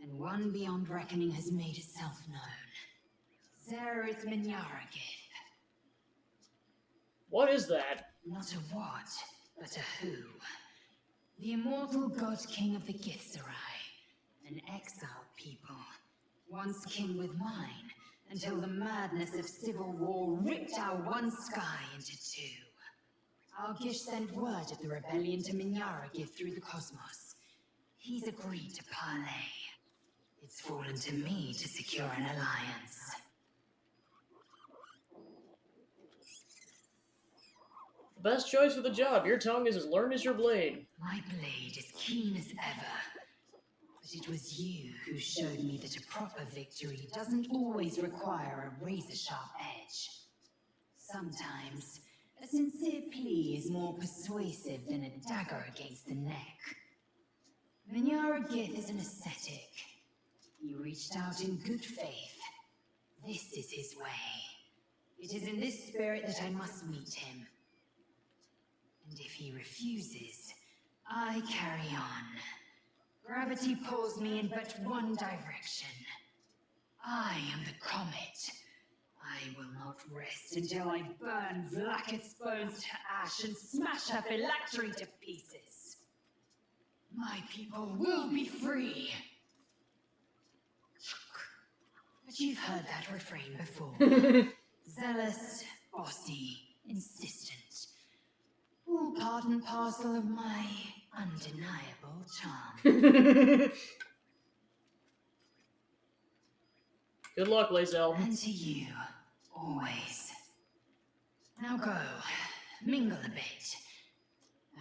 And one beyond reckoning has made itself known. Zerith Minyaragith. What is that? Not a what, but a who. The immortal god king of the Githzerai. An exiled people. Once kin with mine, until the madness of civil war ripped our one sky into 2. Our Gish sent word of the rebellion to Minyaragith through the cosmos. He's agreed to parley. It's It's fallen to me to secure an alliance. Best choice for the job. Your tongue is as learned as your blade. My blade is keen as ever. But it was you who showed me that a proper victory doesn't always require a razor-sharp edge. Sometimes, a sincere plea is more persuasive than a dagger against the neck. Minyara Gith is an ascetic. He reached out in good faith. This is his way. It is in this spirit that I must meet him. And if he refuses, I carry on. Gravity pulls me in but one direction. I am the comet. I will not rest until I burn Vlaakith's bones to ash and smash her phylactery to pieces. My people will be free. But you've heard that refrain before. Zealous, bossy, insistent. All part and parcel of my undeniable charm. Good luck, Lae'zel. And to you, always. Now go, mingle a bit.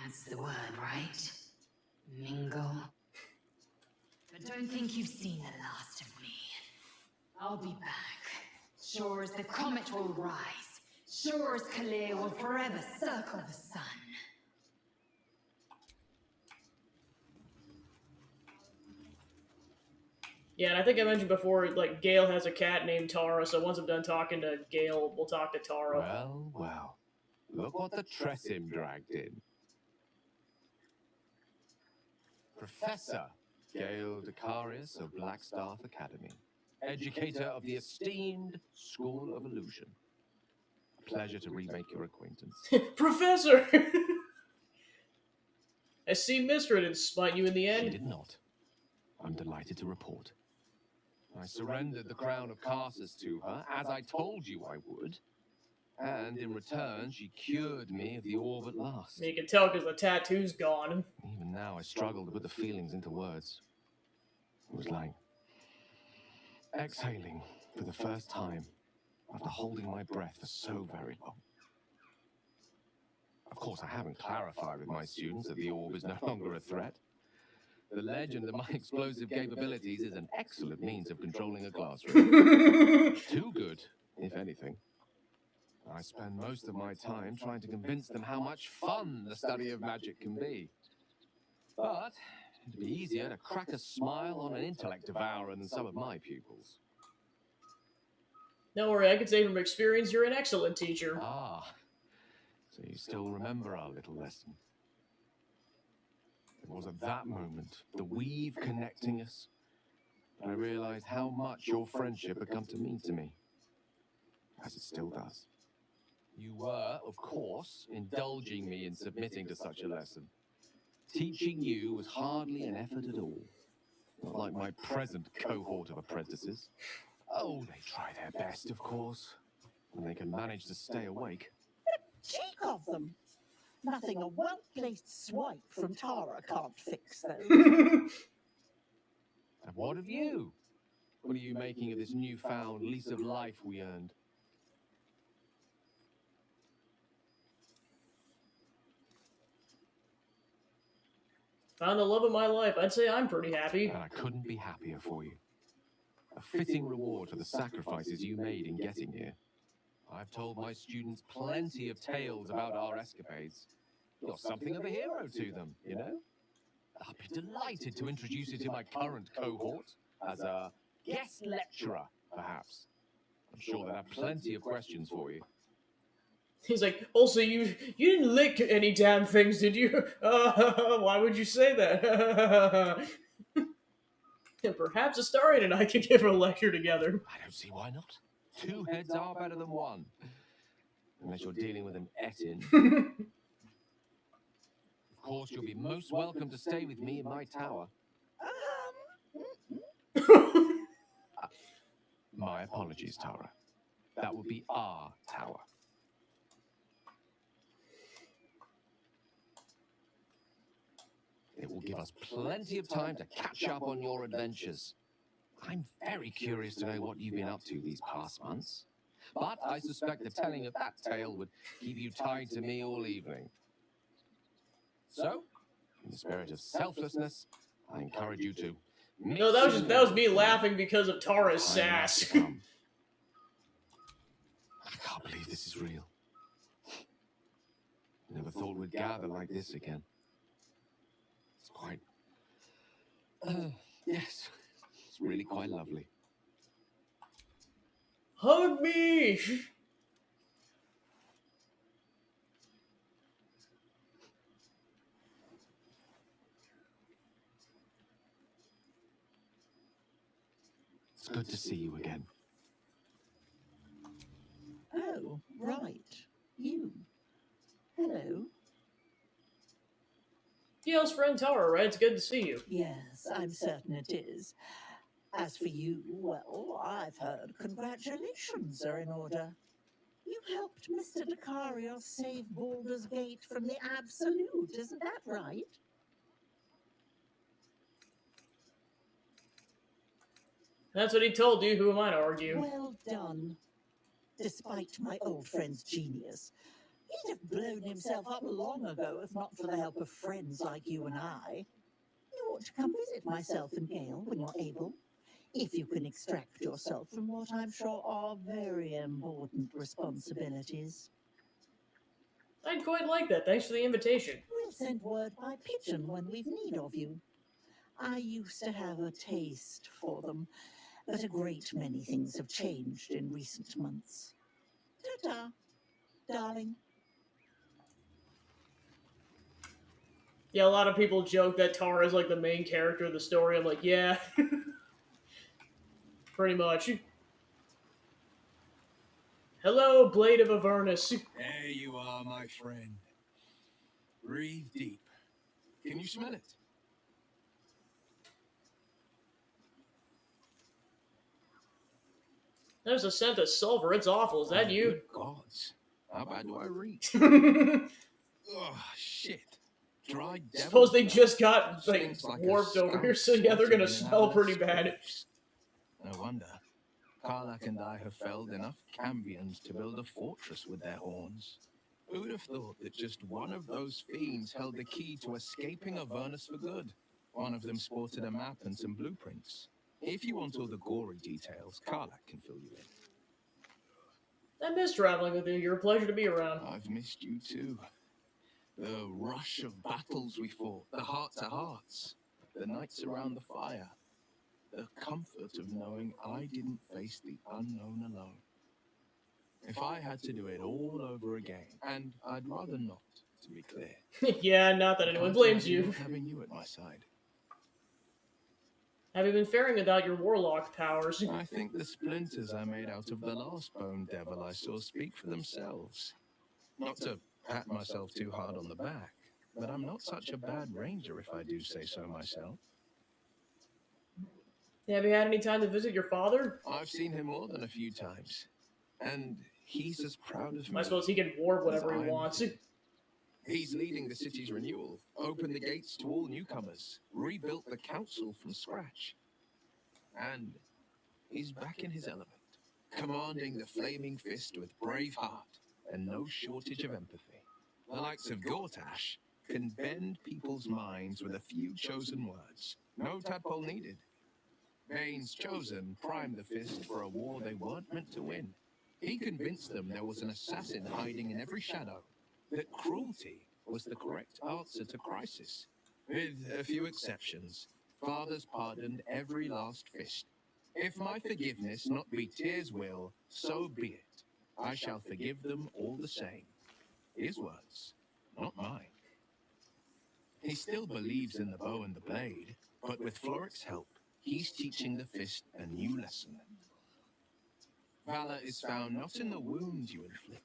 That's the word, right? Mingle. But don't think you've seen the last of me. I'll be back. Sure as the comet will rise. Sure as Kalir will forever circle the sun. Yeah, and I think I mentioned before, like, Gale has a cat named Tara, so once I'm done talking to Gale, we'll talk to Tara. Well, well. Look what the Tressim dragged in. Professor Gale Decarius of Blackstaff Academy. Educator of the esteemed School of Illusion. A pleasure to remake your acquaintance. Professor! I see Mystra didn't smite you in the end. She did not. I'm delighted to report. I surrendered the crown of Carsus to her, as I told you I would. And in return, she cured me of the orb at last. You can tell because the tattoo's gone. Even now, I struggle to put the feelings into words. It was like exhaling for the first time after holding my breath for so very long. Of course, I haven't clarified with my students that the orb is no longer a threat. The legend of my explosive capabilities is an excellent means of controlling a classroom. Too good, if anything. I spend most of my time trying to convince them how much fun the study of magic can be. But it'd be easier to crack a smile on an intellect devourer than some of my pupils. Don't worry, I can say from experience you're an excellent teacher. Ah, so you still remember our little lesson. It was at that moment, the weave connecting us, that I realized how much your friendship had come to mean to me. As it still does. You were, of course, indulging me in submitting to such a lesson. Teaching you was hardly an effort at all. Not like my present cohort of apprentices. Oh, they try their best, of course, when they can manage to stay awake. Cheek of them! Nothing a well-placed swipe from Tara can't fix, though. And what of you? What are you making of this newfound lease of life we earned? Found the love of my life. I'd say I'm pretty happy. And I couldn't be happier for you. A fitting reward for the sacrifices you made in getting here. I've told my students plenty of tales about our escapades. You're something of a hero to them, you know? I'll be delighted to introduce you to my current cohort as a guest lecturer, perhaps. I'm sure they'll have plenty of questions for you. He's like, also, you didn't lick any damn things, did you? Why would you say that? And perhaps Astarion and I could give a lecture together. I don't see why not. Two heads are better than one. Unless you're dealing with an Etin. Of course, you'll be most welcome to stay with me in my tower. My apologies, Tara. That would be our tower. It will give us plenty of time to catch up on your adventures. I'm very curious to know what you've been up to these past months. But I suspect the telling of that tale would keep you tied to me all evening. So, in the spirit of selflessness, I encourage you to... No, that was me laughing because of Tara's sass. I can't believe this is real. Never thought we'd gather like this again. It's quite... yes, it's really quite lovely. Hug me! It's good to see you again. Oh, right. You. Hello. Gail's friend Tara, right? It's good to see you. Yes, I'm certain it is. As for you, well, I've heard congratulations are in order. You helped Mr. Dacarios save Baldur's Gate from the Absolute, isn't that right? That's what he told you. Who am I to argue? Well done. Despite my old friend's genius, he'd have blown himself up long ago if not for the help of friends like you and I. You ought to come visit myself and Gale when you're able, if you can extract yourself from what I'm sure are very important responsibilities. I'd quite like that. Thanks for the invitation. We'll send word by pigeon when we've need of you. I used to have a taste for them, but a great many things have changed in recent months. Ta-ta, darling. Yeah, a lot of people joke that Tara is like the main character of the story. I'm like, yeah. Pretty much. Hello, Blade of Avernus. There you are, my friend. Breathe deep. Can you smell it? There's a scent of sulfur. It's awful. Is that you? Good gods. How bad do I reach? Oh, shit. Dry devil. Suppose they just got Stinks like a warped over skunk here, so yeah, they're gonna squatting in smell our pretty bad. scrapes. No wonder. Karlak and I have felled enough cambions to build a fortress with their horns. Who would have thought that just one of those fiends held the key to escaping Avernus for good? One of them sported a map and some blueprints. If you want all the gory details, Karlak can fill you in. I miss traveling with you. You're a pleasure to be around. I've missed you too. The rush of battles we fought, the heart-to-hearts, the nights around the fire, the comfort of knowing I didn't face the unknown alone. If I had to do it all over again, and I'd rather not, to be clear. Yeah, not that anyone blames you. Having you at my side. Have you been faring without your warlock powers? I think the splinters I made out of the last bone devil I saw speak for themselves. Not to pat myself too hard on the back, but I'm not such a bad ranger if I do say so myself. Have you had any time to visit your father? I've seen him more than a few times, and he's as proud of me. I suppose he can warp whatever he wants. He's leading the city's renewal, opened the gates to all newcomers, rebuilt the council from scratch. And he's back in his element, commanding the flaming fist with brave heart and no shortage of empathy. The likes of Gortash can bend people's minds with a few chosen words. No tadpole needed. Bane's chosen primed the fist for a war they weren't meant to win. He convinced them there was an assassin hiding in every shadow, that cruelty was the correct answer to crisis. With a few exceptions, fathers pardoned every last fist. If my forgiveness not be tears' will, so be it. I shall forgive them all the same. His words, not mine. He still believes in the bow and the blade, but with Floric's help, he's teaching the fist a new lesson. Valor is found not in the wounds you inflict,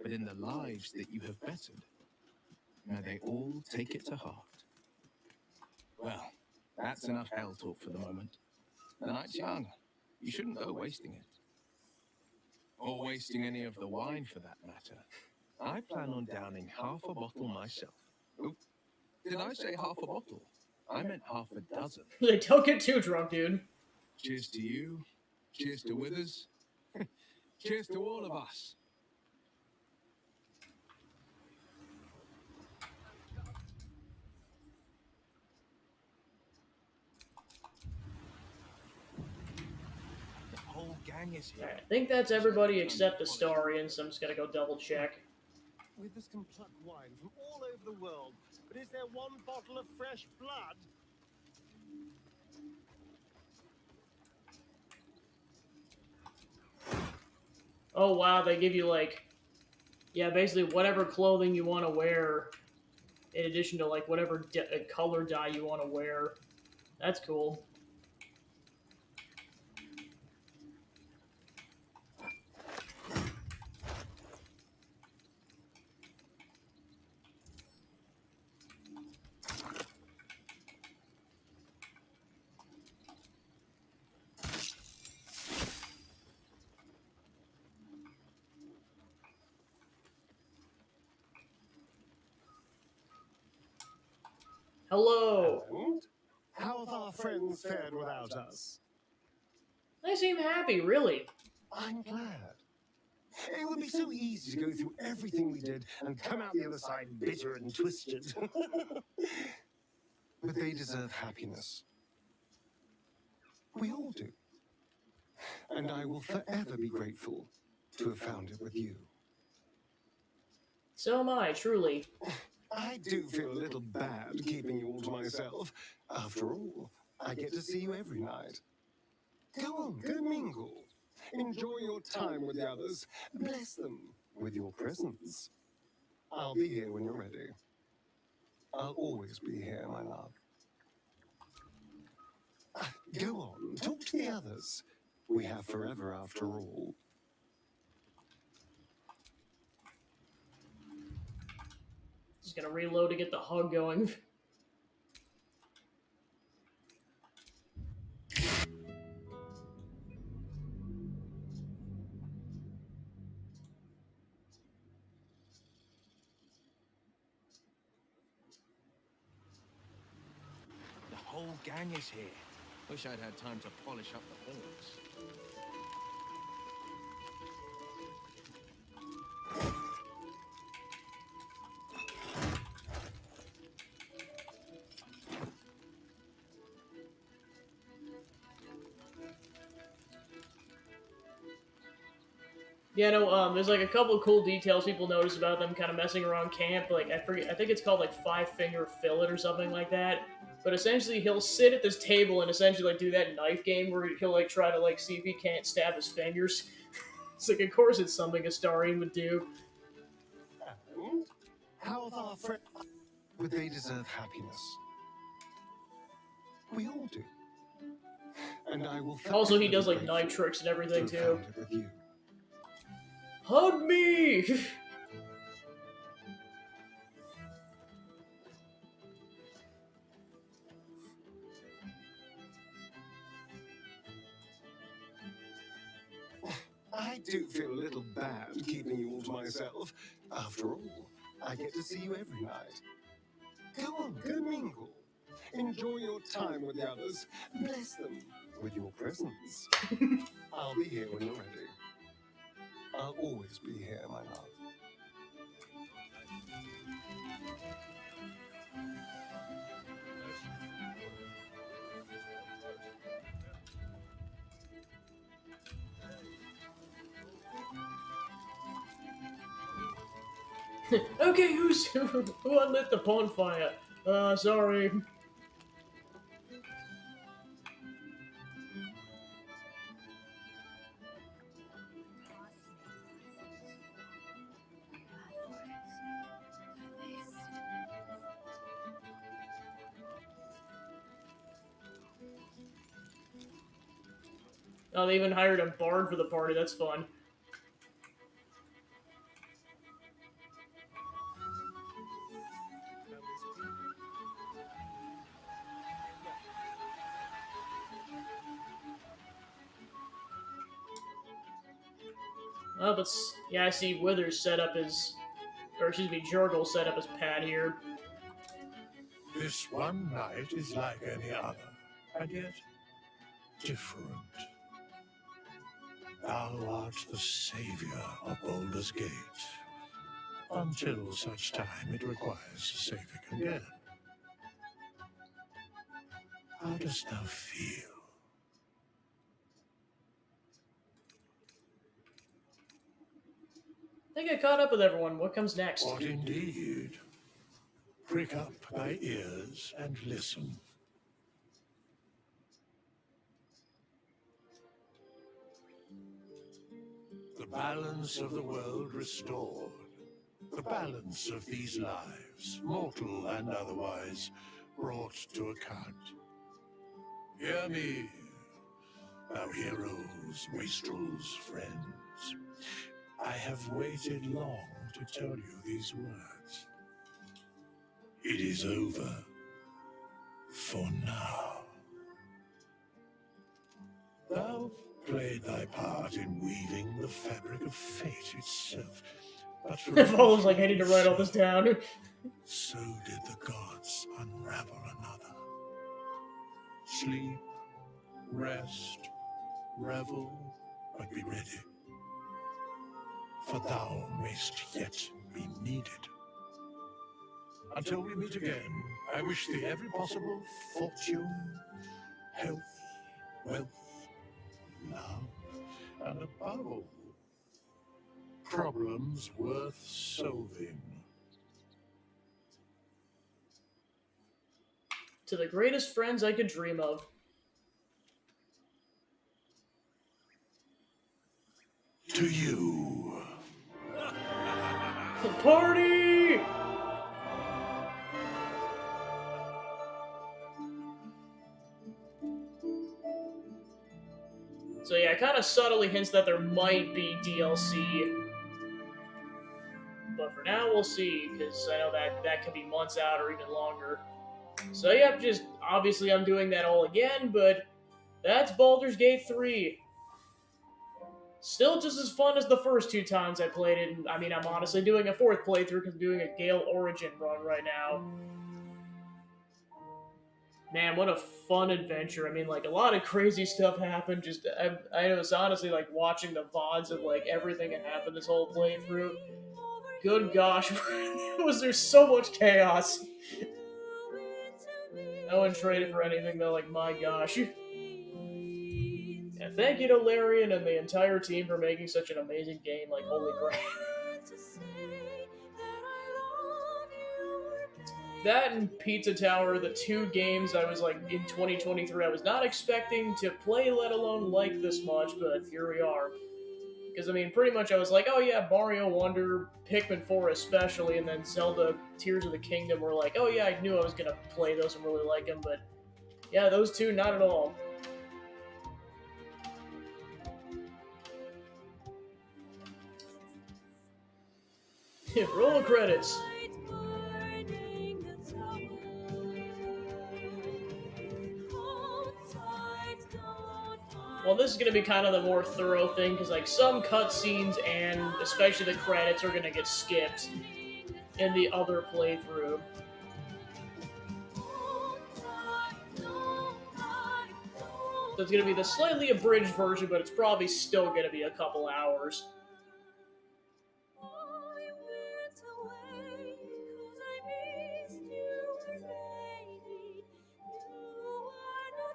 but in the lives that you have bettered. May they all take it to heart. Well, that's enough hell talk for the moment. The night's young. You shouldn't go wasting it. Or wasting any of the wine for that matter. I plan on downing half a bottle myself. Oop. Did I say half a bottle? I meant half a dozen. Like, don't get too drunk, dude. Cheers to you. Cheers to Withers. Cheers to all of us. The whole gang is here. Alright, I think that's everybody except Astarion, so I'm just gonna go double check. Withers can pluck wine from all over the world, but is there one bottle of fresh blood? Oh wow, they give you like, yeah, basically whatever clothing you want to wear, in addition to like whatever color dye you want to wear. That's cool. Hello. And how have our friends fared without us? They seem happy, really. I'm glad. It would be so easy to go through everything we did and come out the other side bitter and twisted. But they deserve happiness. We all do. And I will forever be grateful to have found it with you. So am I, truly. I do feel a little bad keeping you all to myself. After all, I get to see you every night. Go on, go mingle. Enjoy your time with the others. Bless them with your presence. I'll be here when you're ready. I'll always be here, my love. Go on, talk to the others. We have forever after all. Just gonna reload to get the hug going. The whole gang is here. Wish I'd had time to polish up the horns. Yeah, no, there's like a couple of cool details people notice about them kind of messing around camp. Like, I forget, I think it's called like 5-finger fillet or something like that. But essentially, he'll sit at this table and essentially like do that knife game where he'll like try to like see if he can't stab his fingers. It's like, of course, it's something Astarion would do. And how have our friends? But they deserve happiness. We all do. And I will. Also, he does like knife tricks and everything too. Hug me! I do feel a little bad keeping you all to myself. After all, I get to see you every night. Go on, go mingle. Enjoy your time with the others. Bless them with your presence. I'll be here when you're ready. I'll always be here, my love. Okay, who unlit the bonfire? Sorry. Oh, they even hired a bard for the party. That's fun. Oh, but yeah, I see Withers set up his, or excuse me, Jurgle set up his pad here. This one night is like any other, and yet different. Thou art the savior of Baldur's Gate, until such time it requires saving again. How dost thou feel? I think I caught up with everyone. What comes next? What indeed? Prick up thy ears and listen. The balance of the world restored. The balance of these lives, mortal and otherwise, brought to account. Hear me, thou heroes, wastrels, friends. I have waited long to tell you these words. It is over. For now. Thou played thy part in weaving the fabric of fate itself. But for If I was like, I need to write all this down. So did the gods unravel another. Sleep, rest, revel, but be ready. For thou mayst yet be needed. Until we meet again, I wish thee every possible fortune, health, wealth, love, and above all, problems worth solving. To the greatest friends I could dream of. To you. Party! So yeah, it kind of subtly hints that there might be DLC. But for now, we'll see, because I know that could be months out or even longer. So yeah, just, obviously I'm doing that all again, but that's Baldur's Gate 3. Still just as fun as the first two times I played it, and I mean, I'm honestly doing a fourth playthrough because I'm doing a Gale Origin run right now. Man, what a fun adventure. I mean, like, a lot of crazy stuff happened. Just, I was honestly, like, watching the VODs of, like, everything that happened this whole playthrough. Good gosh, was there so much chaos. I wouldn't trade it for anything, though, like, my gosh. Yeah, thank you to Larian and the entire team for making such an amazing game, like, holy crap. That and Pizza Tower, the two games I was like, in 2023, I was not expecting to play, let alone like this much, but here we are. Because, I mean, pretty much I was like, oh yeah, Mario Wonder, Pikmin 4 especially, and then Zelda Tears of the Kingdom were like, oh yeah, I knew I was going to play those and really like them, but yeah, those two, not at all. Roll credits. Well, this is going to be kind of the more thorough thing, because like some cutscenes and especially the credits are going to get skipped in the other playthrough. So it's going to be the slightly abridged version, but it's probably still going to be a couple hours.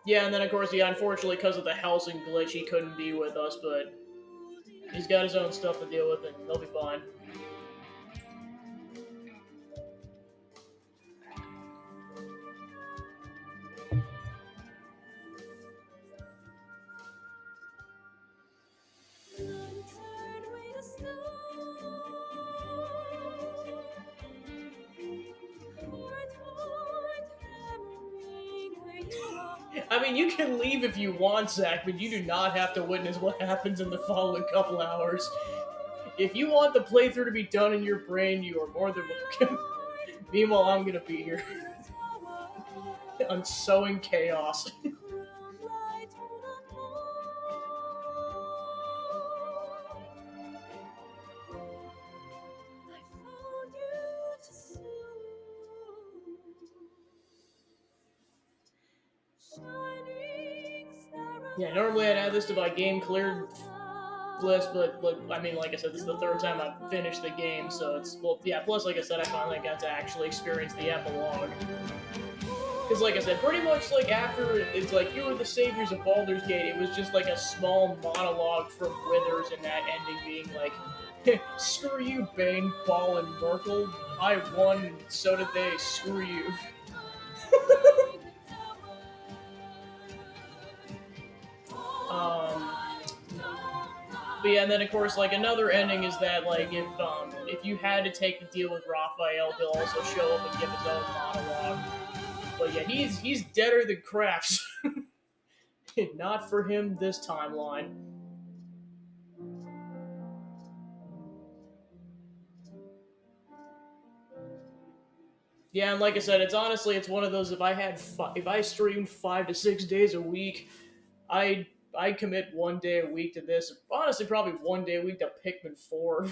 Yeah, and then of course, yeah, unfortunately, because of the Helsing glitch, he couldn't be with us, but he's got his own stuff to deal with, and he'll be fine. I mean, you can leave if you want, Zach, but you do not have to witness what happens in the following couple hours. If you want the playthrough to be done in your brain, you are more than welcome. Meanwhile, I'm gonna be here. I'm sowing chaos. Shining star Yeah, normally I'd add this to my game cleared list, but I mean, like I said, this is the third time I've finished the game, so it's, well, yeah, plus, like I said, I finally got to actually experience the epilogue. Because, like I said, pretty much, like, after it's like, you were the saviors of Baldur's Gate, it was just, like, a small monologue from Withers, and that ending being, like, screw you, Bane, Ball, and Merkel. I won, and so did they. Screw you. But yeah, and then of course, like, another ending is that, like, if you had to take the deal with Raphael, he'll also show up and give his own monologue. But yeah, he's deader than craps. Not for him this timeline. Yeah, and like I said, it's one of those. If I streamed 5 to 6 days a week, I commit one day a week to this. Honestly, probably one day a week to Pikmin 4.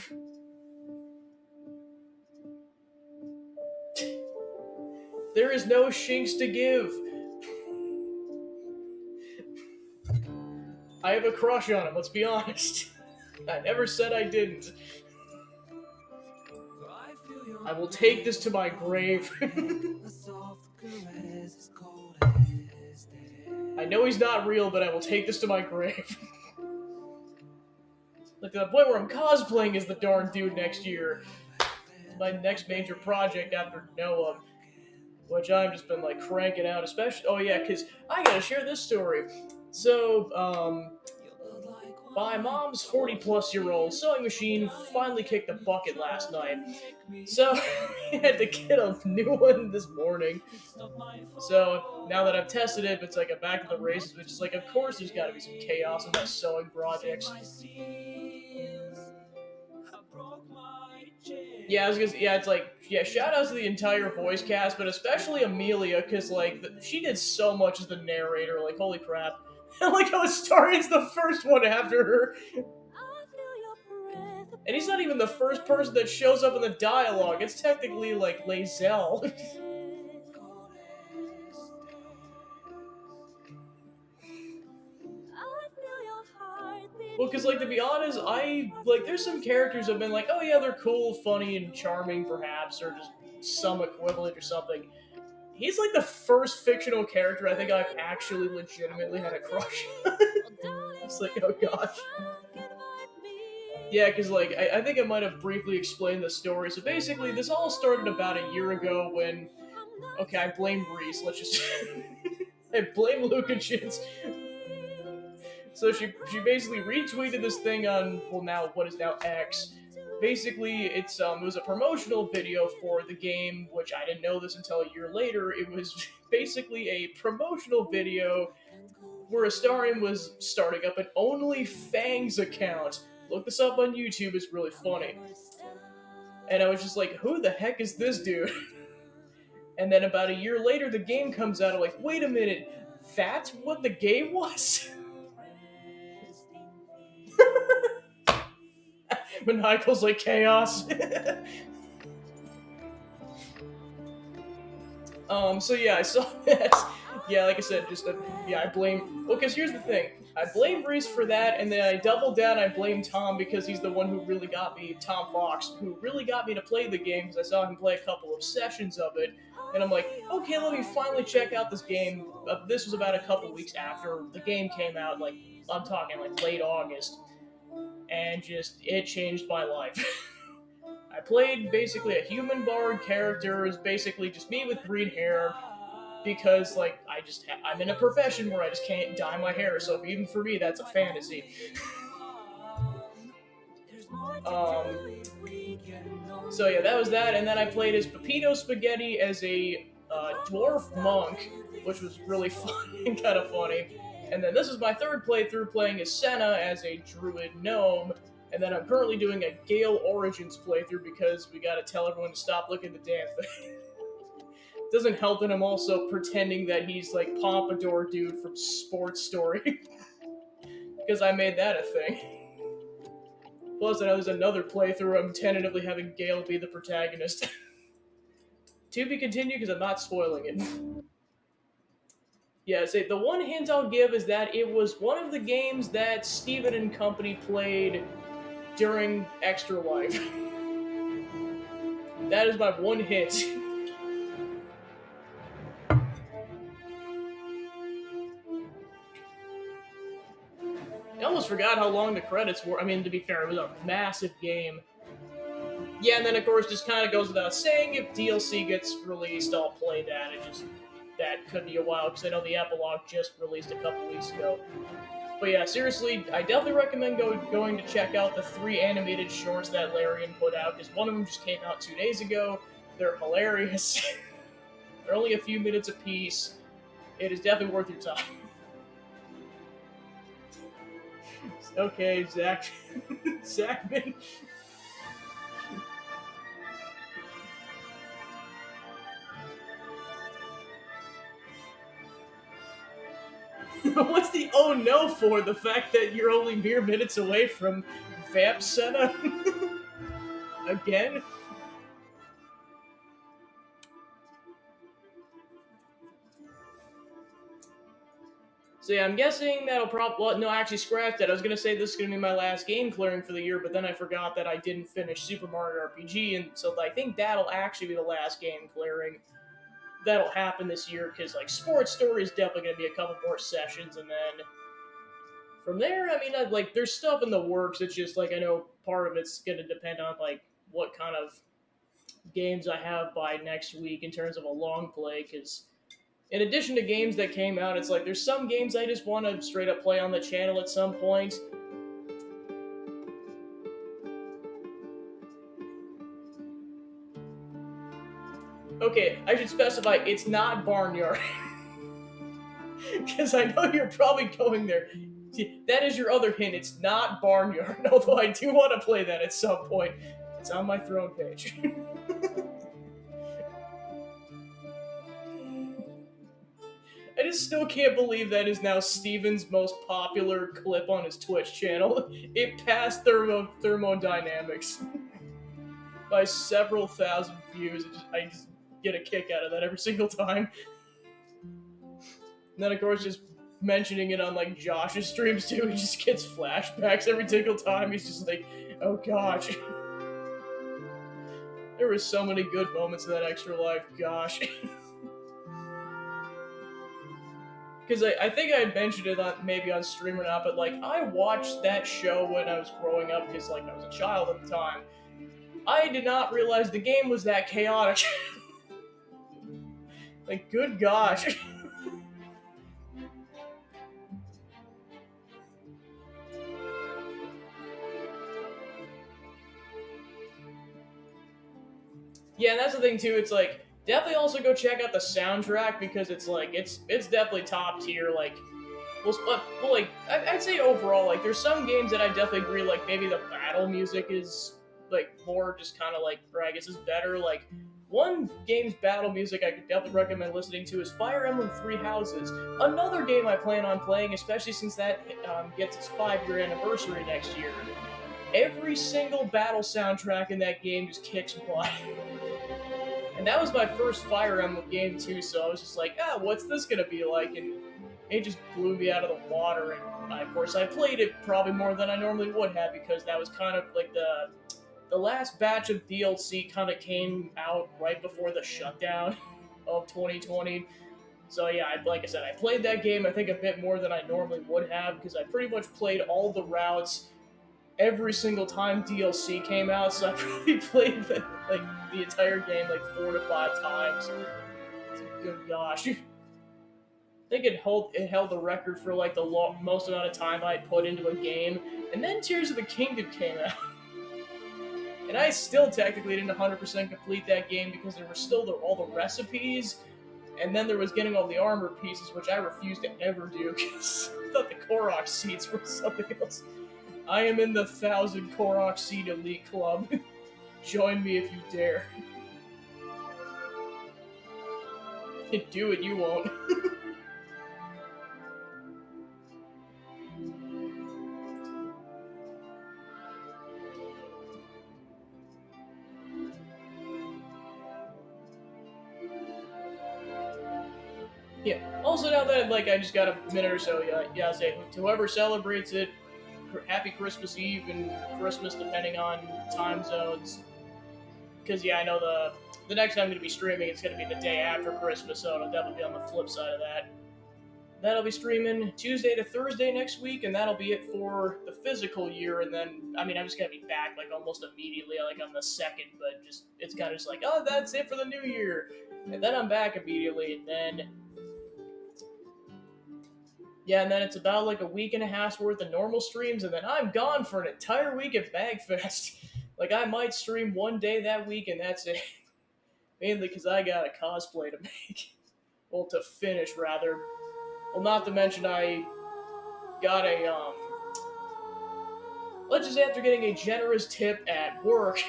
There is no shinks to give. I have a crush on him, let's be honest. I never said I didn't. I will take this to my grave. I know he's not real, but I will take this to my grave. Like, to the point where I'm cosplaying as the darn dude next year. My next major project after Noah. Which I've just been, like, cranking out, especially... Oh, yeah, because I gotta share this story. So, my mom's 40-plus-year-old sewing machine finally kicked the bucket last night. So, I had to get a new one this morning. So, now that I've tested it, it's like I'm back to the races, which is like, of course there's gotta be some chaos in my sewing projects. Yeah, it's like, yeah, shout outs to the entire voice cast, but especially Amelia, because, like, she did so much as the narrator, like, holy crap. Like how Astarian's the first one after her. And he's not even the first person that shows up in the dialogue, it's technically, like, Lae'zel. Well, because, like, to be honest, there's some characters that have been like, oh yeah, they're cool, funny, and charming, perhaps, or just some equivalent or something. He's, like, the first fictional character I think I've actually legitimately had a crush on. It's like, oh gosh. Yeah, because, like, I think I might have briefly explained the story. So basically, this all started about a year ago when... Okay, I blame Reese, let's just... I blame Luca Chins. So she basically retweeted this thing on, well, now, what is now X. Basically, it was a promotional video for the game, which I didn't know this until a year later. It was basically a promotional video where Astarion was starting up an OnlyFans account. Look this up on YouTube, it's really funny. And I was just like, who the heck is this dude? And then about a year later, the game comes out, I'm like, wait a minute, that's what the game was? Maniacal's like chaos. So yeah, I saw that. Yeah, like I said, I blame... Well, because here's the thing. I blame Reese for that, and then I doubled down, I blame Tom because he's the one who really got me, Tom Fox, who really got me to play the game because I saw him play a couple of sessions of it, and I'm like, okay, let me finally check out this game. This was about a couple weeks after the game came out, like, I'm talking like late August, and it changed my life. I played basically a human bard character, is basically just me with green hair, because, like, I'm in a profession where I just can't dye my hair, so even for me, that's a fantasy. So yeah, that was that, and then I played as Peppino Spaghetti as a dwarf monk, which was really fun and kind of funny. And then this is my third playthrough playing as Senna as a druid gnome, and then I'm currently doing a Gale Origins playthrough because we gotta tell everyone to stop looking at the damn thing. Doesn't help that I'm also pretending that he's like Pompadour dude from Sports Story. Because I made that a thing. Plus, I know there's another playthrough I'm tentatively having Gale be the protagonist. To be continued because I'm not spoiling it. Yeah, say the one hint I'll give is that it was one of the games that Steven and company played during Extra Life. That is my one hint. I almost forgot how long the credits were. I mean, to be fair, it was a massive game. Yeah, and then of course, just kind of goes without saying, if DLC gets released, I'll play that. That could be a while because I know the epilogue just released a couple weeks ago. But yeah, seriously, I definitely recommend going to check out the 3 animated shorts that Larian put out, because one of them just came out 2 days ago. They're hilarious. They're only a few minutes apiece. It is definitely worth your time. Okay, Zach. Zachman. What's the oh no for? The fact that you're only mere minutes away from Vamp Senna? Again? So yeah, I'm guessing that'll probably... Well, no, actually, scratch that. I was going to say this is going to be my last game clearing for the year, but then I forgot that I didn't finish Super Mario RPG, and so I think that'll actually be the last game clearing. That'll happen this year, because, like, Sports Story is definitely going to be a couple more sessions, and then... From there, I mean, like, there's stuff in the works. It's just, like, I know part of it's going to depend on, like, what kind of games I have by next week in terms of a long play, because in addition to games that came out, it's like there's some games I just want to straight up play on the channel at some point. Okay, I should specify it's not Barnyard. Because I know you're probably going there. That is your other hint. It's not Barnyard, although I do want to play that at some point. It's on my throne page. I just still can't believe that is now Steven's most popular clip on his Twitch channel. It passed Thermodynamics by several thousand views. I just get a kick out of that every single time. And then, of course, just mentioning it on, like, Josh's streams, too. He just gets flashbacks every single time. He's just like, oh, gosh. There were so many good moments in that Extra Life. Gosh. Because I think I had mentioned it maybe on stream or not, but, like, I watched that show when I was growing up because, like, I was a child at the time. I did not realize the game was that chaotic. Like, good gosh. Yeah, and that's the thing too. It's like definitely also go check out the soundtrack because it's like it's definitely top tier. Like, like I'd say overall, like there's some games that I definitely agree. Like maybe the battle music is like more just kind of like, or I guess is better. Like one game's battle music I could definitely recommend listening to is Fire Emblem Three Houses. Another game I plan on playing, especially since that gets its 5-year anniversary next year. Every single battle soundtrack in that game just kicks butt. And that was my first Fire Emblem game too, so I was just like, what's this gonna be like? And it just blew me out of the water. And of course, I played it probably more than I normally would have because that was kind of like the last batch of DLC kind of came out right before the shutdown of 2020. So yeah, like I said, I played that game I think a bit more than I normally would have because I pretty much played all the routes every single time DLC came out, so I probably played the entire game like 4 to 5 times. Good gosh. I think it held the record for like the most amount of time I put into a game, and then Tears of the Kingdom came out. And I still technically didn't 100% complete that game because there were still all the recipes, and then there was getting all the armor pieces, which I refused to ever do because I thought the Korok seats were something else. I am in the 1,000 Korok seat elite club. Join me if you dare. Do it, you won't. Yeah. Also, now that like I just got a minute or so, yeah, say to whoever celebrates it, happy Christmas Eve and Christmas, depending on time zones. Because yeah, I know the next time I'm gonna be streaming, it's gonna be the day after Christmas, so it'll definitely be on the flip side of that. That'll be streaming Tuesday to Thursday next week, and that'll be it for the physical year. And then, I mean, I'm just gonna be back like almost immediately, like on the second. But just it's kind of just like, oh, that's it for the new year, and then I'm back immediately, and then yeah, and then it's about like a week and a half's worth of normal streams, and then I'm gone for an entire week at Bagfest. Like I might stream one day that week, and that's it. Mainly because I got a cosplay to make, well, to finish rather. Well, not to mention I got a let's just say after getting a generous tip at work,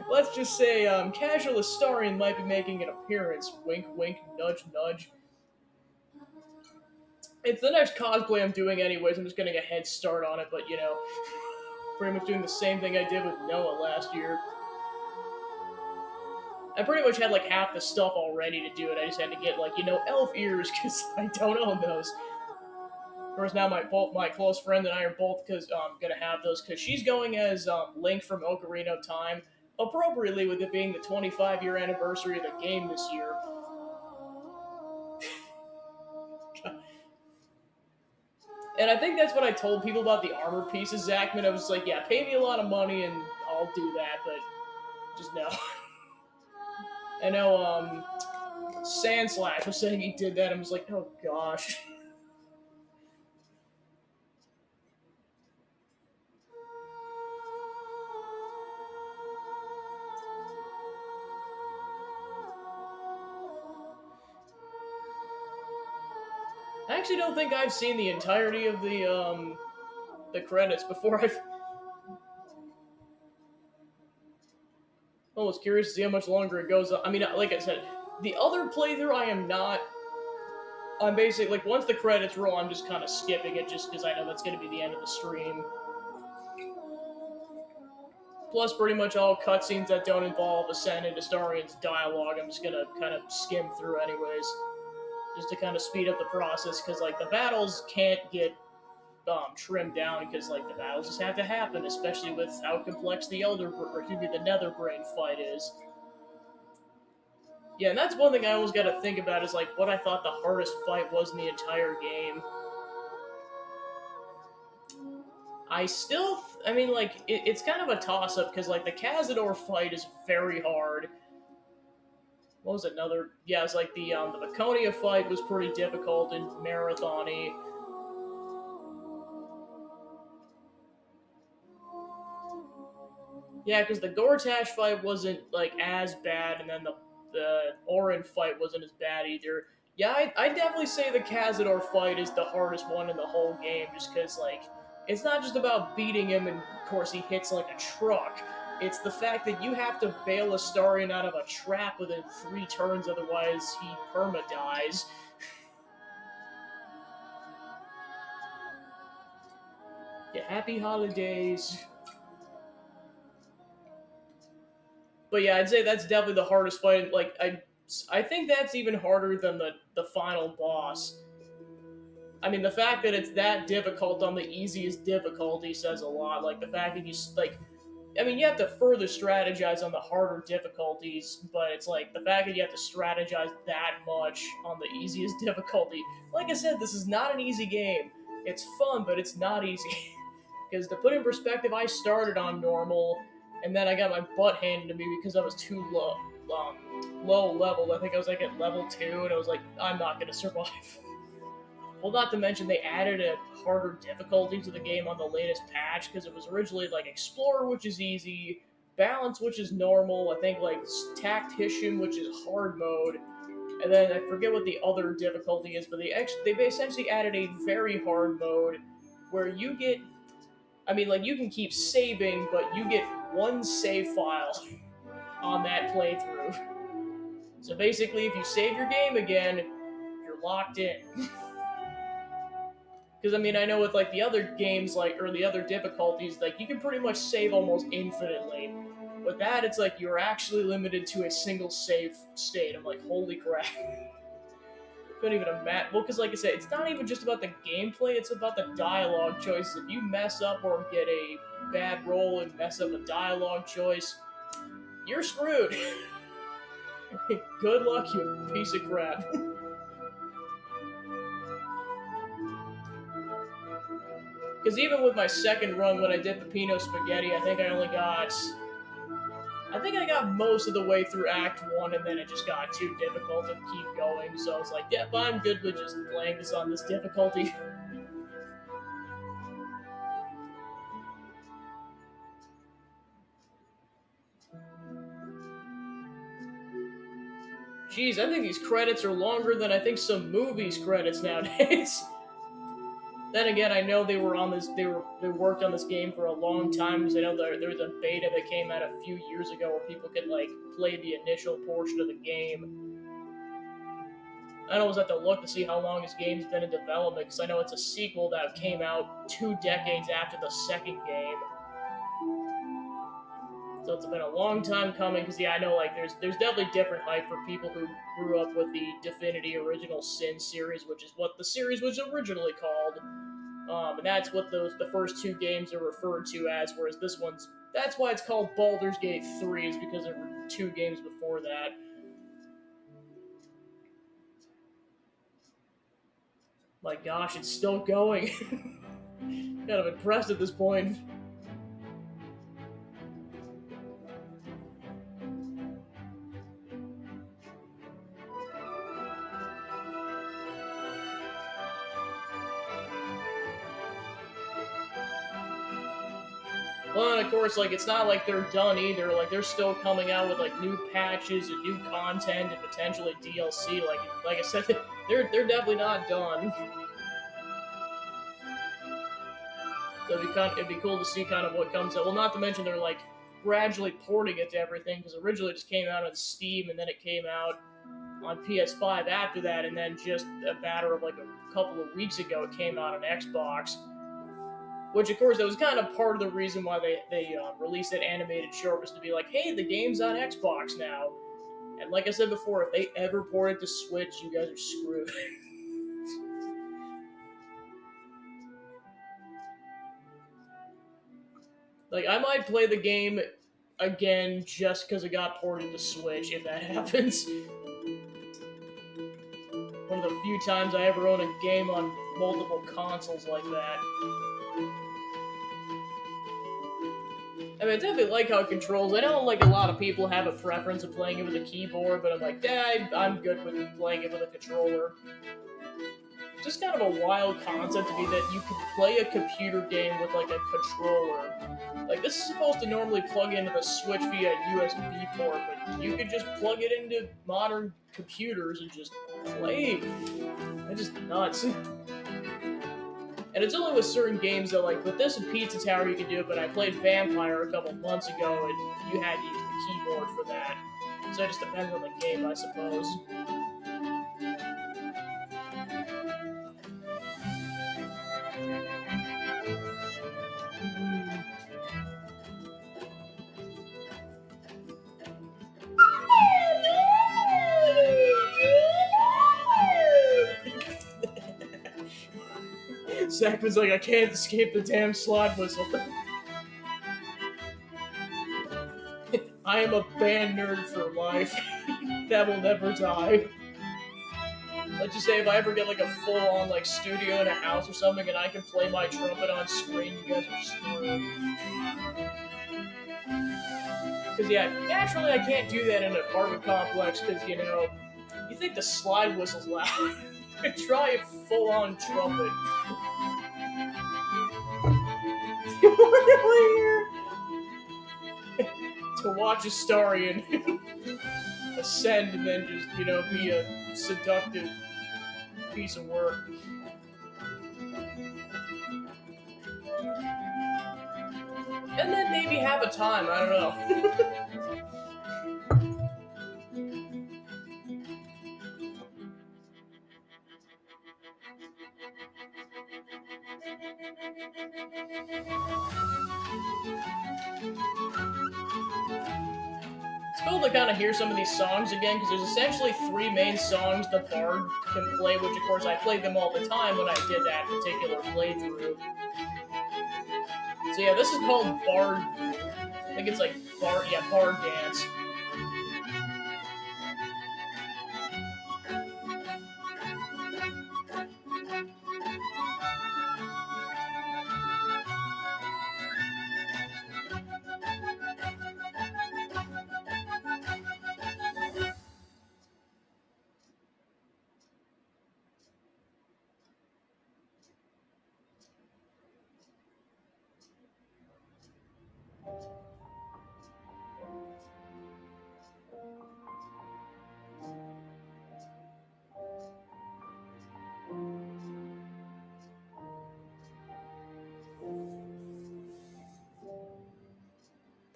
let's just say Casual Astarian might be making an appearance. Wink, wink, nudge, nudge. It's the next cosplay I'm doing anyways. I'm just getting a head start on it, but you know, pretty much doing the same thing I did with Noah last year. I pretty much had like half the stuff all ready to do it. I just had to get like, you know, elf ears because I don't own those. Of course, now my close friend and I are both gonna have those because she's going as Link from Ocarina of Time, appropriately with it being the 25-year anniversary of the game this year. And I think that's what I told people about the armor pieces, Zachman. I was like, yeah, pay me a lot of money and I'll do that, but just no. I know Sandslash was saying he did that. I was like, oh gosh. I actually don't think I've seen the entirety of the credits before I've... I was curious to see how much longer it goes on. I mean, like I said, the other playthrough I am not... I'm basically, like, once the credits roll, I'm just kind of skipping it just because I know that's going to be the end of the stream. Plus, pretty much all cutscenes that don't involve Ascend and Astarian's dialogue, I'm just going to kind of skim through anyways. Just to kind of speed up the process, because, like, the battles can't get trimmed down, because, like, the battles just have to happen, especially with how complex the the Nether Brain fight is. Yeah, and that's one thing I always got to think about is, like, what I thought the hardest fight was in the entire game. I mean, like, it's kind of a toss-up, because, like, the Cazador fight is very hard. What was it, another? Yeah, it's like the Baconia fight was pretty difficult and marathon-y. Yeah, because the Gortash fight wasn't, like, as bad, and then the Orin fight wasn't as bad either. Yeah, I'd definitely say the Cazador fight is the hardest one in the whole game, just because, like, it's not just about beating him and, of course, he hits like a truck. It's the fact that you have to bail Astarion out of a trap within 3 turns, otherwise he perma-dies. Yeah, happy holidays. But yeah, I'd say that's definitely the hardest fight. Like, I think that's even harder than the final boss. I mean, the fact that it's that difficult on the easiest difficulty says a lot. Like, the fact that you, like... I mean, you have to further strategize on the harder difficulties, but it's like, the fact that you have to strategize that much on the easiest difficulty... Like I said, this is not an easy game. It's fun, but it's not easy. Because to put in perspective, I started on normal, and then I got my butt handed to me because I was too low leveled. I think I was like at level 2, and I was like, I'm not going to survive. Well, not to mention they added a harder difficulty to the game on the latest patch, because it was originally like Explorer, which is easy, Balance, which is normal, I think like Tactician, which is hard mode, and then I forget what the other difficulty is, but they essentially added a very hard mode where you get... I mean, like, you can keep saving, but you get 1 save file on that playthrough. So basically, if you save your game again, you're locked in. Because, I mean, I know with, like, the other games, like, or the other difficulties, like, you can pretty much save almost infinitely. With that, it's like, you're actually limited to a single save state. I'm like, holy crap. couldn't even imagine. Well, because like I said, it's not even just about the gameplay; it's about the dialogue choices. If you mess up or get a bad roll and mess up a dialogue choice, you're screwed. Good luck, you piece of crap. Because even with my second run, when I did Pepino Spaghetti, I think I got most of the way through Act 1, and then it just got too difficult to keep going, so I was like, yep, I'm good with just playing this on this difficulty. Jeez, I think these credits are longer than I think some movies credits nowadays. Then again, I know they were on this. They worked on this game for a long time because I know there was a beta that came out a few years ago where people could like play the initial portion of the game. I always have to look to see how long this game's been in development because I know it's a sequel that came out 2 decades after the second game. So it's been a long time coming because yeah, I know like there's definitely different hype for people who grew up with the Divinity Original Sin series, which is what the series was originally called. And that's what the first 2 games are referred to as, whereas that's why it's called Baldur's Gate 3, is because there were 2 games before that. My gosh, it's still going. Kind of impressed at this point. Well, and of course, like, it's not like they're done either. Like, they're still coming out with, like, new patches and new content and potentially DLC. Like I said, they're definitely not done. So it'd be cool to see kind of what comes out. Well, not to mention they're, like, gradually porting it to everything, because originally it just came out on Steam, and then it came out on PS5 after that, and then just a matter of, like, a couple of weeks ago, it came out on Xbox. Which, of course, that was kind of part of the reason why they released that animated short, was to be like, hey, the game's on Xbox now. And like I said before, if they ever port it to Switch, you guys are screwed. Like, I might play the game again just because it got ported to Switch, if that happens. One of the few times I ever own a game on multiple consoles like that. I mean, I definitely like how it controls. I know, like, a lot of people have a preference of playing it with a keyboard, but I'm like, yeah, I'm good with playing it with a controller. It's just kind of a wild concept to be that you can play a computer game with, like, a controller. Like, this is supposed to normally plug into the Switch via USB port, but you could just plug it into modern computers and just play. It's just nuts. And it's only with certain games that, like, with this and Pizza Tower you can do it, but I played Vampire a couple months ago and you had to use the keyboard for that. So it just depends on the game, I suppose. Zachman's like, I can't escape the damn slide whistle. I am a band nerd for life. That will never die. Let's just say if I ever get like a full-on like studio in a house or something and I can play my trumpet on screen, you guys are screwed. Because yeah, naturally I can't do that in an apartment complex because, you know, you think the slide whistle's loud. Try a full-on trumpet. To watch Astarion ascend and then just, you know, be a seductive piece of work. And then maybe have a time, I don't know. It's cool to kind of hear some of these songs again, because there's essentially 3 main songs the Bard can play, which of course I played them all the time when I did that particular playthrough. So yeah, this is called Bard. I think it's like Bard Dance.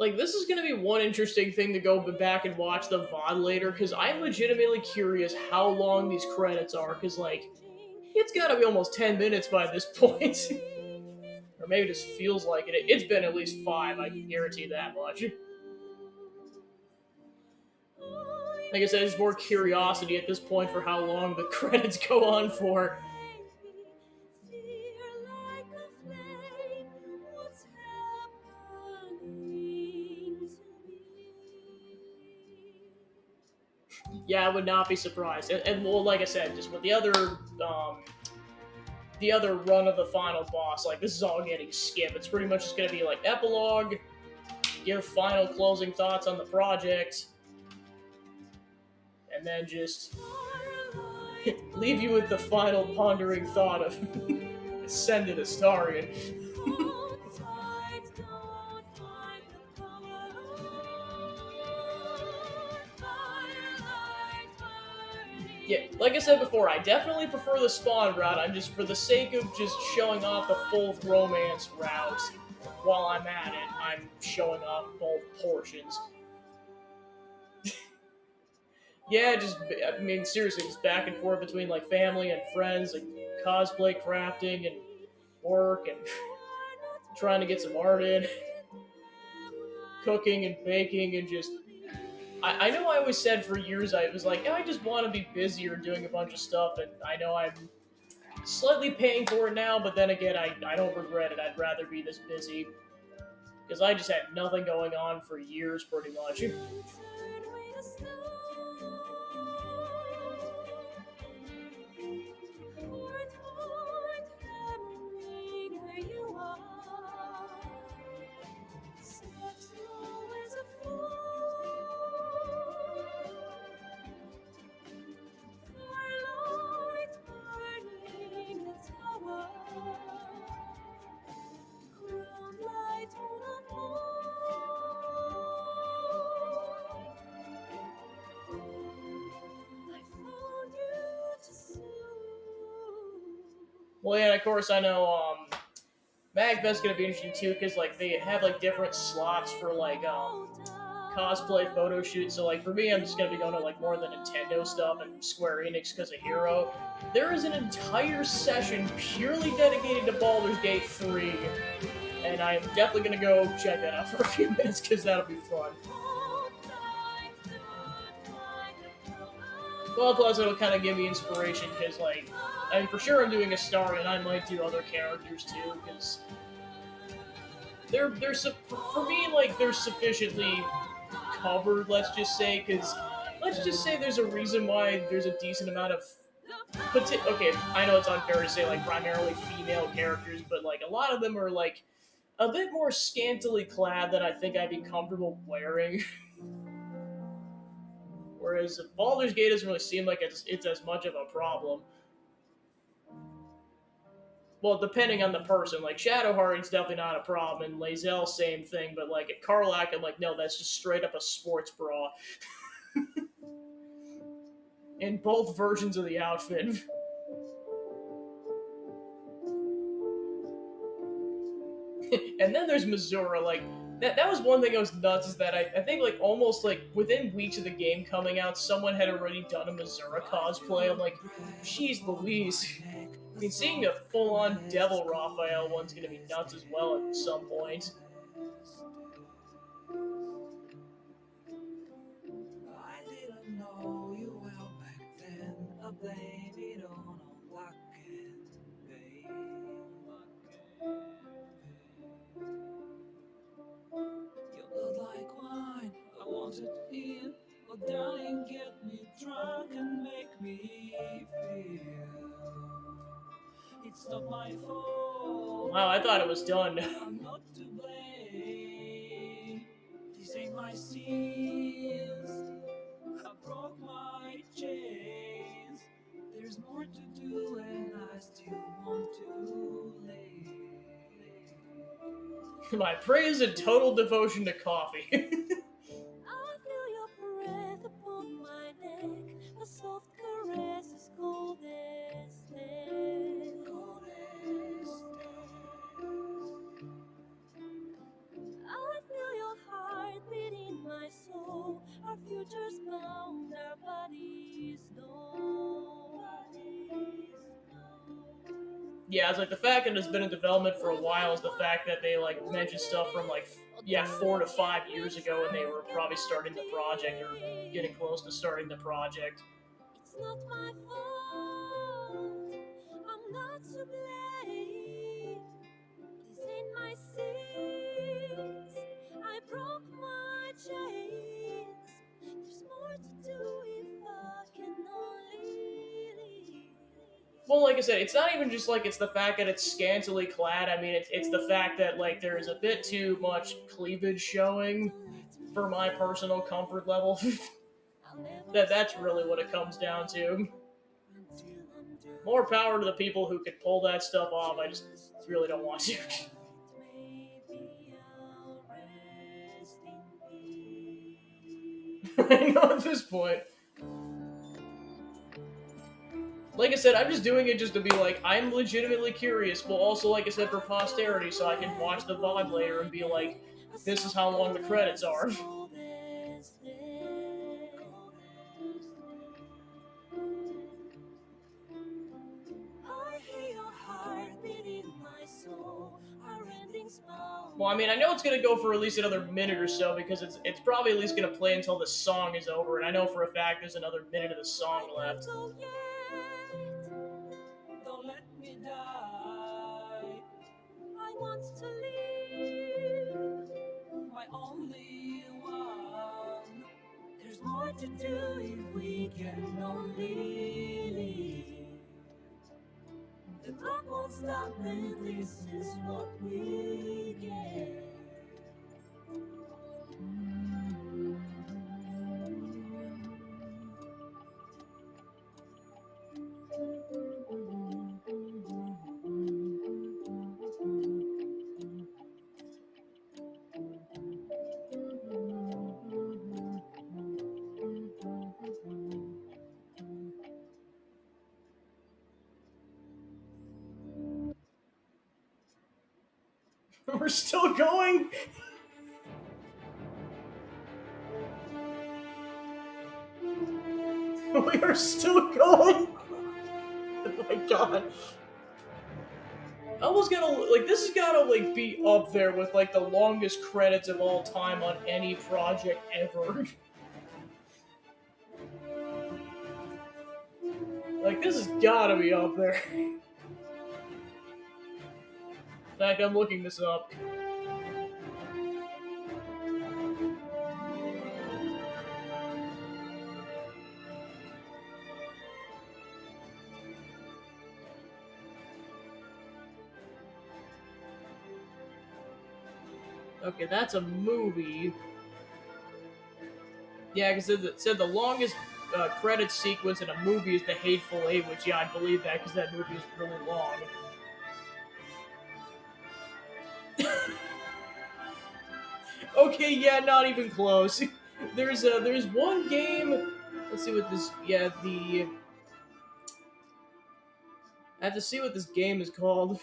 Like, this is gonna be one interesting thing to go back and watch the VOD later, because I'm legitimately curious how long these credits are, because, like, it's gotta be almost 10 minutes by this point. Or maybe it just feels like it. It's been at least 5, I can guarantee that much. Like I said, there's more curiosity at this point for how long the credits go on for. Yeah, I would not be surprised. And well, like I said, just with the other run of the final boss, like, this is all getting skipped. It's pretty much just gonna be like epilogue, give final closing thoughts on the project, and then just leave you with the final pondering thought of Ascended Astarion. Yeah, like I said before, I definitely prefer the spawn route. I'm just, for the sake of just showing off the full romance route while I'm at it, I'm showing off both portions. Yeah, I mean, seriously, just back and forth between, like, family and friends, and cosplay crafting, and work, and trying to get some art in, cooking and baking, and just... I know I always said for years, I was like, I just want to be busier doing a bunch of stuff, and I know I'm slightly paying for it now, but then again, I don't regret it. I'd rather be this busy, because I just had nothing going on for years, pretty much. Well, yeah, and of course, I know, MagFest's gonna be interesting too, because, like, they have, like, different slots for, like, cosplay photo shoots. So, like, for me, I'm just gonna be going to, like, more of the Nintendo stuff and Square Enix because of Hero. There is an entire session purely dedicated to Baldur's Gate 3, and I'm definitely gonna go check that out for a few minutes, because that'll be fun. Well, plus it'll kind of give me inspiration, because, like, I mean, for sure I'm doing a star, and I might do other characters too, because for me, like, they're sufficiently covered, let's just say, because let's just say there's a reason why there's a decent amount of okay, I know it's unfair to say, like, primarily female characters, but, like, a lot of them are, like, a bit more scantily clad than I think I'd be comfortable wearing. Whereas Baldur's Gate doesn't really seem like it's as much of a problem. Well, depending on the person. Like, Shadowheart's definitely not a problem, and Lae'zel, same thing, but, like, at Karlach, I'm like, no, that's just straight up a sports bra. In both versions of the outfit. And then there's Missoura, like, that was one thing that was nuts, is that I think, like, almost, like, within weeks of the game coming out, someone had already done a Missoura cosplay. I'm like, jeez Louise. I mean, seeing a full-on Devil Raphael one's gonna be nuts as well at some point. know you well back then. I blame it on luck and pain. Your blood like wine, I want it in. Oh, darling, get me drunk and make me feel it's not my fault. Wow, I thought it was done. I'm not to blame. These ain't my sins. I broke my chains. There's more to do, and I still want to live. My praise and total devotion to coffee. I feel your breath upon my neck, a soft caress as cold as death. Cold as I feel your heart beat in my soul. Our futures bound, our bodies know. Yeah, it's like the fact that it's been in development for a while is the fact that they like mentioned stuff from like 4 to 5 years ago, and they were probably starting the project or getting close to starting the project. It's not my fault. I'm not to blame. This ain't my sins. I broke my chains. There's more to do if I can only leave. Well, like I said, it's not even just like it's the fact that it's scantily clad. I mean, it's the fact that like there is a bit too much cleavage showing for my personal comfort level. That's really what it comes down to. More power to the people who could pull that stuff off. I just really don't want to. I know at this point. Like I said, I'm just doing it just to be like, I'm legitimately curious, but also, like I said, for posterity, so I can watch the VOD later and be like, this is how long the credits are. Well, I mean, I know it's gonna go for at least another minute or so, because it's probably at least gonna play until the song is over, and I know for a fact there's another minute of the song left. don't let me die. I want to live. My only one. There's more to do if we can only leave. The clock won't stop, and this is what we get. We're still going? We are still going? Oh my god. I almost gotta, like, this has gotta, like, be up there with, like, the longest credits of all time on any project ever. Like, this has gotta be up there. In fact, I'm looking this up. Okay, that's a movie. Yeah, because it said the longest credit sequence in a movie is The Hateful Eight, which, yeah, I believe that, because that movie is really long. Okay, yeah, not even close. There's one game. Let's see what this. Yeah, I have to see what this game is called.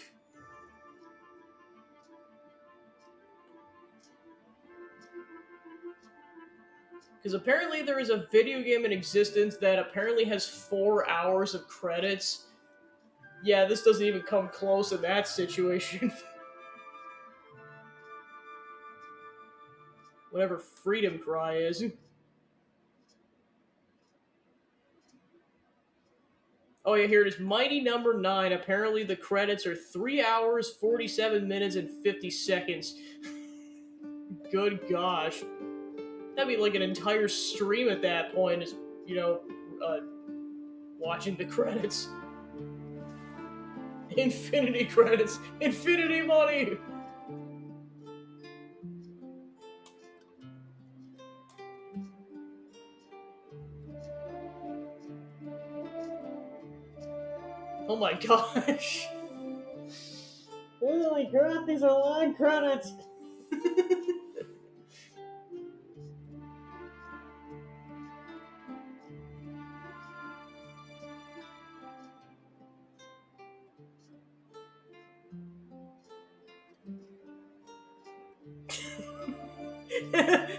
Because apparently there is a video game in existence that apparently has 4 hours of credits. Yeah, this doesn't even come close in that situation. Whatever Freedom Cry is. Oh yeah, here it is. Mighty Number 9. Apparently the credits are 3 hours, 47 minutes, and 50 seconds. Good gosh. That'd be like an entire stream at that point, is, you know, uh, watching the credits. Infinity credits. Infinity money! Oh my gosh. Holy crap, these are long credits!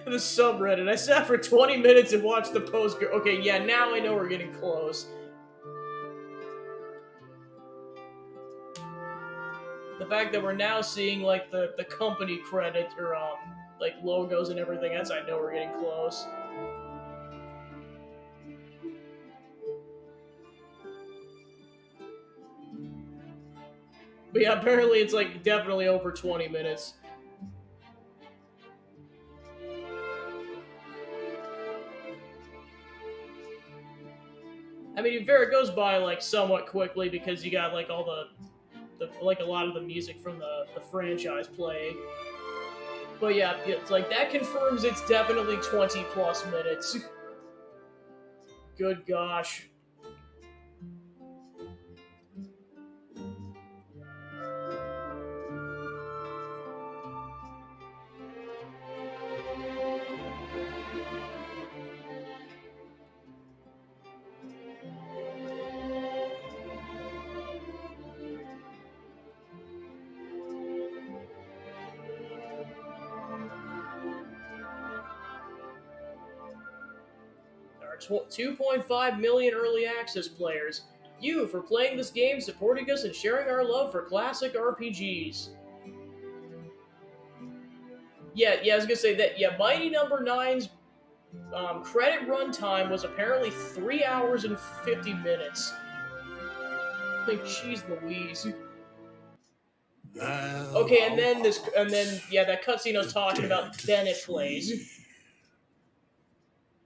The subreddit. I sat for 20 minutes and watched the post go. Okay, yeah, now I know we're getting close. The fact that we're now seeing, like, the company credit, or, like, logos and everything, that's I know we're getting close. But yeah, apparently it's, like, definitely over 20 minutes. I mean, it goes by, like, somewhat quickly because you got, like, all like, a lot of the music from the franchise playing. But yeah, it's like, that confirms it's definitely 20 plus minutes. Good gosh. There are 2.5 million early access players. You for playing this game, supporting us, and sharing our love for classic RPGs. Yeah, I was gonna say that. Yeah, Mighty Number 9's credit runtime was apparently 3 hours and 50 minutes. Like, jeez Louise. Okay, and then yeah, that cutscene I was talking about, then it plays.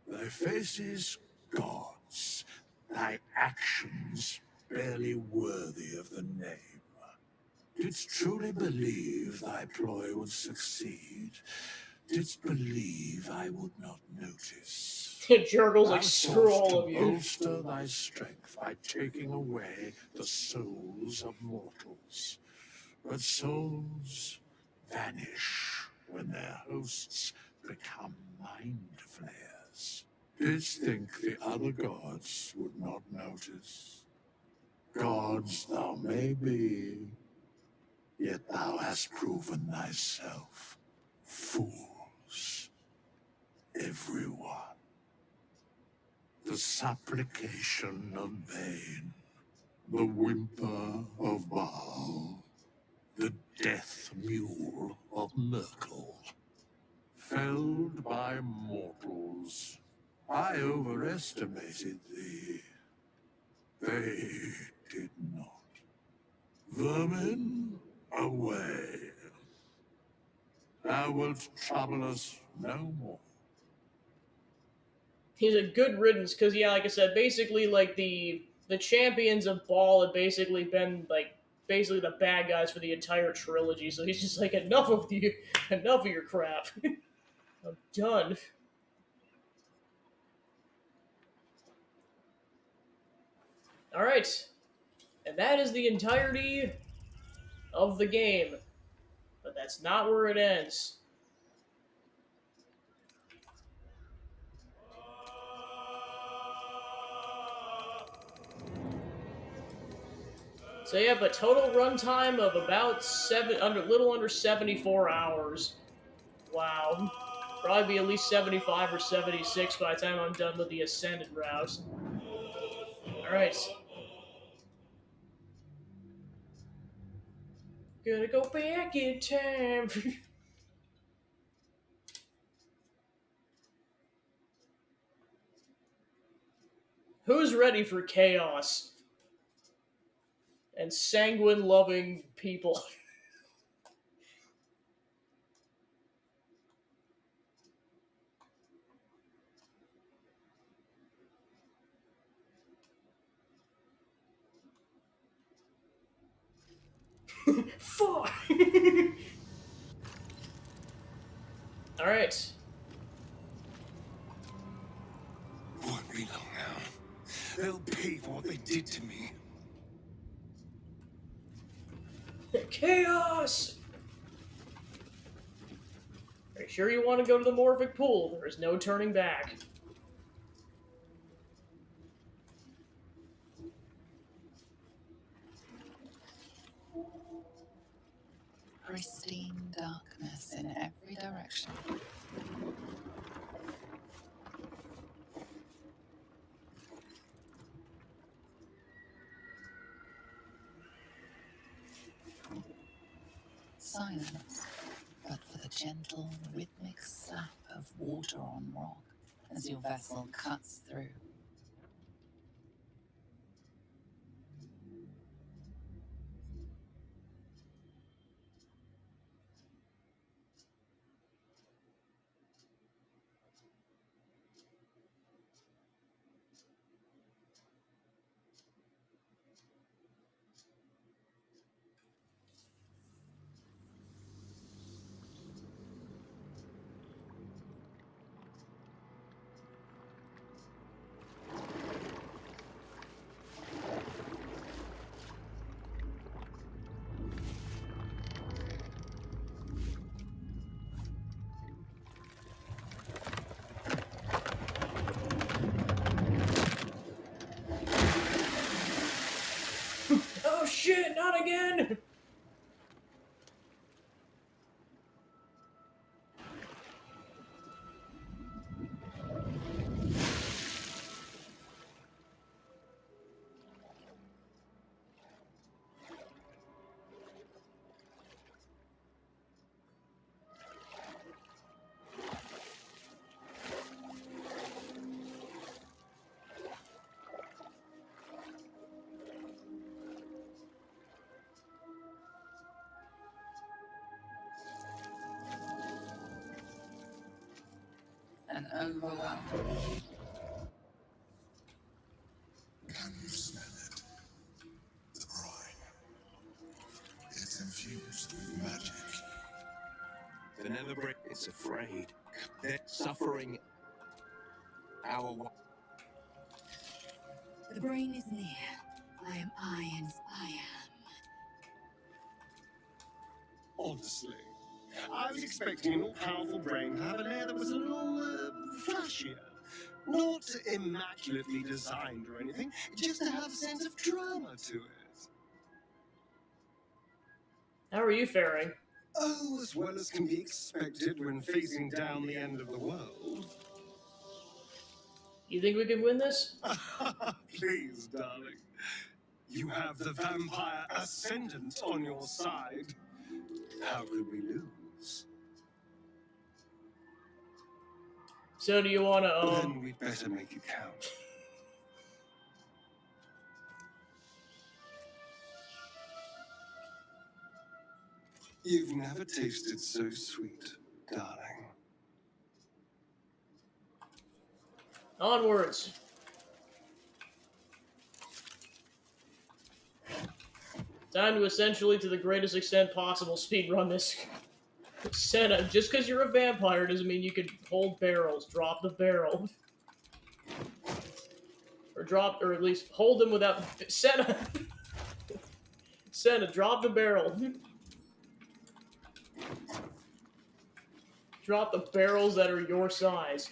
Thy faces, gods, thy actions barely worthy of the name. Didst truly believe thy ploy would succeed? Didst believe I would not notice? Jurgle's like, Thou screw sought'st all to of you. bolster thy strength by taking away the souls of mortals. But souls vanish when their hosts become mind flayers. Didst think the other gods would not notice? Gods thou may be, yet thou hast proven thyself fools, everyone. The supplication of vain, the whimper of Baal, the death mule of Merkel. Felled by mortals, I overestimated thee. They did not. Vermin, away. Thou wilt trouble us no more. He's a good riddance, because yeah, like I said, basically, like, the champions of Ball have basically been, like, basically the bad guys for the entire trilogy, so he's just like, enough of your crap. I'm done. Alright. And that is the entirety of the game. But that's not where it ends. So yeah, but total runtime of about little under 74 hours. Wow. Probably be at least 75 or 76 by the time I'm done with the Ascended route. Alright. Gonna go back in time. Who's ready for chaos? and sanguine-loving people. Fuck! Alright. Won't be long now. They'll pay for what they did to me. Chaos! Are you sure you want to go to the Morphic Pool? There is no turning back. Pristine darkness in every direction. Silence, but for the gentle, rhythmic slap of water on rock as your vessel cuts through. Oh shit, not again! An overwhelm. Can you smell it? The brine. It's infused with magic. The Netherbrick is afraid. They're suffering our... The brain is near. I am Iron's I am. Honestly, I was expecting an all-powerful brain to have a lair that was a little flashier. Not immaculately designed or anything, just to have a sense of drama to it. How are you faring? Oh, as well as can be expected when facing down the end of the world. You think we can win this? Please, darling. You have the vampire ascendant on your side. How could we lose? So do you want to, Then we'd better make it count. You've never tasted so sweet, darling. Onwards. Time to essentially, to the greatest extent possible, speedrun this. Senna, just because you're a vampire doesn't mean you can hold barrels. Drop the barrel. Or at least hold them without... Senna! Senna, drop the barrel. Drop the barrels that are your size.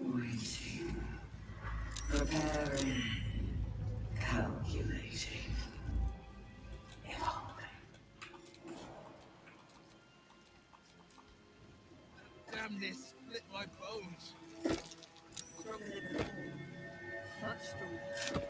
Waiting. Preparing. Calculating. Evolving. Damn this, split my bones. That's true.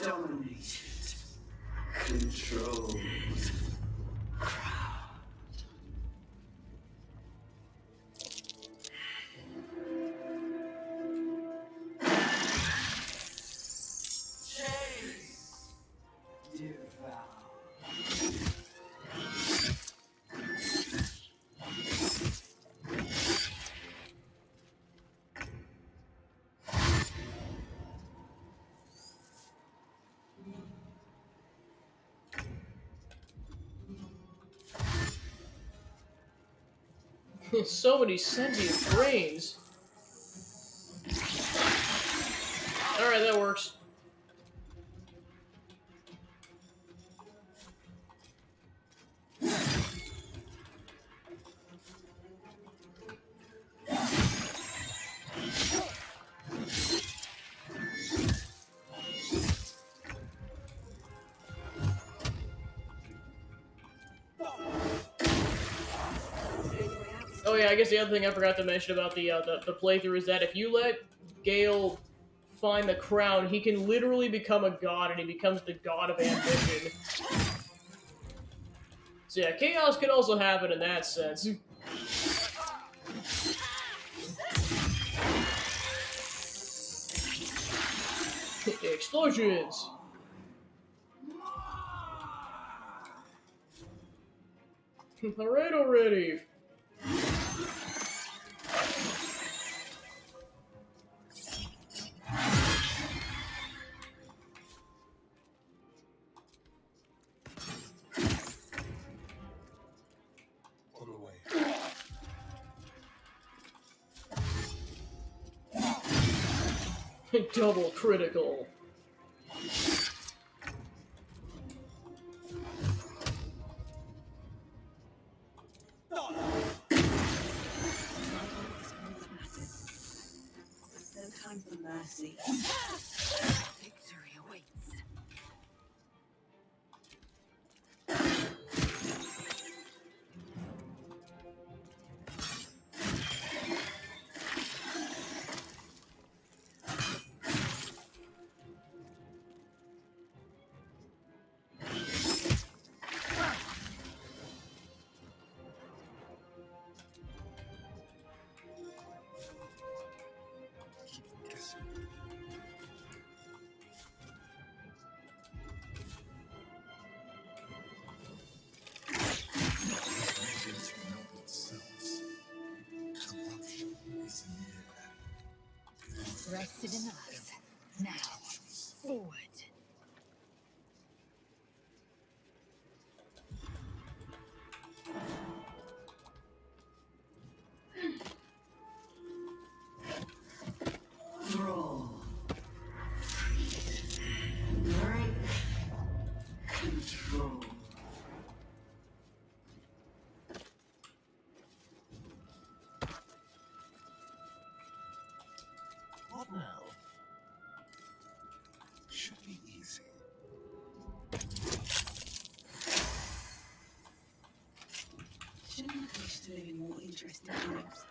Dominated. Controlled. Chase. Devour. So many sentient brains. Alright, that works. Oh yeah, I guess the other thing I forgot to mention about the playthrough is that if you let Gale find the crown, he can literally become a god, and he becomes the god of ambition. So yeah, chaos can also happen in that sense. Explosions! Alright already! On the way. Double critical. No time for mercy. Victory awaits. Nations noble selves. Corruption is near. Rested enough. Now, forward. Roll. Break. Control. What now? Should be easy. Shouldn't I wish to live in more interesting times?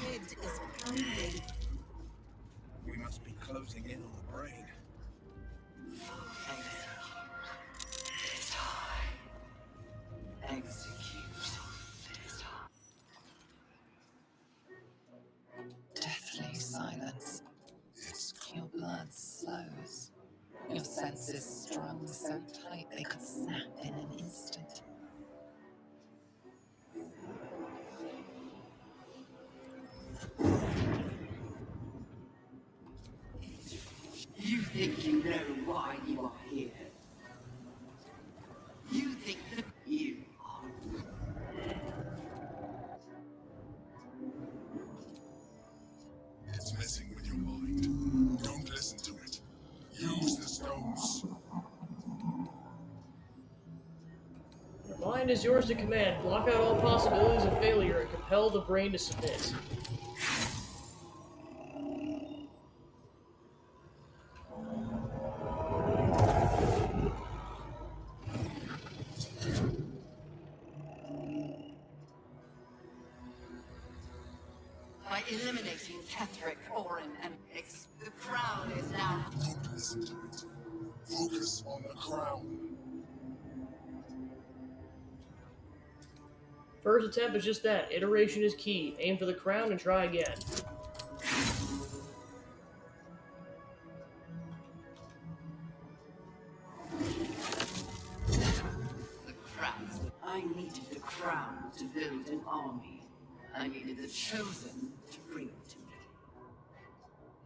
Head is pounding. We must be closing in on the brain. Execute. flows. Your senses strung so tight they could snap in an instant. You think you know why you are here? You think that you are. It's messing with your mind. Don't listen to it. Use the stones. Your mind is yours to command. Block out all possibilities of failure and compel the brain to submit. By eliminating Ketheric, Orin, and the crown is now. Don't listen to it. Focus on the crown. First attempt is just that. Iteration is key. Aim for the crown and try again. The crown. I needed the crown to build an army. I needed the chosen to bring it to me.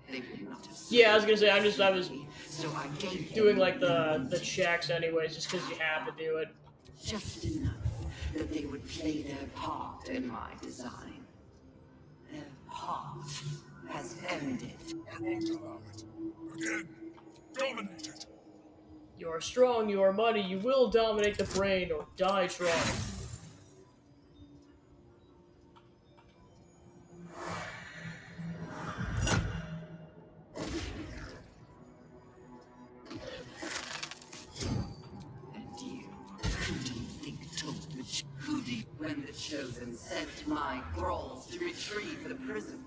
They would not have. Yeah, I was gonna say I was so I gave doing like the checks anyways, just because you have to do it. Just enough that they would play their part in my design. Their part has ended. I won't allow it. Again, dominate it. You are strong, you are mighty, you will dominate the brain or die trying. And you, who do you think told the who do you, when the chosen sent my thralls to retrieve the prison?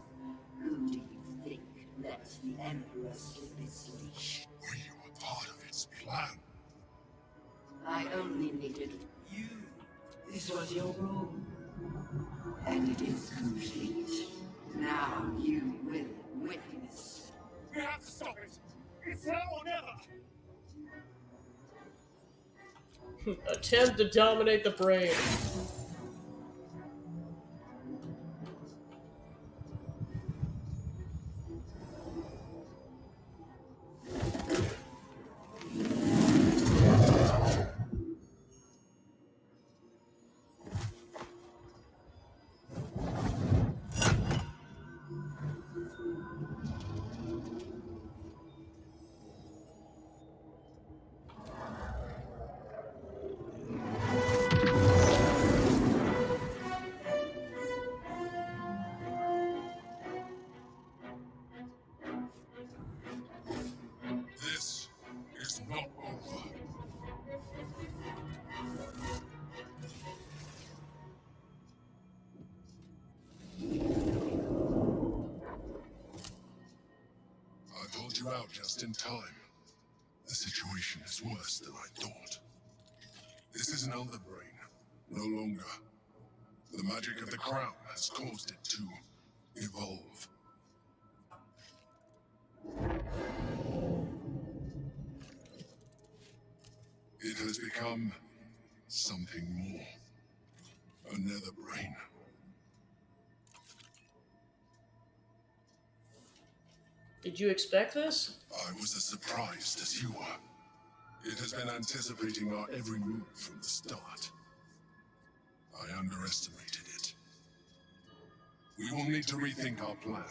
Who do you think let the Emperor slip his leash? Were you a part of its plan? I only needed you. This was your role. And it is complete. Now you will witness. We have to stop it. It's now or never. Attempt to dominate the brain. This is not over. I pulled you out just in time. The situation is worse than I thought. This is an elder brain. No longer. The magic of the crown has caused it to evolve. It has become something more. Another brain. Did you expect this? I was as surprised as you were. It has been anticipating our every move from the start. I underestimated it. We will need to rethink our plan.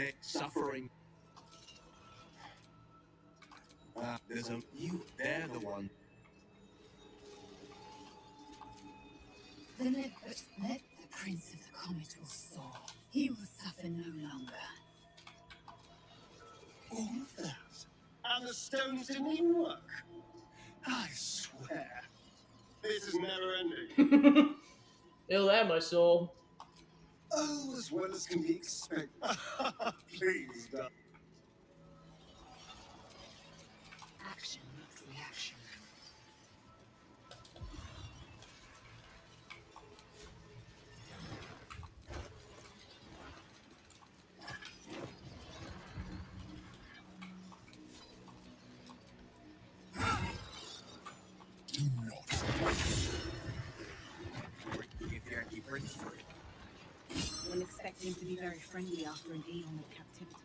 They're suffering. There's a you. They're the one. Then let the Prince of the Comet will soar. He will suffer no longer. All of that? And the stones didn't even work? I swear. This is never ending. Feel that, my soul. Oh, as well as can be expected. Please don't. Action makes reaction. Do not. We'll expect him to be very friendly after an eon of captivity.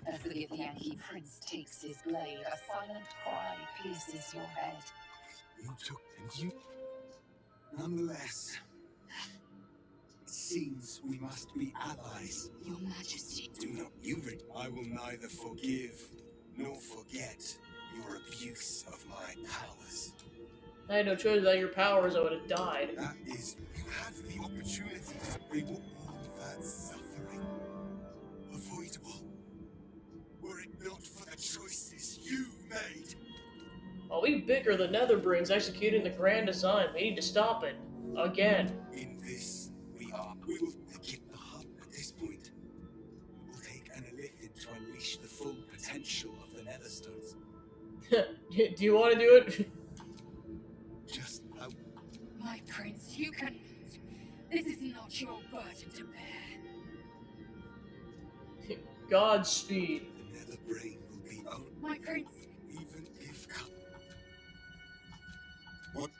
As the Githyanki prince takes his blade, a silent cry pierces your head. You took and you. Nonetheless, it seems we must be allies. Your Majesty. Do not you read. I will neither forgive nor forget your abuse of my powers. I had no choice without your powers, I would have died. That is, you had the opportunity to bring all that suffering avoidable. Were it not for the choices you made. While we bicker, the Netherbrings executing the grand design. We need to stop it. Again. In this, we will get the hub at this point. We'll take an Elithian to unleash the full potential of the Netherstones. Do you want to do it? Just how... My prince, you can... This is not your burden to bear. Godspeed. The Netherbrain will be owned. My prince. Even if... What?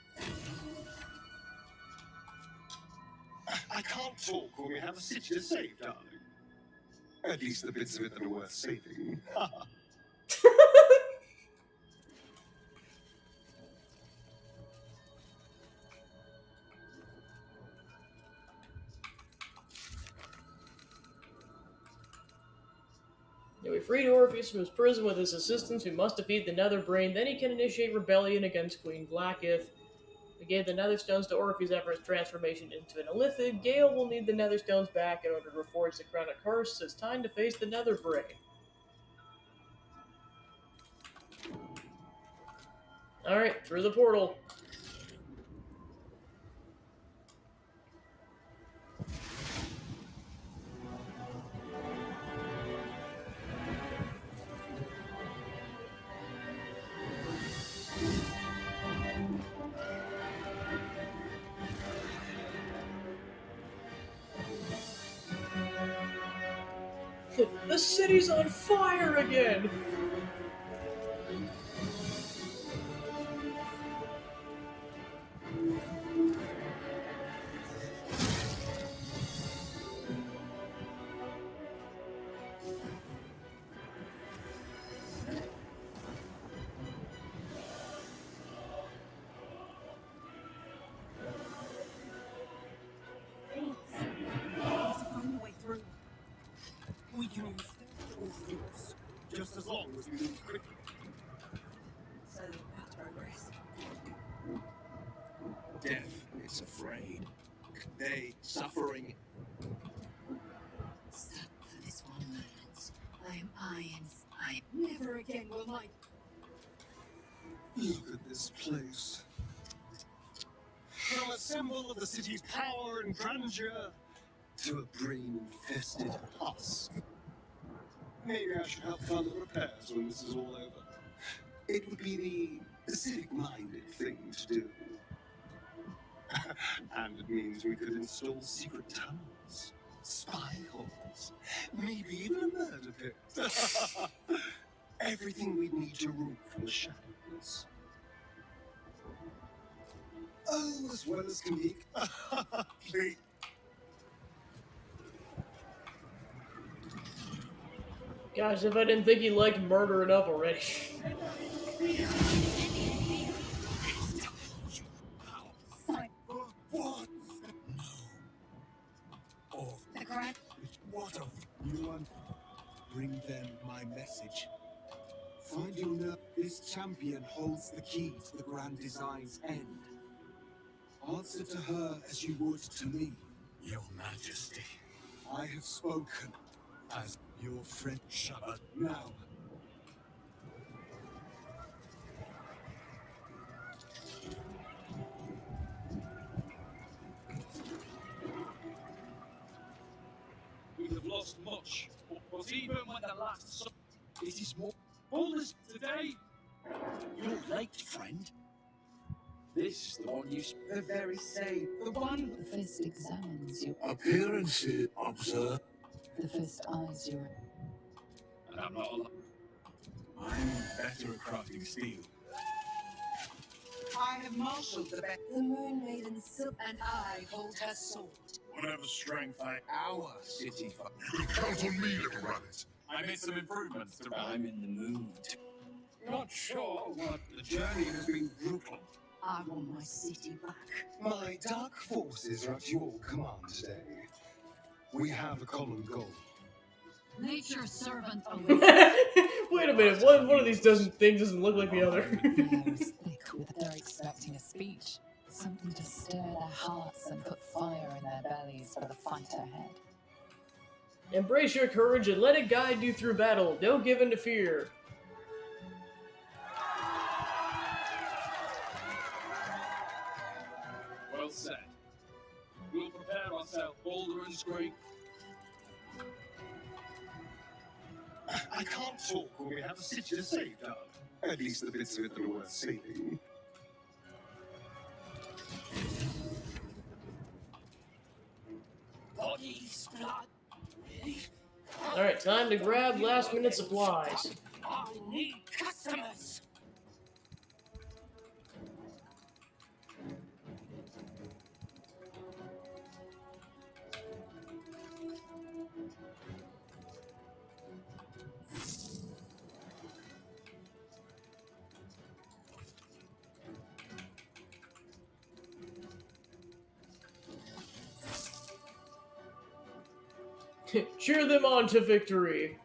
I can't talk when we have a city to save, darling. At least the bits of it that are worth saving. Yeah, we freed Orpheus from his prison with his assistance. We must defeat the Netherbrain. Then he can initiate rebellion against Queen Blackith. We gave the Netherstones to Orpheus after his transformation into an Illithid. Gale will need the Netherstones back in order to reforge the Crown of Curse. So it's time to face the Netherbrain. Alright, through the portal. The city's on fire again! Find a way through. We can use all force, just as long as we move quickly. So that's progress. Death is afraid. They suffering. Stop for this one moment. I am I never again will my... Look at this place. From a symbol of the city's power and grandeur to a brain-infested husk. Maybe I should help fund the repairs when this is all over. It would be the civic-minded thing to do. And it means we could install secret tunnels, spy holes, maybe even a murder pit. Everything we'd need to rule from the shadows. Oh, as well as can be. Please. Gosh, if I didn't think he liked murder enough already. You bring them my message. Find your nerve. This champion holds the key to the grand design's end. Answer to her as you would to me. Your Majesty. I have spoken as your friend Shabbat. Now. We have lost much, but even when the last sun, it is more bold as today. You're late, friend. This is the one you. The very same. The one. The fist examines you. Appearances observe. The fist eyes you. And I'm not alone. I'm better at crafting steel. I have marshaled the best. The Moon Maiden and I hold her sword. Whatever strength Our city. You can count on me, little rabbit. I made some improvements to. I'm in the mood. Not sure, but the journey has been brutal. I want my city back. My dark forces are at your command today. We have a common goal. Nature's servant Wait a minute, one of these things doesn't look like the other. The air is thick with they're expecting a speech. Something to stir their hearts and put fire in their bellies for the fight ahead. Embrace your courage and let it guide you through battle. Don't give in to fear. Well said. We'll prepare ourselves. Baldur and Scream. I can't talk when we have a city to save, darling. At least the bits of it that are worth saving. Bodies, blood. Really? Alright, time to grab last minute supplies. I need customers. Cheer them on to victory.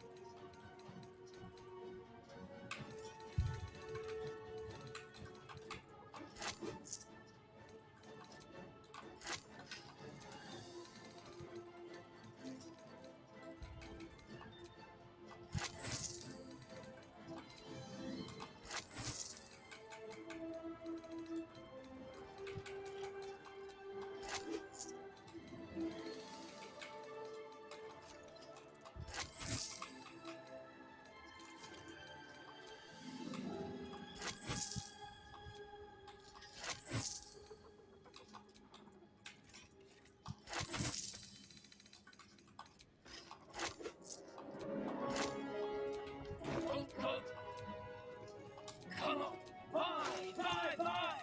Come on. Bye, bye, bye.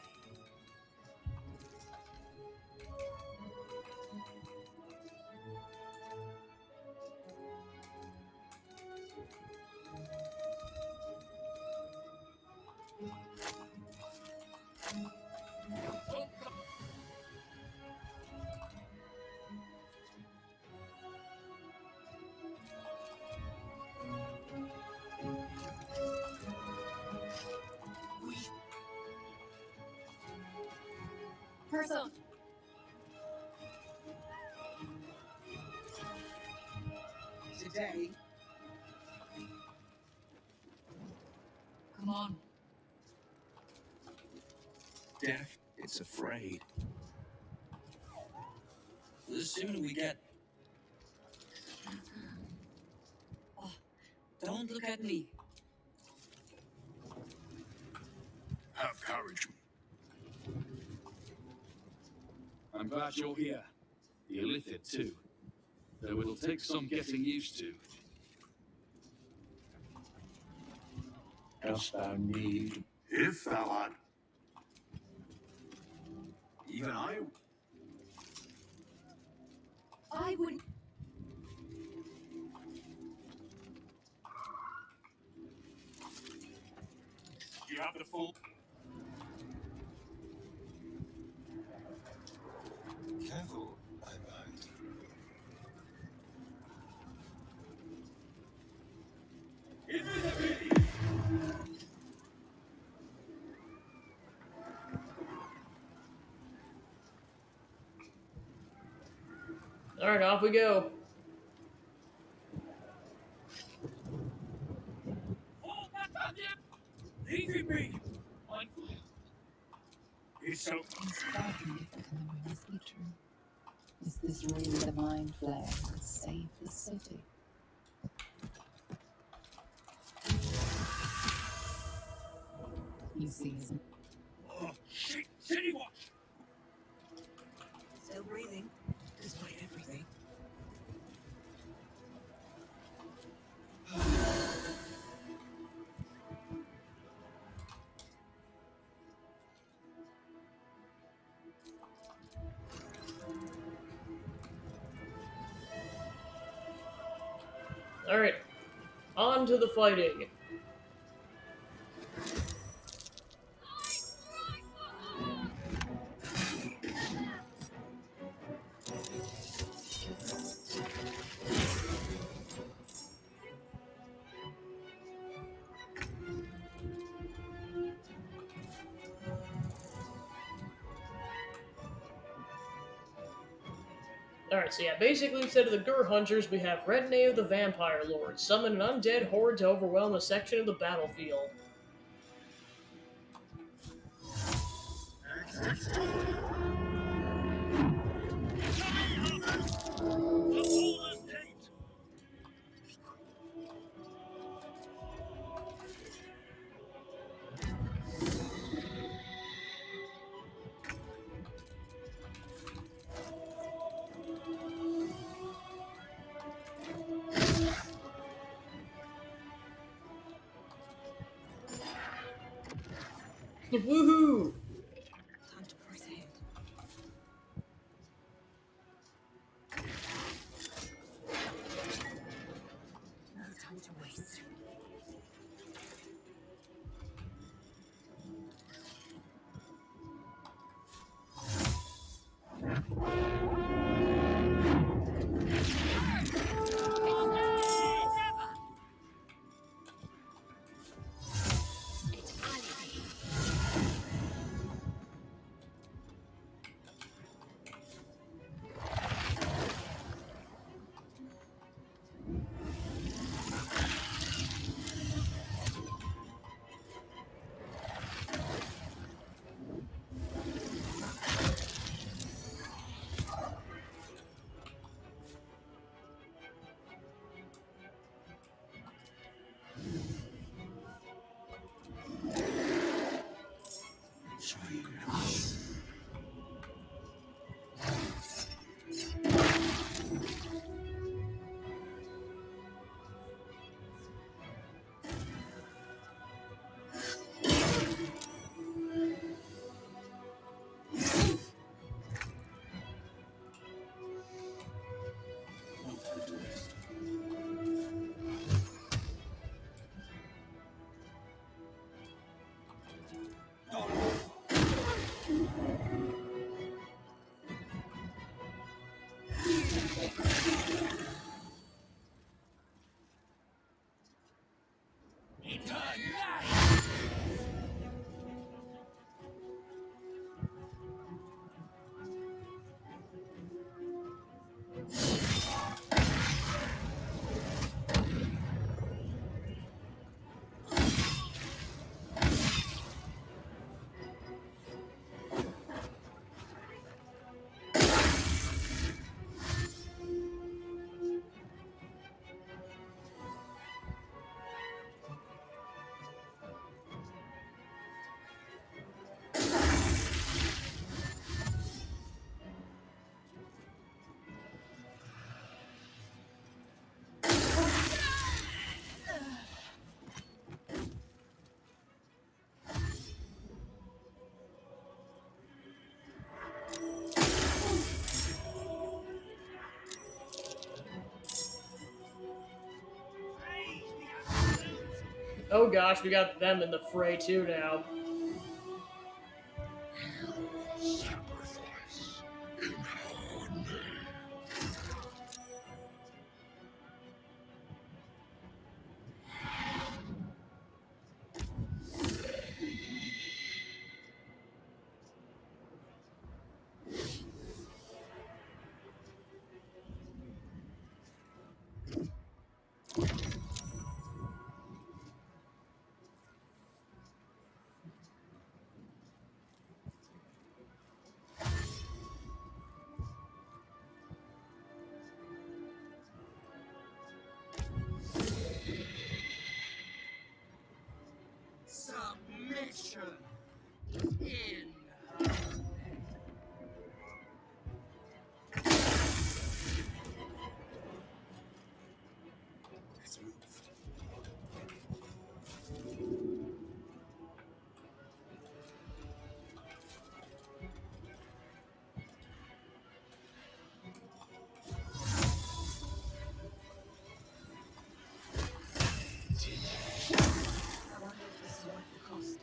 Person. Today, Come on. Death, it's afraid. The sooner we get. Oh, don't look at me. have courage. I'm glad you're here. The Illithid, too. Though it'll take some getting used to. Dost thou need? If thou art. Even I. I wouldn't. You have the full. Careful, I might. Alright, off we go. Leave it be! It's so... It's far from different than the rumors be true. Is this really the mind flare that could save the city? You see his... Oh, shit! City watch! Still breathing, despite everything. Alright, on to the fighting. Alright, so yeah, basically instead of the Gur Hunters, we have Retinue of the Vampire Lords, summon an undead horde to overwhelm a section of the battlefield. Woohoo! Time to press ahead. No time to waste. Oh gosh, we got them in the fray too now. Sacrifice in harmony. nation in Let's move. I wonder if this is worth the cost.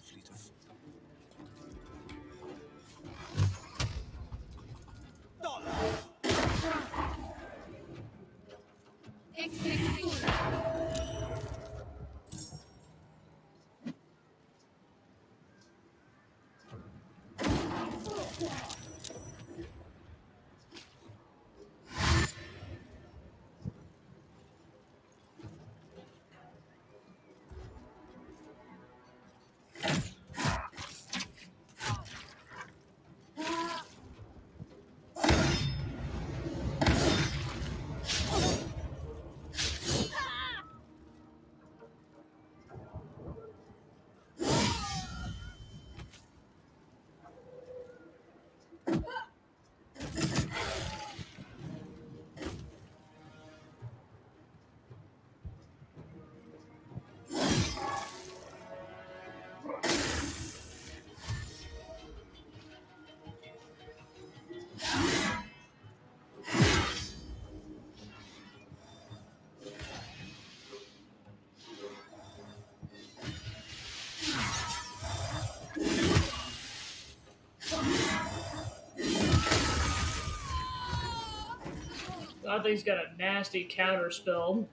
Fleet of foot. That thing's got a nasty counter spell.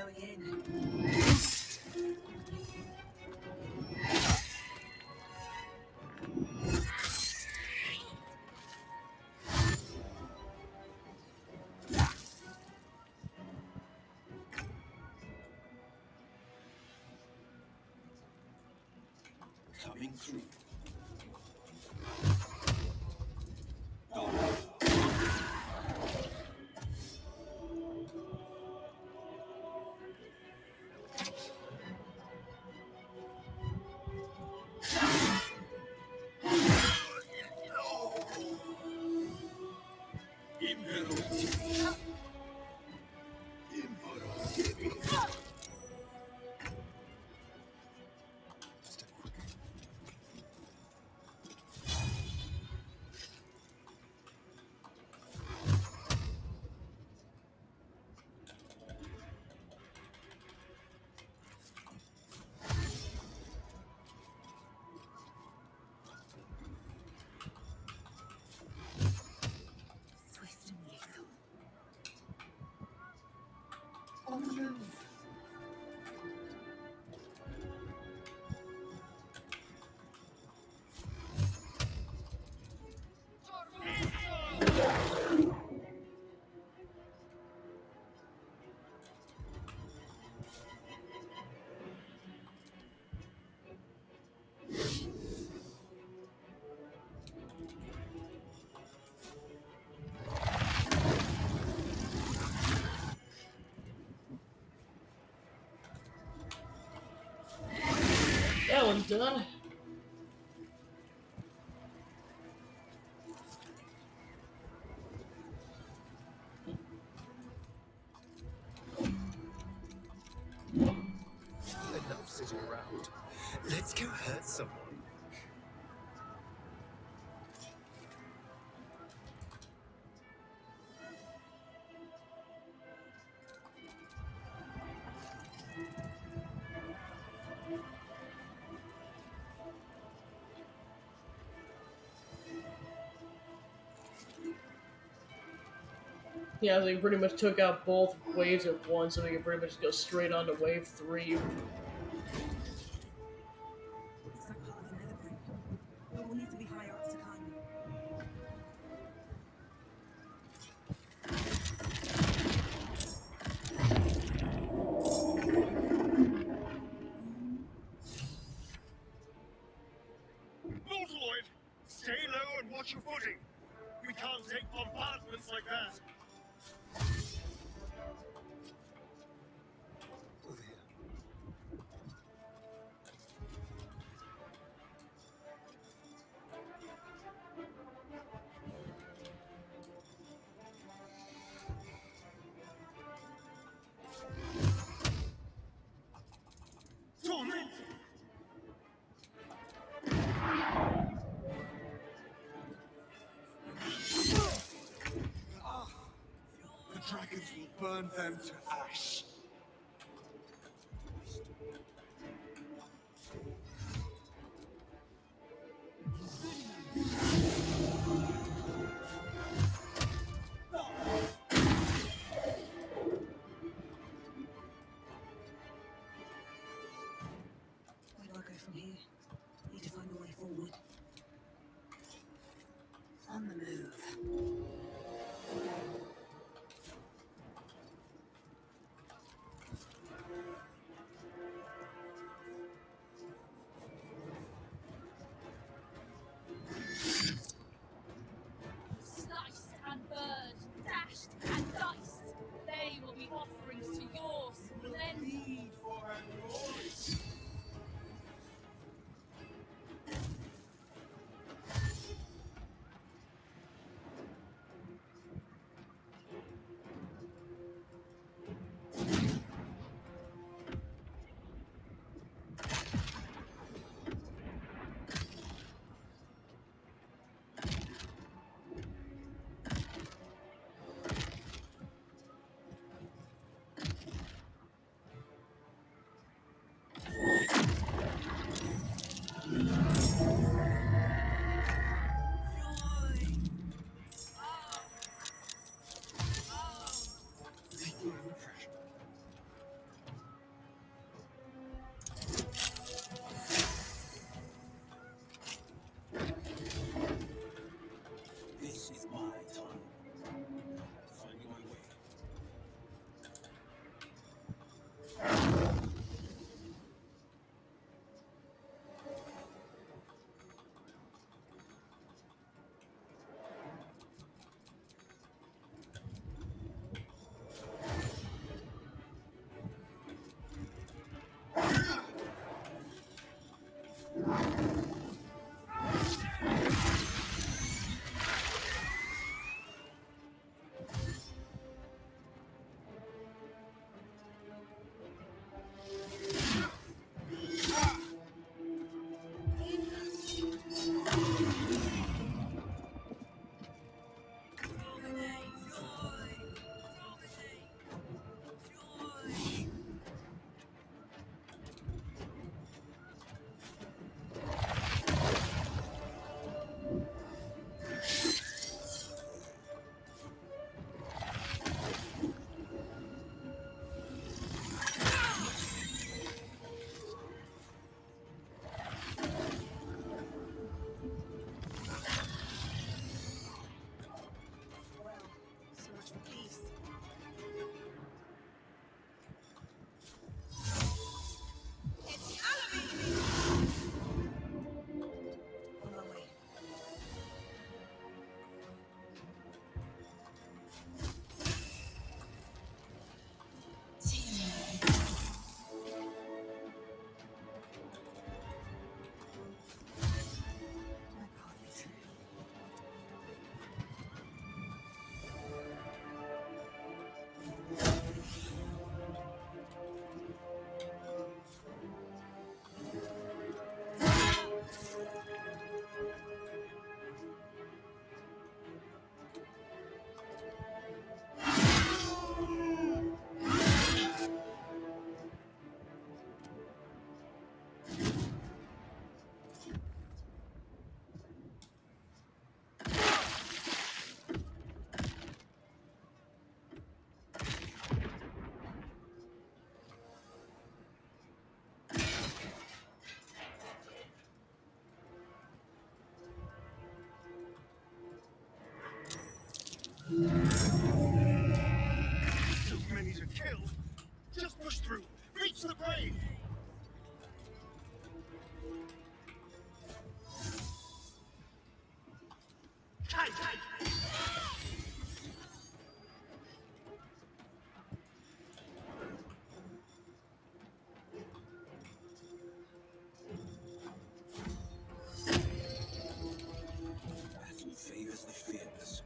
going in. Coming through. Swift and lethal. On the move. That one's done. Enough sitting around. Let's go hurt someone. Yeah, they pretty much took out both waves at once, so we can pretty much go straight on to wave 3. Looks like part of the nether brain. But we'll need to be higher up to climb it. Mortaloid, stay low and watch your footing. We can't take bombardments like that. Over here. Torment! The dragons will burn them to ash. Where do I go from here? Need to find a way forward. On the move. Too many to kill. Just push through. Reach the brain. Battle favors the fearless.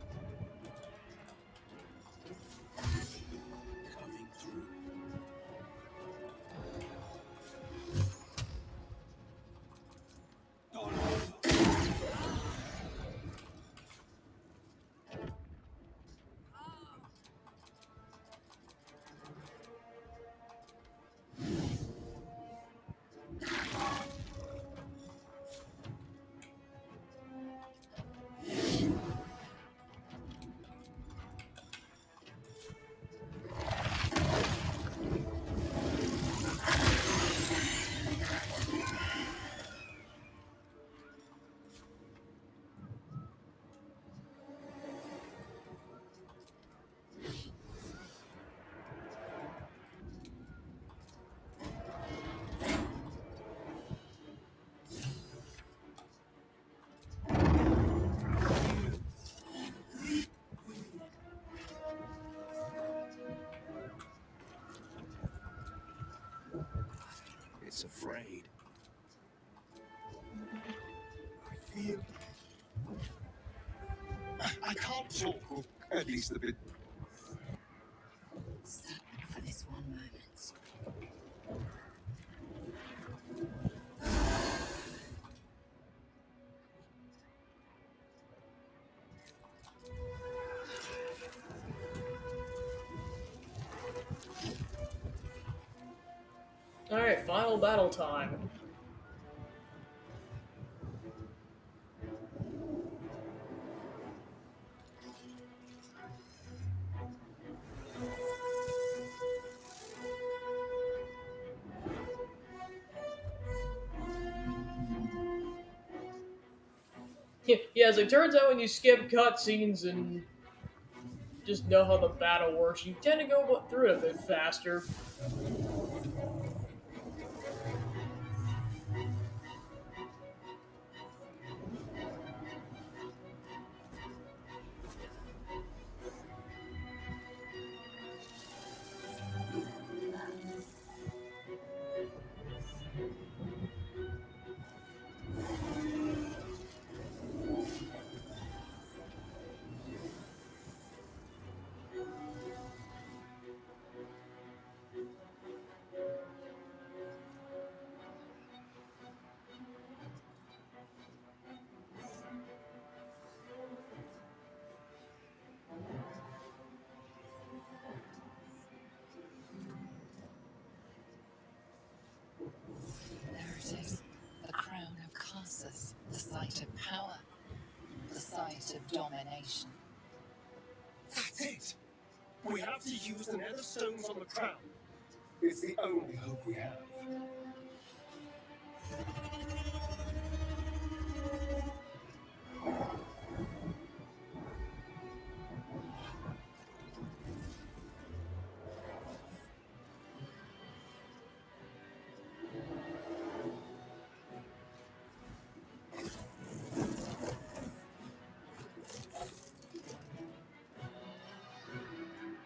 Coming through. It's afraid. I feel. I can't talk, or at least a bit. For this one moment. Alright, final battle time. Yeah, as it turns out, when you skip cutscenes and just know how the battle works, you tend to go through it a bit faster. There it is. The crown of Carsus, the site of power, the site of domination. That's it! We have to use the nether stones on the crown. It's the only hope we have.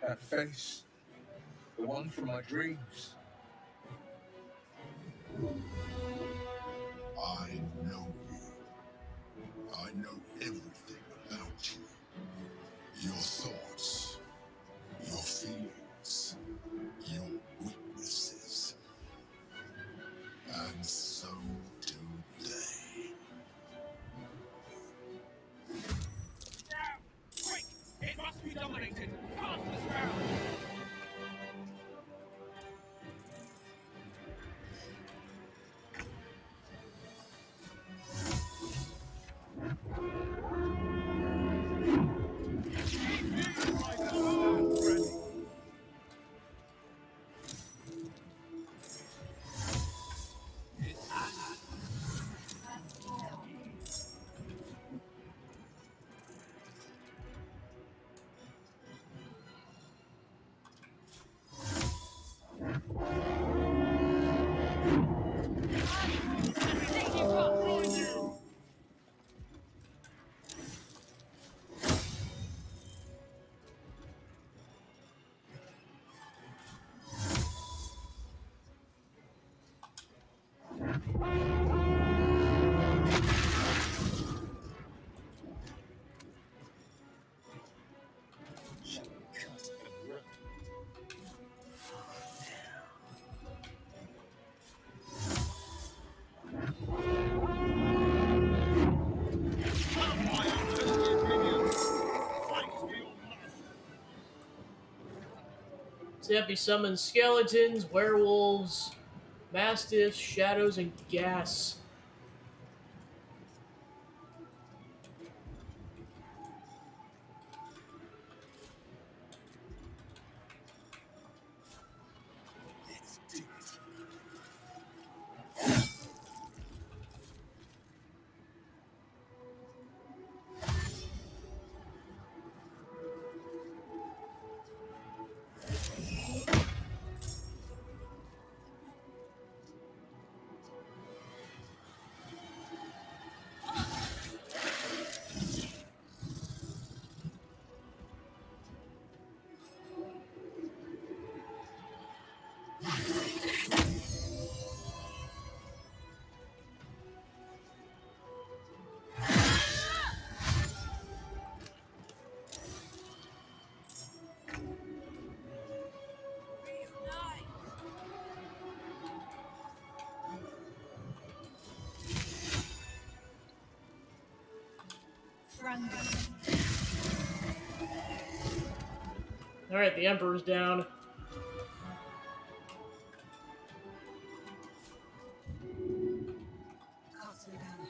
That face. The one from my dreams. I know you. I know everything about you. Your thoughts, your feelings, your weaknesses. And so do they. Quick! It must be dominated! Cast the spell! So yep, he summons skeletons, werewolves, mastiffs, shadows, and gas. Let's do it. Alright, the Emperor's down. Castle down.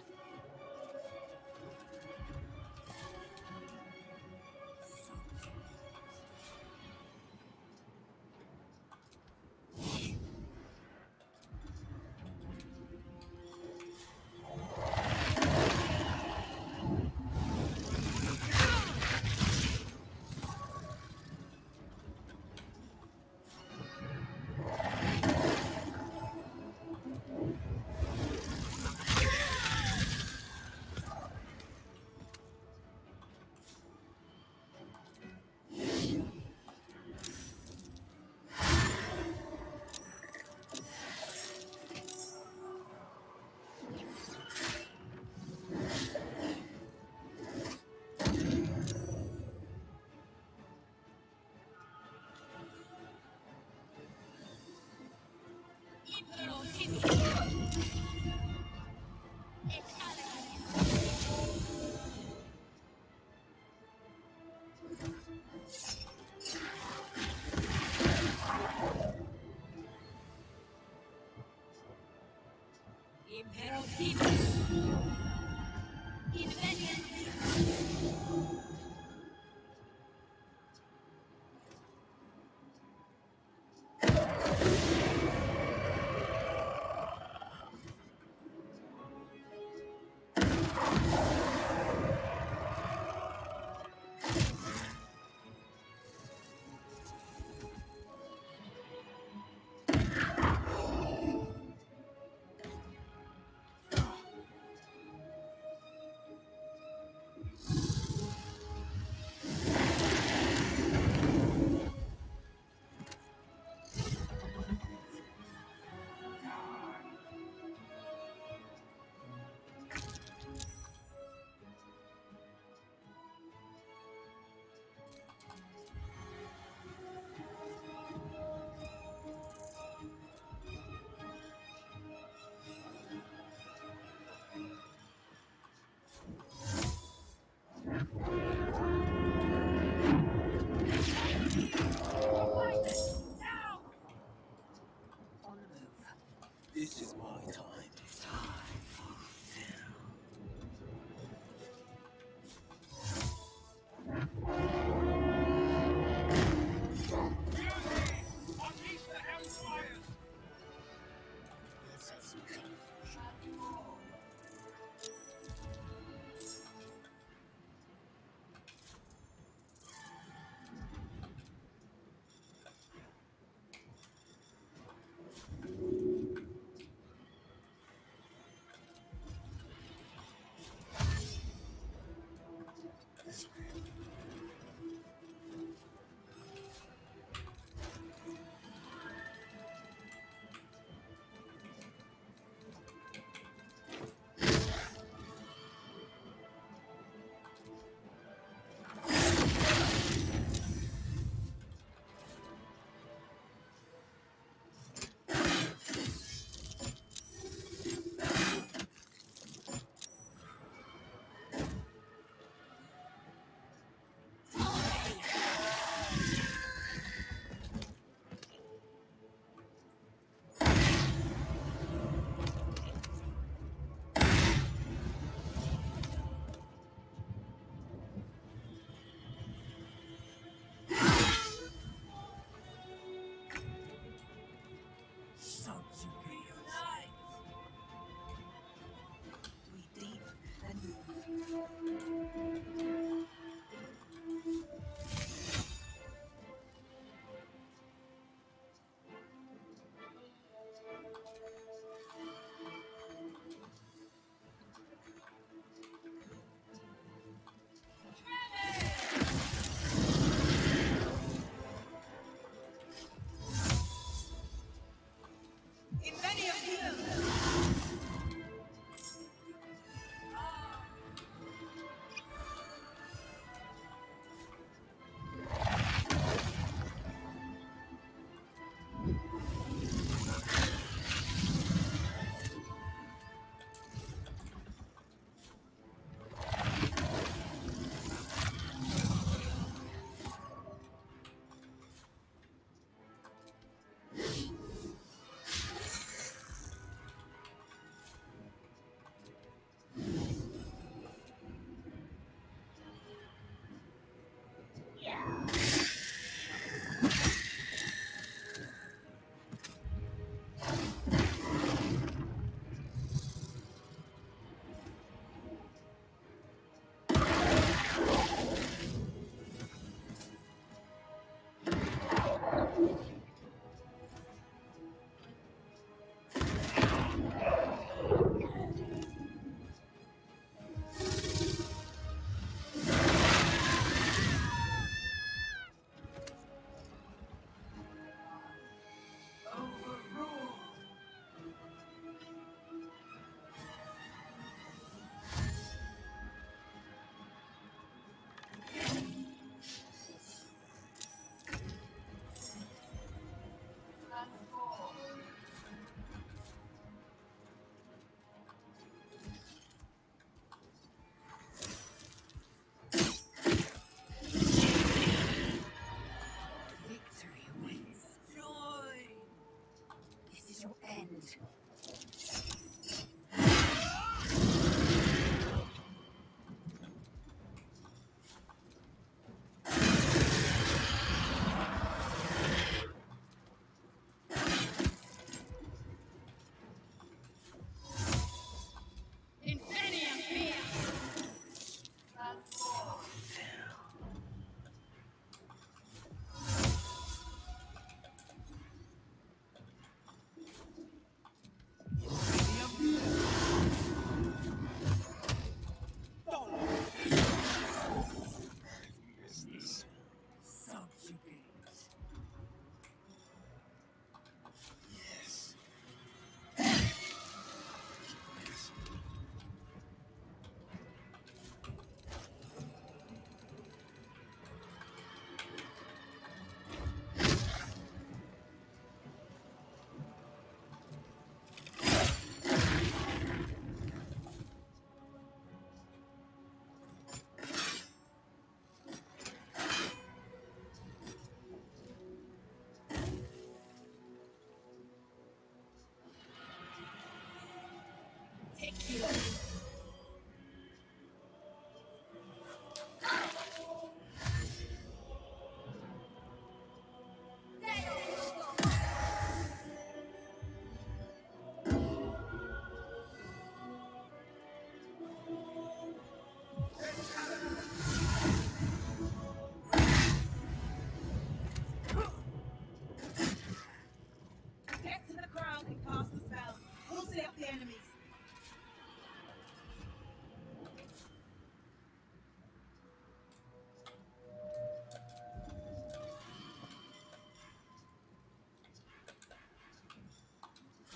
Get to the crowd and cast the spell. We'll see up the enemies.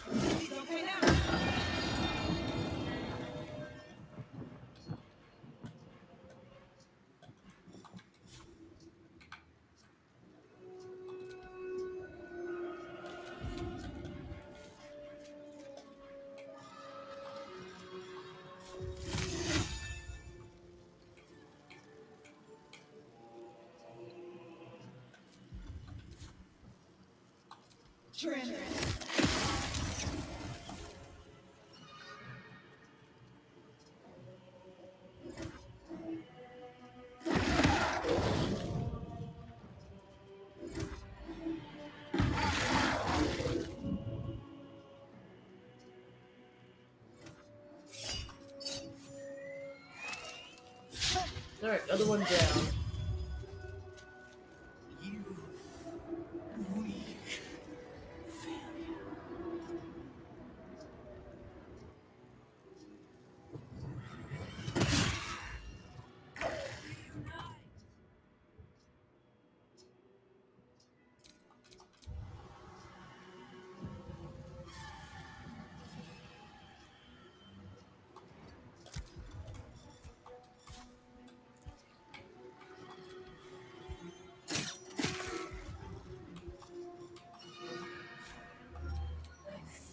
It's okay now. Trim. Alright, other one down.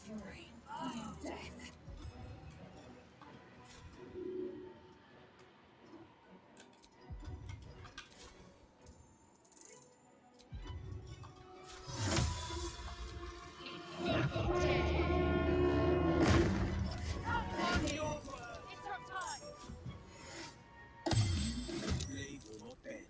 Fury, I am death. Blade will not bend.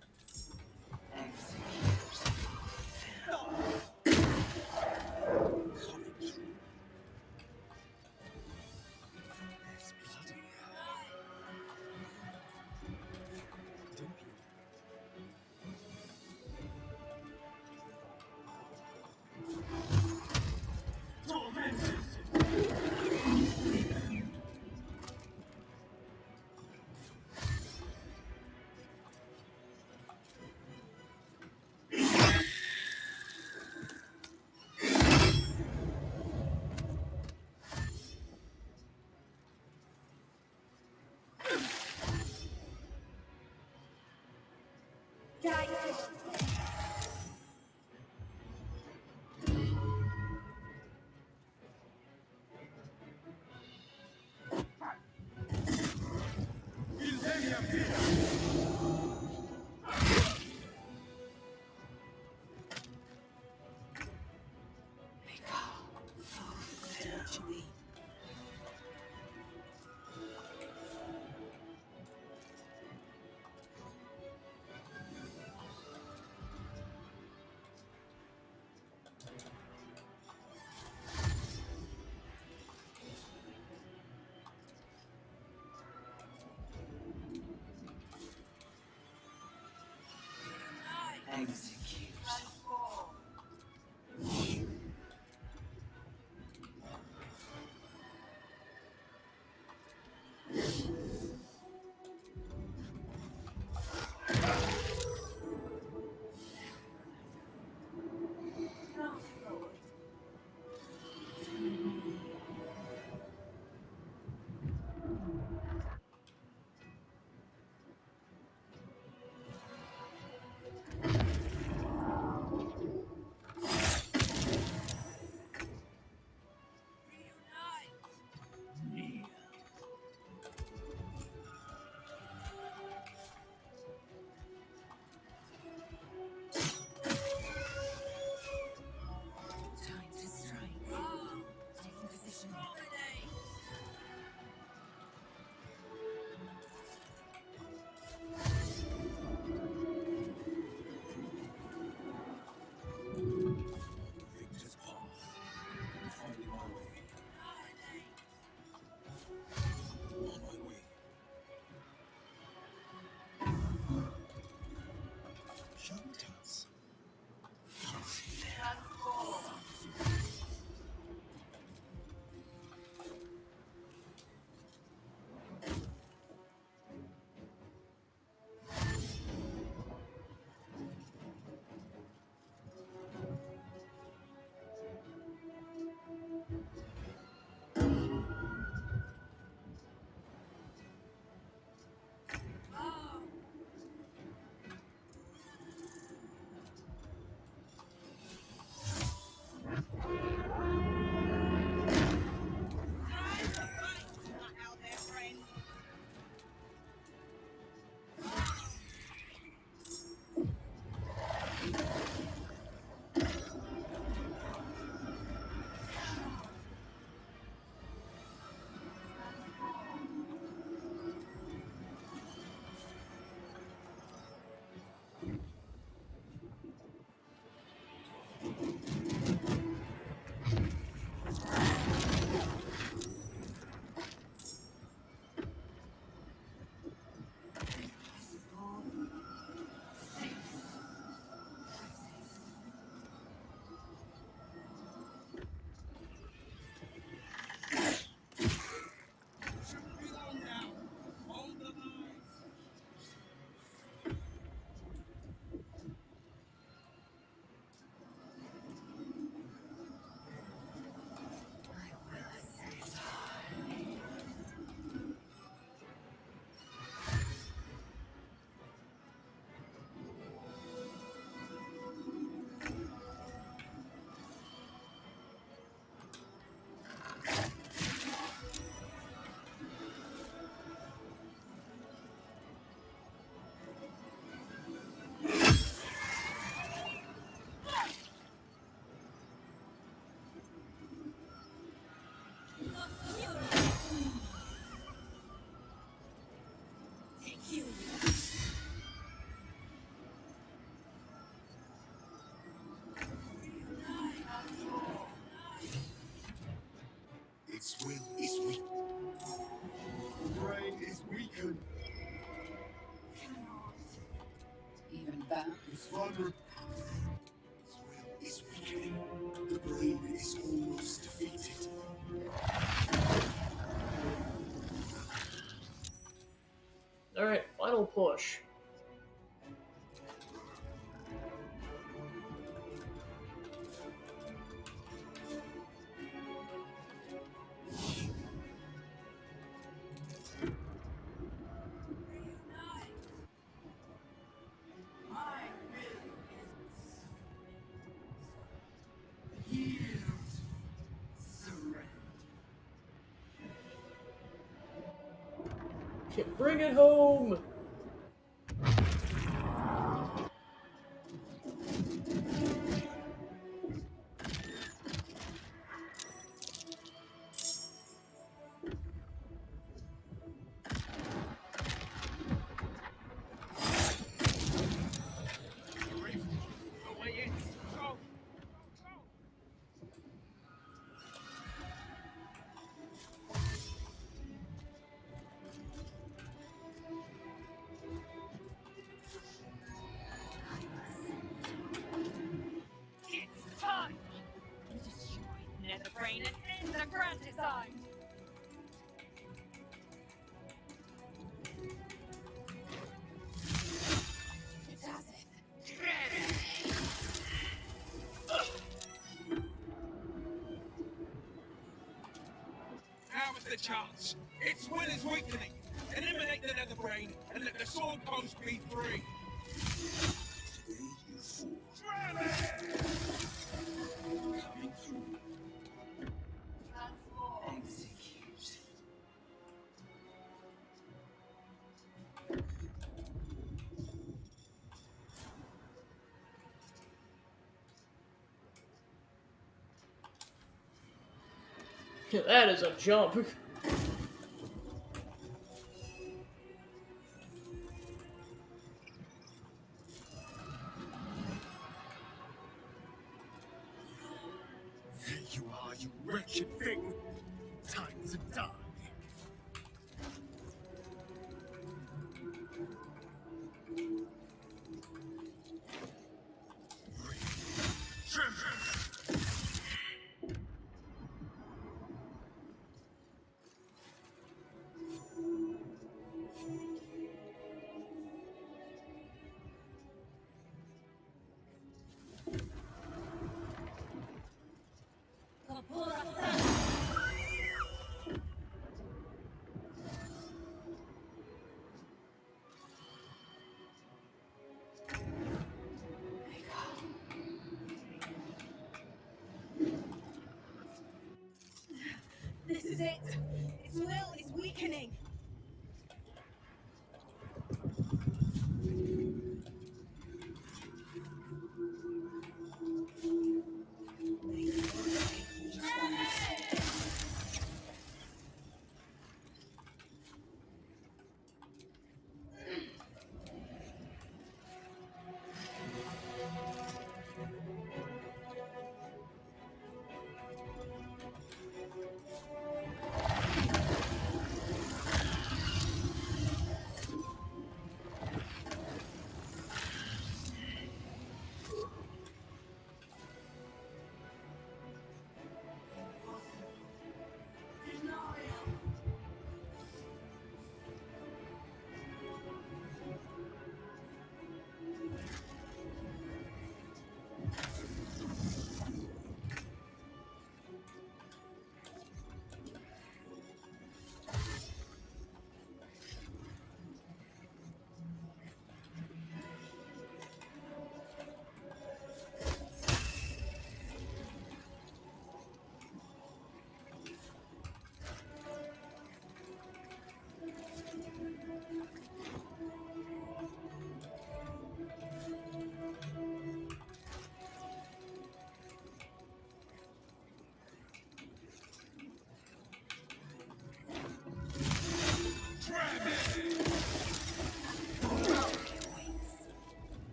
Execute. will is weak. The brain is weakened. Even that? It's vulnerable. Its will is weakening. The brain is almost defeated. Alright, final push. Bring it home! It's time to destroy the nether brain and end the grand design. It does it. Now is the chance. Its will is weakening. Eliminate the nether brain and let the sword post be free. Today you fool. Coming through. Execute. That is a jump. There you are, you wretched thing. Time to die. This is it. Its will is weakening.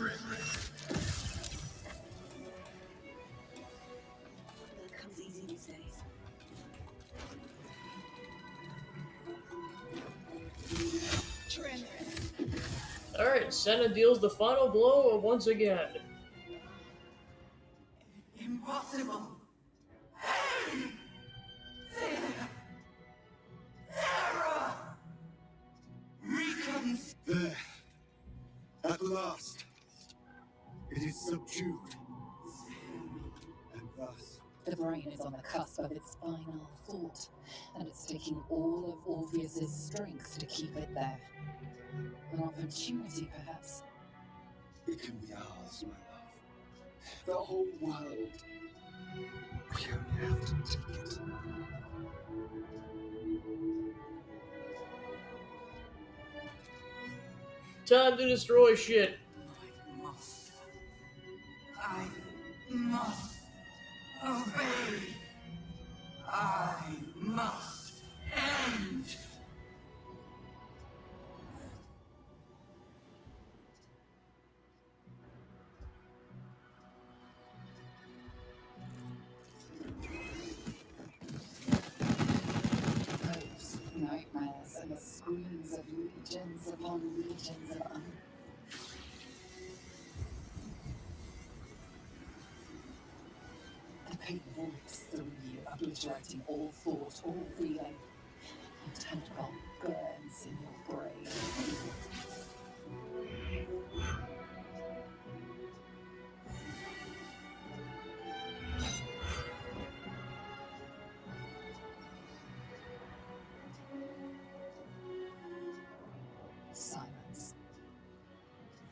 That comes easy these days. Trin. Alright, Senna deals the final blow once again. Impossible. There. At last. It is subdued. And thus, The brain is on the cusp of its final thought, and it's taking all of Orpheus's strength to keep it there. An opportunity, perhaps. it can be ours, my love. The whole world. We only have to take it. Time to destroy shit. I must obey. I must end. Hopes, nightmares, and the screams of legions upon legions of The pain rips through you, obliterating all thought, all feeling. A tentacle burns in your brain. Silence.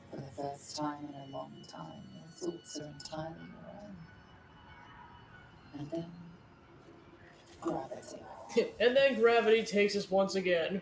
For the first time in a long time, your thoughts are entirely your own. And then, gravity. And then gravity takes us once again.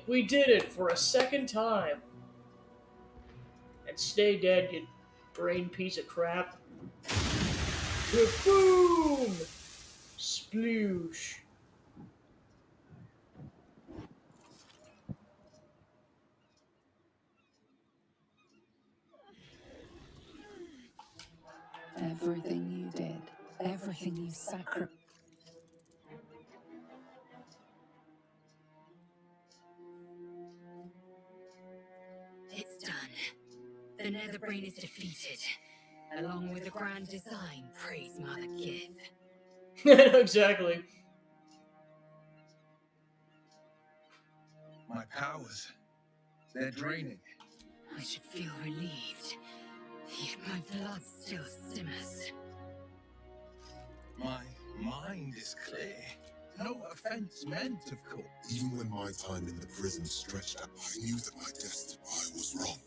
We did it for a second time. And stay dead, you brain piece of crap. Boom! Sploosh. Everything you did, everything you sacrificed. It's done. The Netherbrain is defeated. Along with the grand design, praise Mother Gith. Exactly. My powers, they're draining. I should feel relieved, yet my blood still simmers. My mind is clear. No offense meant, of course. Even when my time in the prison stretched out, I knew that my destiny, I was wrong.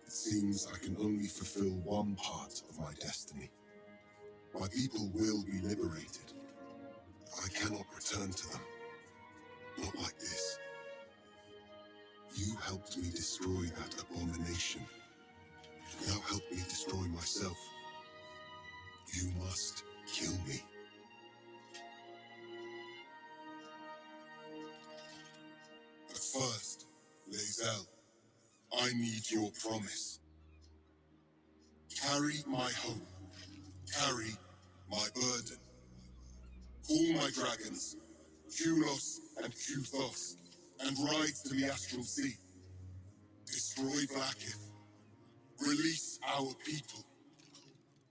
It seems I can only fulfill one part of my destiny. My people will be liberated. I cannot return to them. Not like this. You helped me destroy that abomination. Now help me destroy myself. You must kill me. But first, Lae'zel, I need your promise. Carry my hope. Carry my burden. Call my dragons, Kulos and Kuthos, and ride to the Astral Sea. Destroy Blackith. Release our people.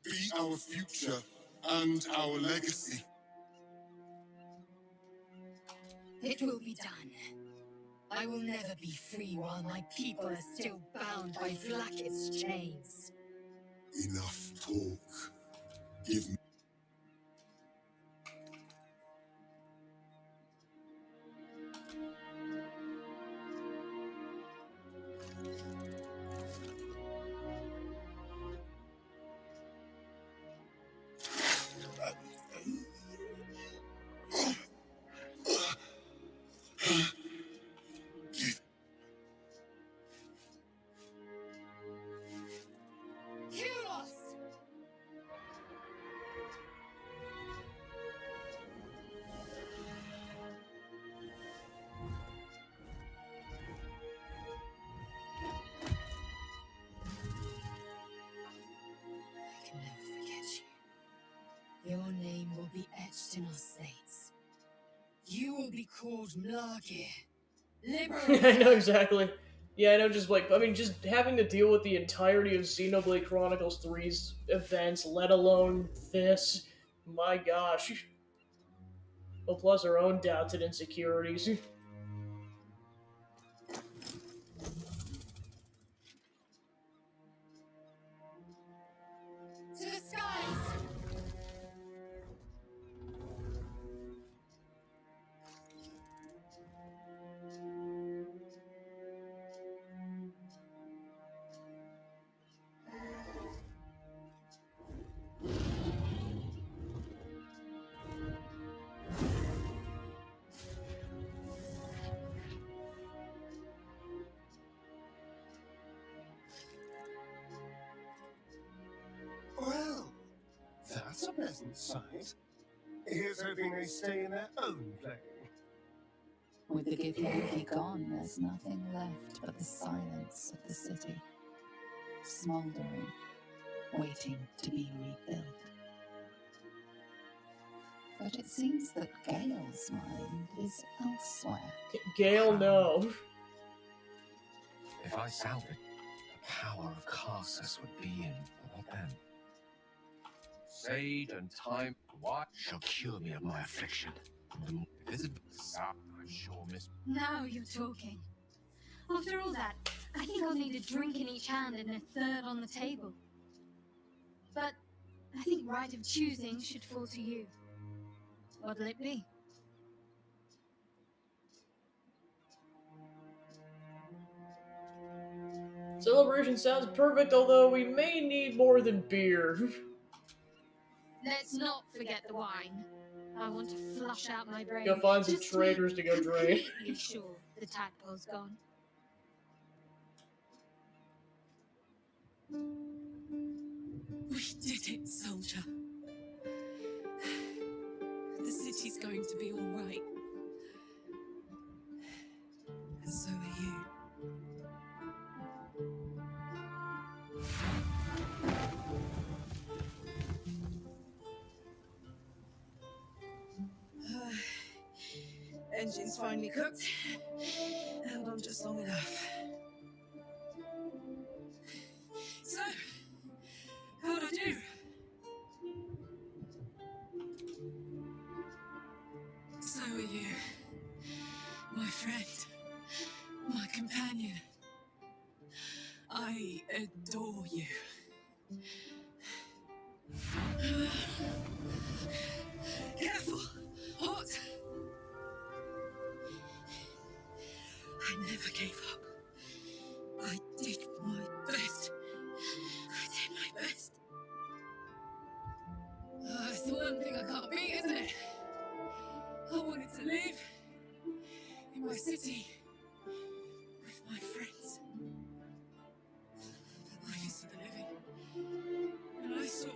Be our future and our legacy. It will be done. I will never be free while my people are still bound by Vlaakith's chains. Enough talk. Give me. I can never forget you. Your name will be etched in our slates. You will be called Mlargir, liberator. I know exactly. Yeah, I know. Just like, I mean, just having to deal with the entirety of Xenoblade Chronicles 3's events, let alone this. My gosh. Well, plus our own doubts and insecurities. To the skies! Well, that's a pleasant sight. Here's hoping they stay in their own plane. With the Githyanki gone, there's nothing left but the silence of the city, smouldering, waiting to be rebuilt. But it seems that Gale's mind is elsewhere. Gale, no. If I salvage, the power of Karsus would be in. What then? Sage and time, what shall cure me of my affliction? This is I'm sure, Miss. Now you're talking. After all that, I think I'll need a drink in each hand and a third on the table. But I think right of choosing should fall to you. What'll it be? Celebration sounds perfect, although we may need more than beer. Let's not forget the wine. I want to flush out my brain. Go find some just traitors to go drain. Completely sure the tadpole's gone. We did it, soldier. The city's going to be all right. And so are you. Engine's finally cooked. Held on just long enough. So, how'd I do? So are you. My friend. My companion. I adore you. Careful! Hot! I never gave up. I did my best. I did my best. It's the one thing I can't beat, isn't it? I wanted to live in my city with my friends. But life is for the living. And I saw.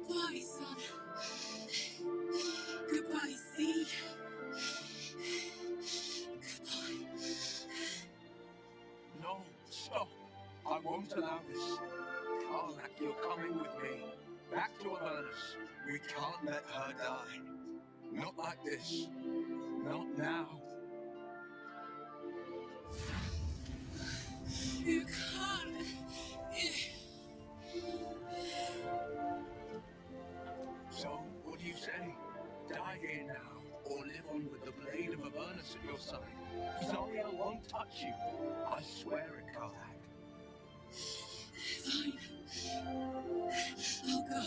Goodbye, son. Goodbye, sea. Goodbye. No, stop. I won't allow this. Karlak, you're coming with me. Back to Avernus. We can't let her die. Not like this. Not now. You can't. So, what do you say? Die here now, or live on with the blade of Avernus at your side. Zariel won't touch you. I swear it, Karlak. Fine. I'll go.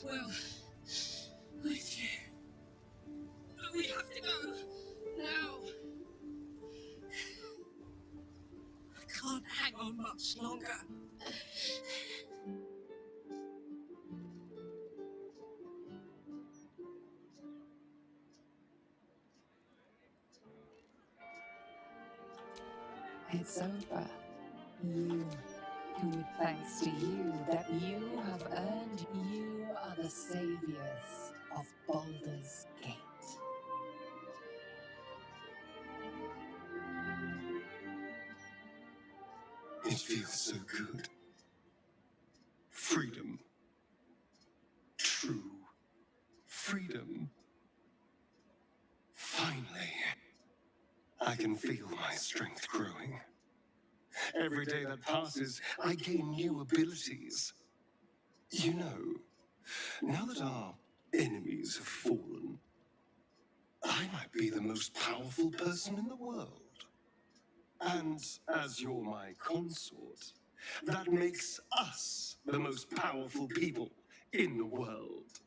Well, with you. But we have to go. Now. I can't hang on much longer. It's over. You, who, thanks to you, that you have earned, you are the saviors of Baldur's Gate. It feels so good. Freedom. True freedom. Finally, I can feel my strength growing. Every day that passes, I gain new abilities. You know, now that our enemies have fallen, I might be the most powerful person in the world. And as you're my consort, that makes us the most powerful people in the world.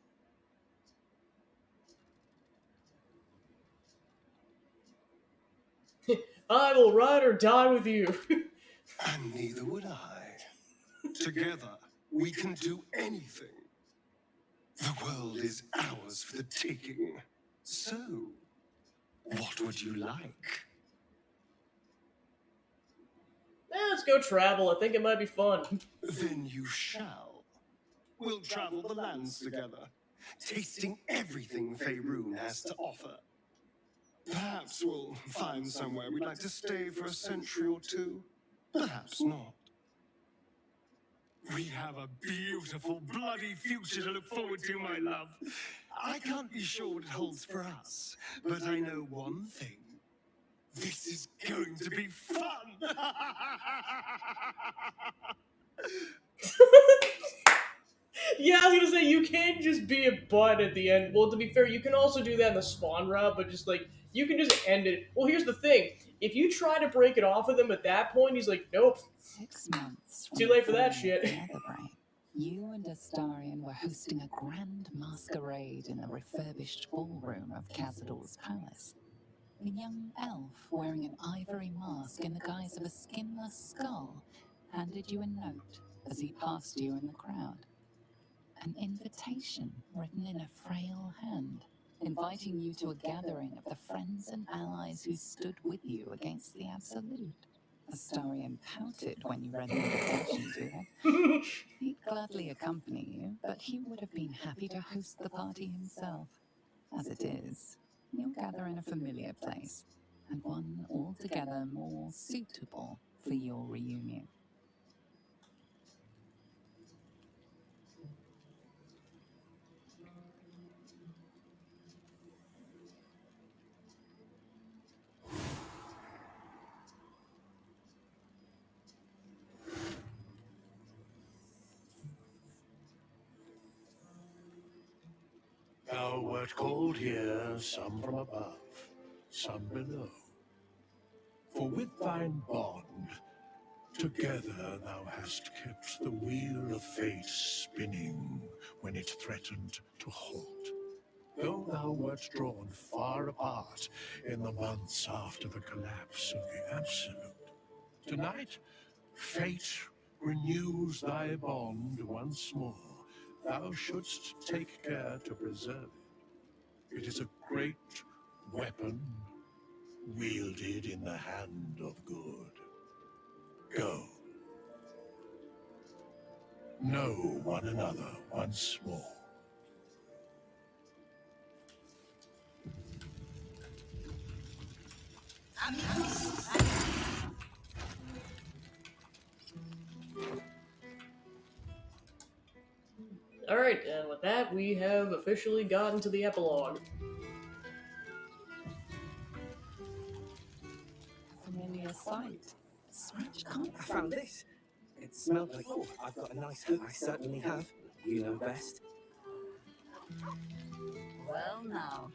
I will ride or die with you. And neither would I. Together, we can do anything. The world is ours for the taking. So, what would you like? Let's go travel. I think it might be fun. Then you shall. We'll travel the lands together, tasting everything Faerun has to offer. Perhaps we'll find somewhere we'd like to stay for a century or two. Perhaps not. We have a beautiful, bloody future to look forward to, my love. I can't be sure what it holds for us, but I know one thing. This is going to be fun! Yeah, I was gonna say, you can't just be a butt at the end. Well, to be fair, you can also do that in the spawn route, but just like, you can just end it. Well, here's the thing. If you try to break it off with him at that point, he's like, nope. 6 months from Too late for the that fall shit. of the Netherbrain, you and Astarion were hosting a grand masquerade in the refurbished ballroom of Cazador's palace. A young elf wearing an ivory mask in the guise of a skinless skull handed you a note as he passed you in the crowd. An invitation written in a frail hand, inviting you to a gathering of the friends and allies who stood with you against the Absolute. Astarion pouted when you read the invitation to him. He'd gladly accompany you, but he would have been happy to host the party himself. As it is, you'll gather in a familiar place, and one altogether more suitable for your reunion. Thou wert called here, some from above, some below. For with thine bond, together thou hast kept the wheel of fate spinning when it threatened to halt. Though thou wert drawn far apart in the months after the collapse of the Absolute, tonight fate renews thy bond once more. Thou shouldst take care to preserve it. It is a great weapon wielded in the hand of good. Go. Know one another once more. Alright. Alright, and with that, we have officially gotten to the epilogue. Familiar sight. Scratch can't. I found this. It smelled like. Oh, I've got a nice hook. I certainly have. You know best. Well, now.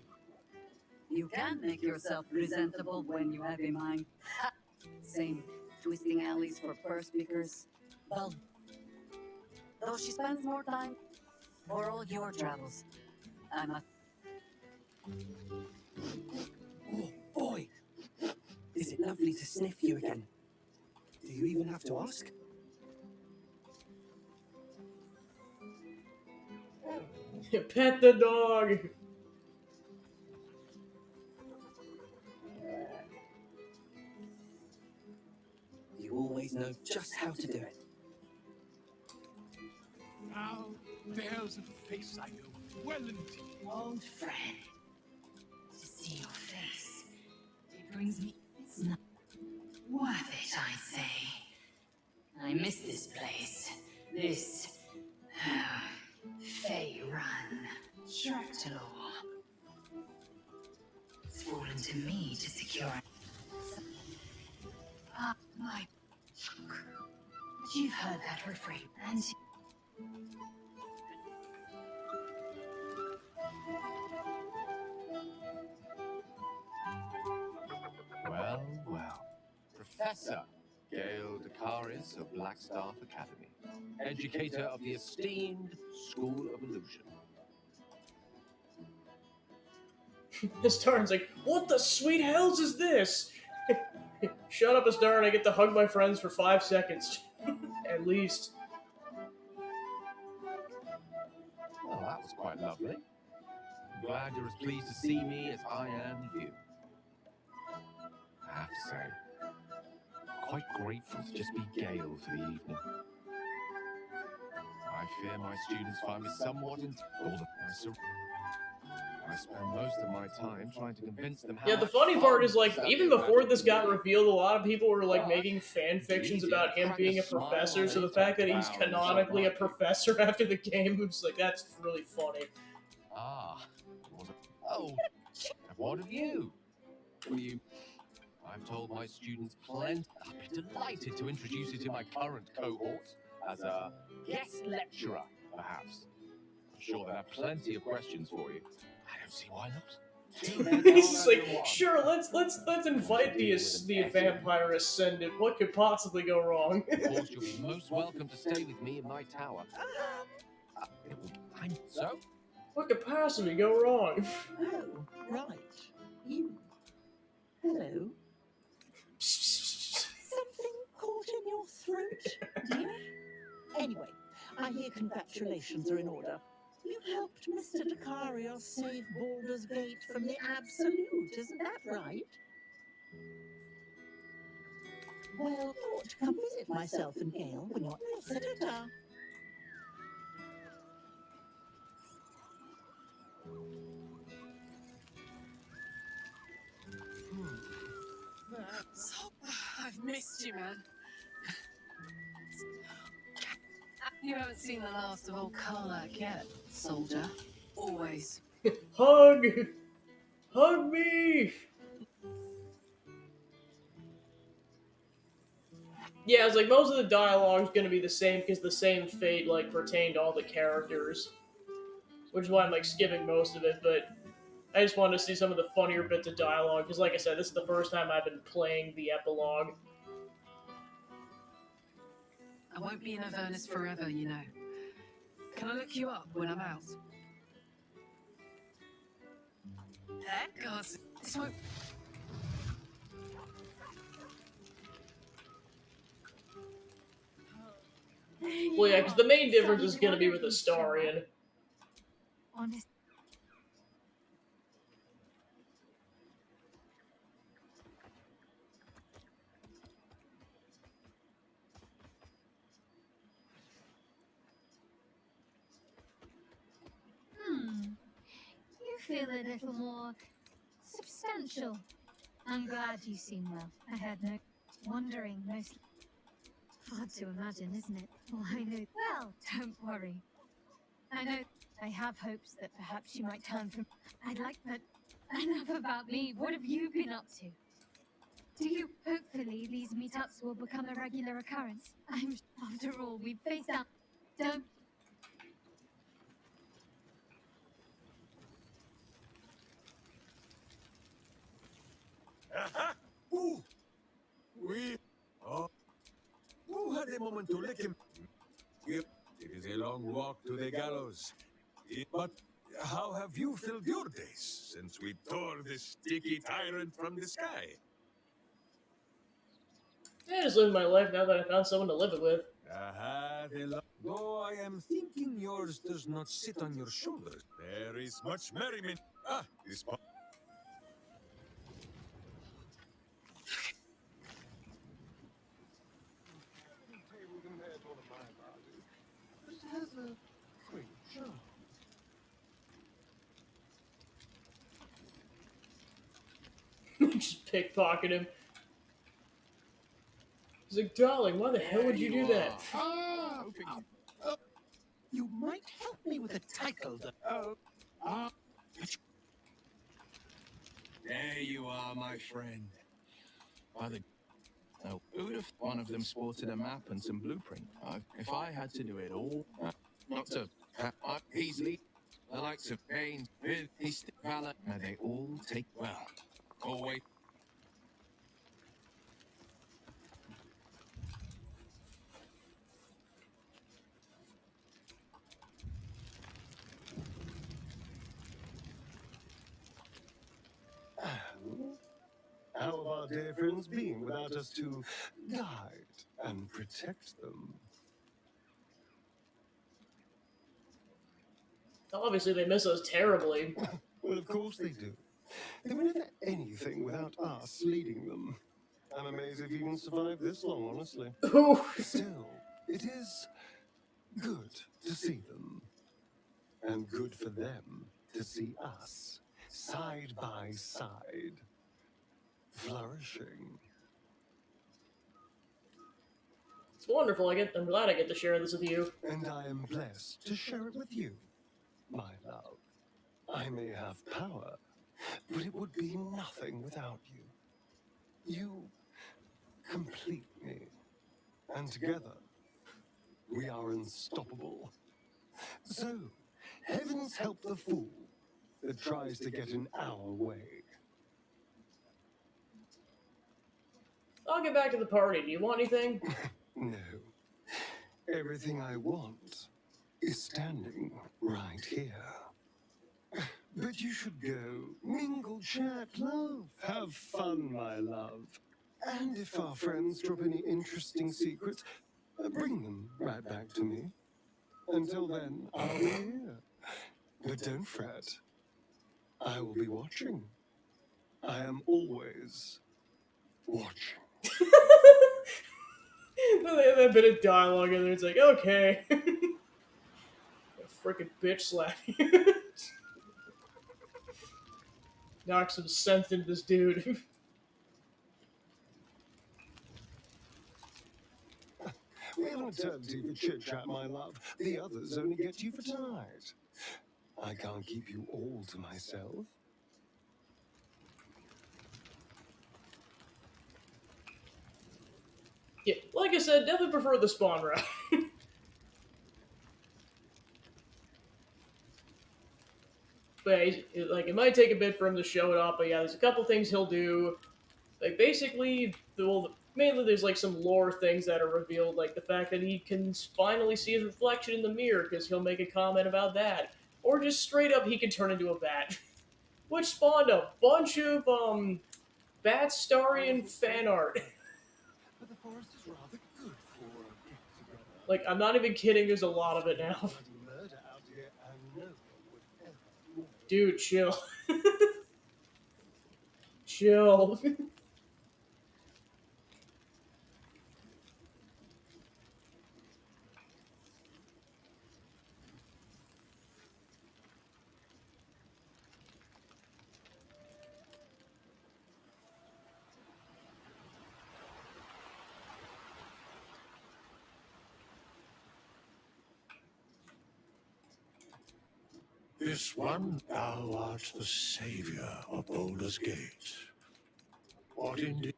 You can make yourself presentable when you have a mind. Ha! Same twisting alleys for purse pickers. Well, though she spends more time for all your travels. I must. Oh, boy. Is it lovely to sniff you again? Do you even have to ask? Pet the dog! You always know just how to do it. Now, there's a face I know well indeed. Old friend, to see your face, it brings me. It's not worth it, I say. I miss this place. This Fey Run. Shraptalor. It's fallen to me to secure. Ah, my. But you've heard that refrain, and. Well, well. Professor Gale Dakaris of Blackstaff Academy, educator of the esteemed School of Illusion. Astarin's like, what the sweet hells is this? Shut up, Astarin, I get to hug my friends for 5 seconds. At least. Well, that was quite lovely. I'm glad you're as pleased to see me as I am you. I have to say, quite grateful to just be Gale for the evening. I fear my students find me somewhat enthralled. I spend most of my time trying to convince them how Yeah, the much funny fun part is, like, studying even before this got magic revealed, a lot of people were, like, making fan fictions Indeed, about him crack being a a smile professor, on so the it, fact that he's proud and canonically a so professor after the game, it's like, that's really funny. Ah, was it? Oh, and what of you? Will you? I've told my students plenty. I'd be delighted to introduce you to my current cohort as a guest lecturer, perhaps. I'm sure they'll have plenty of questions for you. I don't see why not. He's just like, sure, let's invite the vampire ascendant. What could possibly go wrong? Of course, you'll be most welcome to stay with me in my tower. So? What could possibly go wrong? Oh, right. You. Hello. Something caught in your throat, dear? Anyway, I hear congratulations are in order. You helped Mr. Dakarios save Baldur's Gate from the Absolute, isn't that right? Well, you ought to come visit myself and Gale when you're ta-ta-ta. So, I've missed you, man. You haven't seen the last of old Karlak yet, soldier. Always. Hug! Hug me! Yeah, it's like most of the dialogue's gonna be the same because the same fate like pertained to all the characters. Which is why I'm like skipping most of it, but I just wanted to see some of the funnier bits of dialogue, because like I said, this is the first time I've been playing the epilogue. I won't be in Avernus forever, you know. Can I look you up when I'm out? Heck, God, this won't... Well, yeah, because the main difference is gonna be with Astarion. Honest. You feel a little more substantial. I'm glad you seem well. I had no wondering mostly. Hard to imagine, isn't it? Well, I know. Well, don't worry. I know I have hopes that perhaps you might turn from. I'd like, but enough about me. What have you been up to? Do you hopefully these meetups will become a regular occurrence? After all, we've faced down. Don't. Aha! Ooh! We... Oh. Who had a moment to lick him? It is a long walk to the gallows. But how have you filled your days since we tore this sticky tyrant from the sky? Yeah, just living my life now that I found someone to live it with. Aha, though I am thinking yours does not sit on your shoulders. There is much merriment. Ah, this part. Table compared to one of my parties, but it has a quaint charm. Just pickpocket him. He's like, darling, why the hell would you do that? You might help me with a title, though. There you are, my friend. By the... Oh, who would have one of them sported a map and some blueprint? If I had to do it all, not to easily, the likes of Baines, his valor, they all take well. Always. How have our dear friends been without us to guide and protect them? Obviously, they miss us terribly. Well, of course they do. They were never anything without us leading them. I'm amazed they've even survived this long, honestly. Still, it is good to see them. And good for them to see us, side by side, flourishing. It's wonderful. I'm glad I get to share this with you. And I am blessed to share it with you, my love. I may have power, but it would be nothing without you. You complete me. And together, we are unstoppable. So, heavens help the fool that tries to get in our way. I'll get back to the party. Do you want anything? No. Everything I want is standing right here. But you should go, mingle, chat, love, have fun, my love. And if our friends drop any interesting secrets, bring them right back to me. Until then, I'll be here. But don't fret. I will be watching. I am always watching. They have that bit of dialogue in there. It's like, okay. Frickin' bitch slap you. Knock some sense into this dude. We have an eternity for chit-chat, my love. The others only get you for tonight. I can't keep you all to myself. Yeah, like I said, definitely prefer the spawn route. But yeah, like, it might take a bit for him to show it off, but yeah, there's a couple things he'll do. Like, basically, mainly there's like some lore things that are revealed, like the fact that he can finally see his reflection in the mirror because he'll make a comment about that, or just straight up he can turn into a bat, which spawned a bunch of Bat-Starian fan art. But the forest is rather good for a get-together. Like, I'm not even kidding, there's a lot of it now. Murder out here, and no one would ever know. Dude, chill. Chill. This one, thou art the savior of Baldur's Gate. What indeed?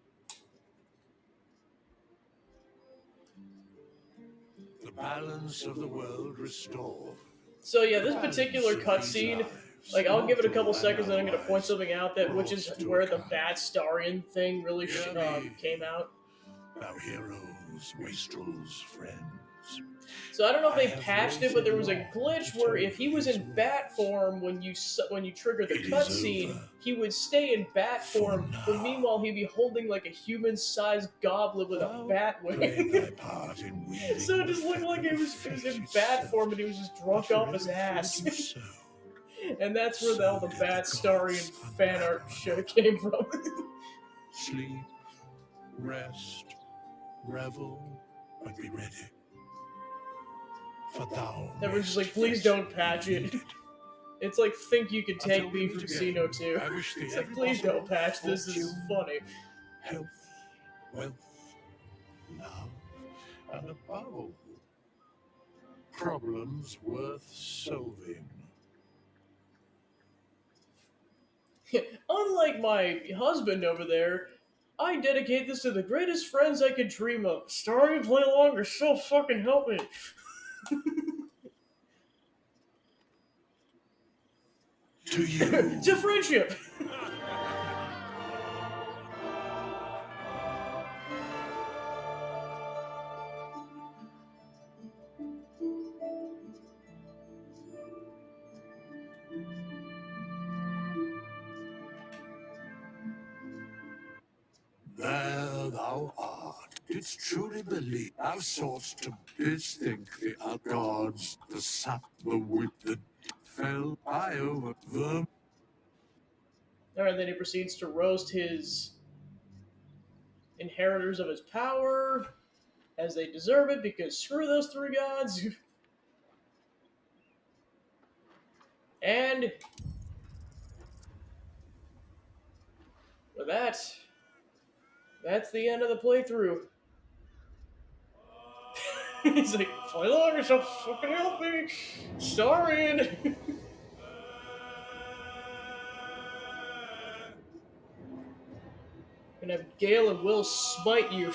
The balance of the world restored. So yeah, this particular cutscene, like I'll give it a couple seconds, and I'm gonna point something out that which is where the Bat Starian thing really came out. Thou heroes, wastrels, friends. So I don't know if they patched it, but there was a glitch where if he was in bat form when you triggered the cutscene, he would stay in bat form, but meanwhile he'd be holding like a human-sized goblet with a bat wing. So it just looked like it was in bat form, and he was just drunk off his ass. And that's where all the Bat Starian fan art shit came from. Sleep, rest, revel, but be ready. For thou Everyone's just like, please don't patch it. It's like, think you could take me from Xeno 2. It's like, please don't patch this is funny. Health, wealth, love, and above all, problems worth solving. Unlike my husband over there, I dedicate this to the greatest friends I could dream of. Starry play along or so fucking help me. To you. To friendship. There thou art, didst truly believe thou soughtst to bidst think the gods, the sap, the wit that fell by over them. Alright, then he proceeds to roast his inheritors of his power as they deserve it, because screw those three gods. And with that, that's the end of the playthrough. He's like, play along or so fucking help me. Sorry. Gonna have Gale and Will smite you.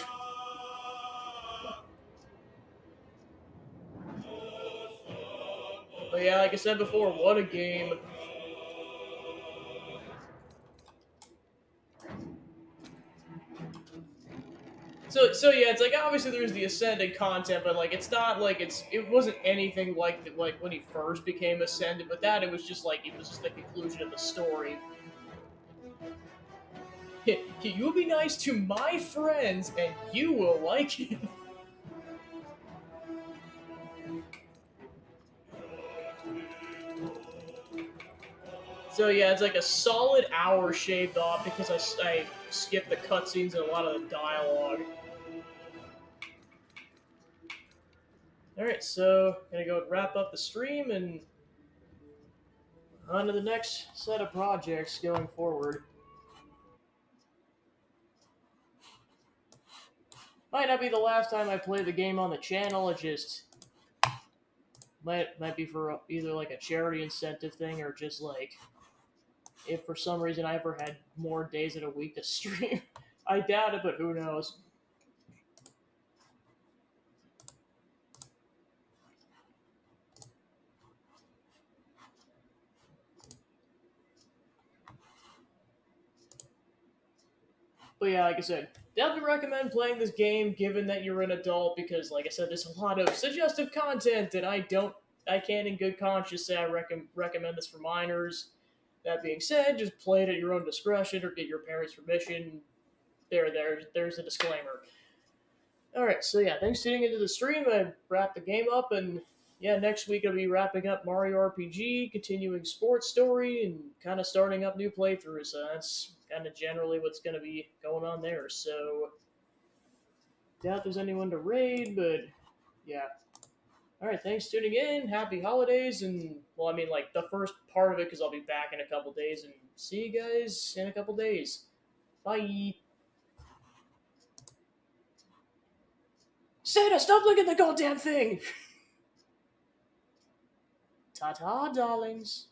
But yeah, like I said before, what a game. So yeah, it's like obviously there's the Ascended content, but like it's not like it wasn't anything like when he first became Ascended. But that it was just the conclusion of the story. You'll be nice to my friends, and you will like it. So yeah, it's like a solid hour shaved off because I skipped the cutscenes and a lot of the dialogue. Alright, so gonna go wrap up the stream and on to the next set of projects going forward. Might not be the last time I play the game on the channel, it just might be for either like a charity incentive thing or just like if for some reason I ever had more days in a week to stream. I doubt it, but who knows. But yeah, like I said, definitely recommend playing this game given that you're an adult because, like I said, there's a lot of suggestive content and I can't in good conscience say I recommend this for minors. That being said, just play it at your own discretion or get your parents' permission. There's a disclaimer. Alright, so yeah, thanks for tuning into the stream. I wrapped the game up, and yeah, next week I'll be wrapping up Mario RPG, continuing Sports Story, and kind of starting up new playthroughs. So that's kind of generally what's going to be going on there. So, doubt there's anyone to raid, but yeah. Alright, thanks for tuning in. Happy holidays, and, well, I mean, like, the first part of it, because I'll be back in a couple days, and see you guys in a couple days. Bye! Santa, stop looking at the goddamn thing! Ta-ta, darlings.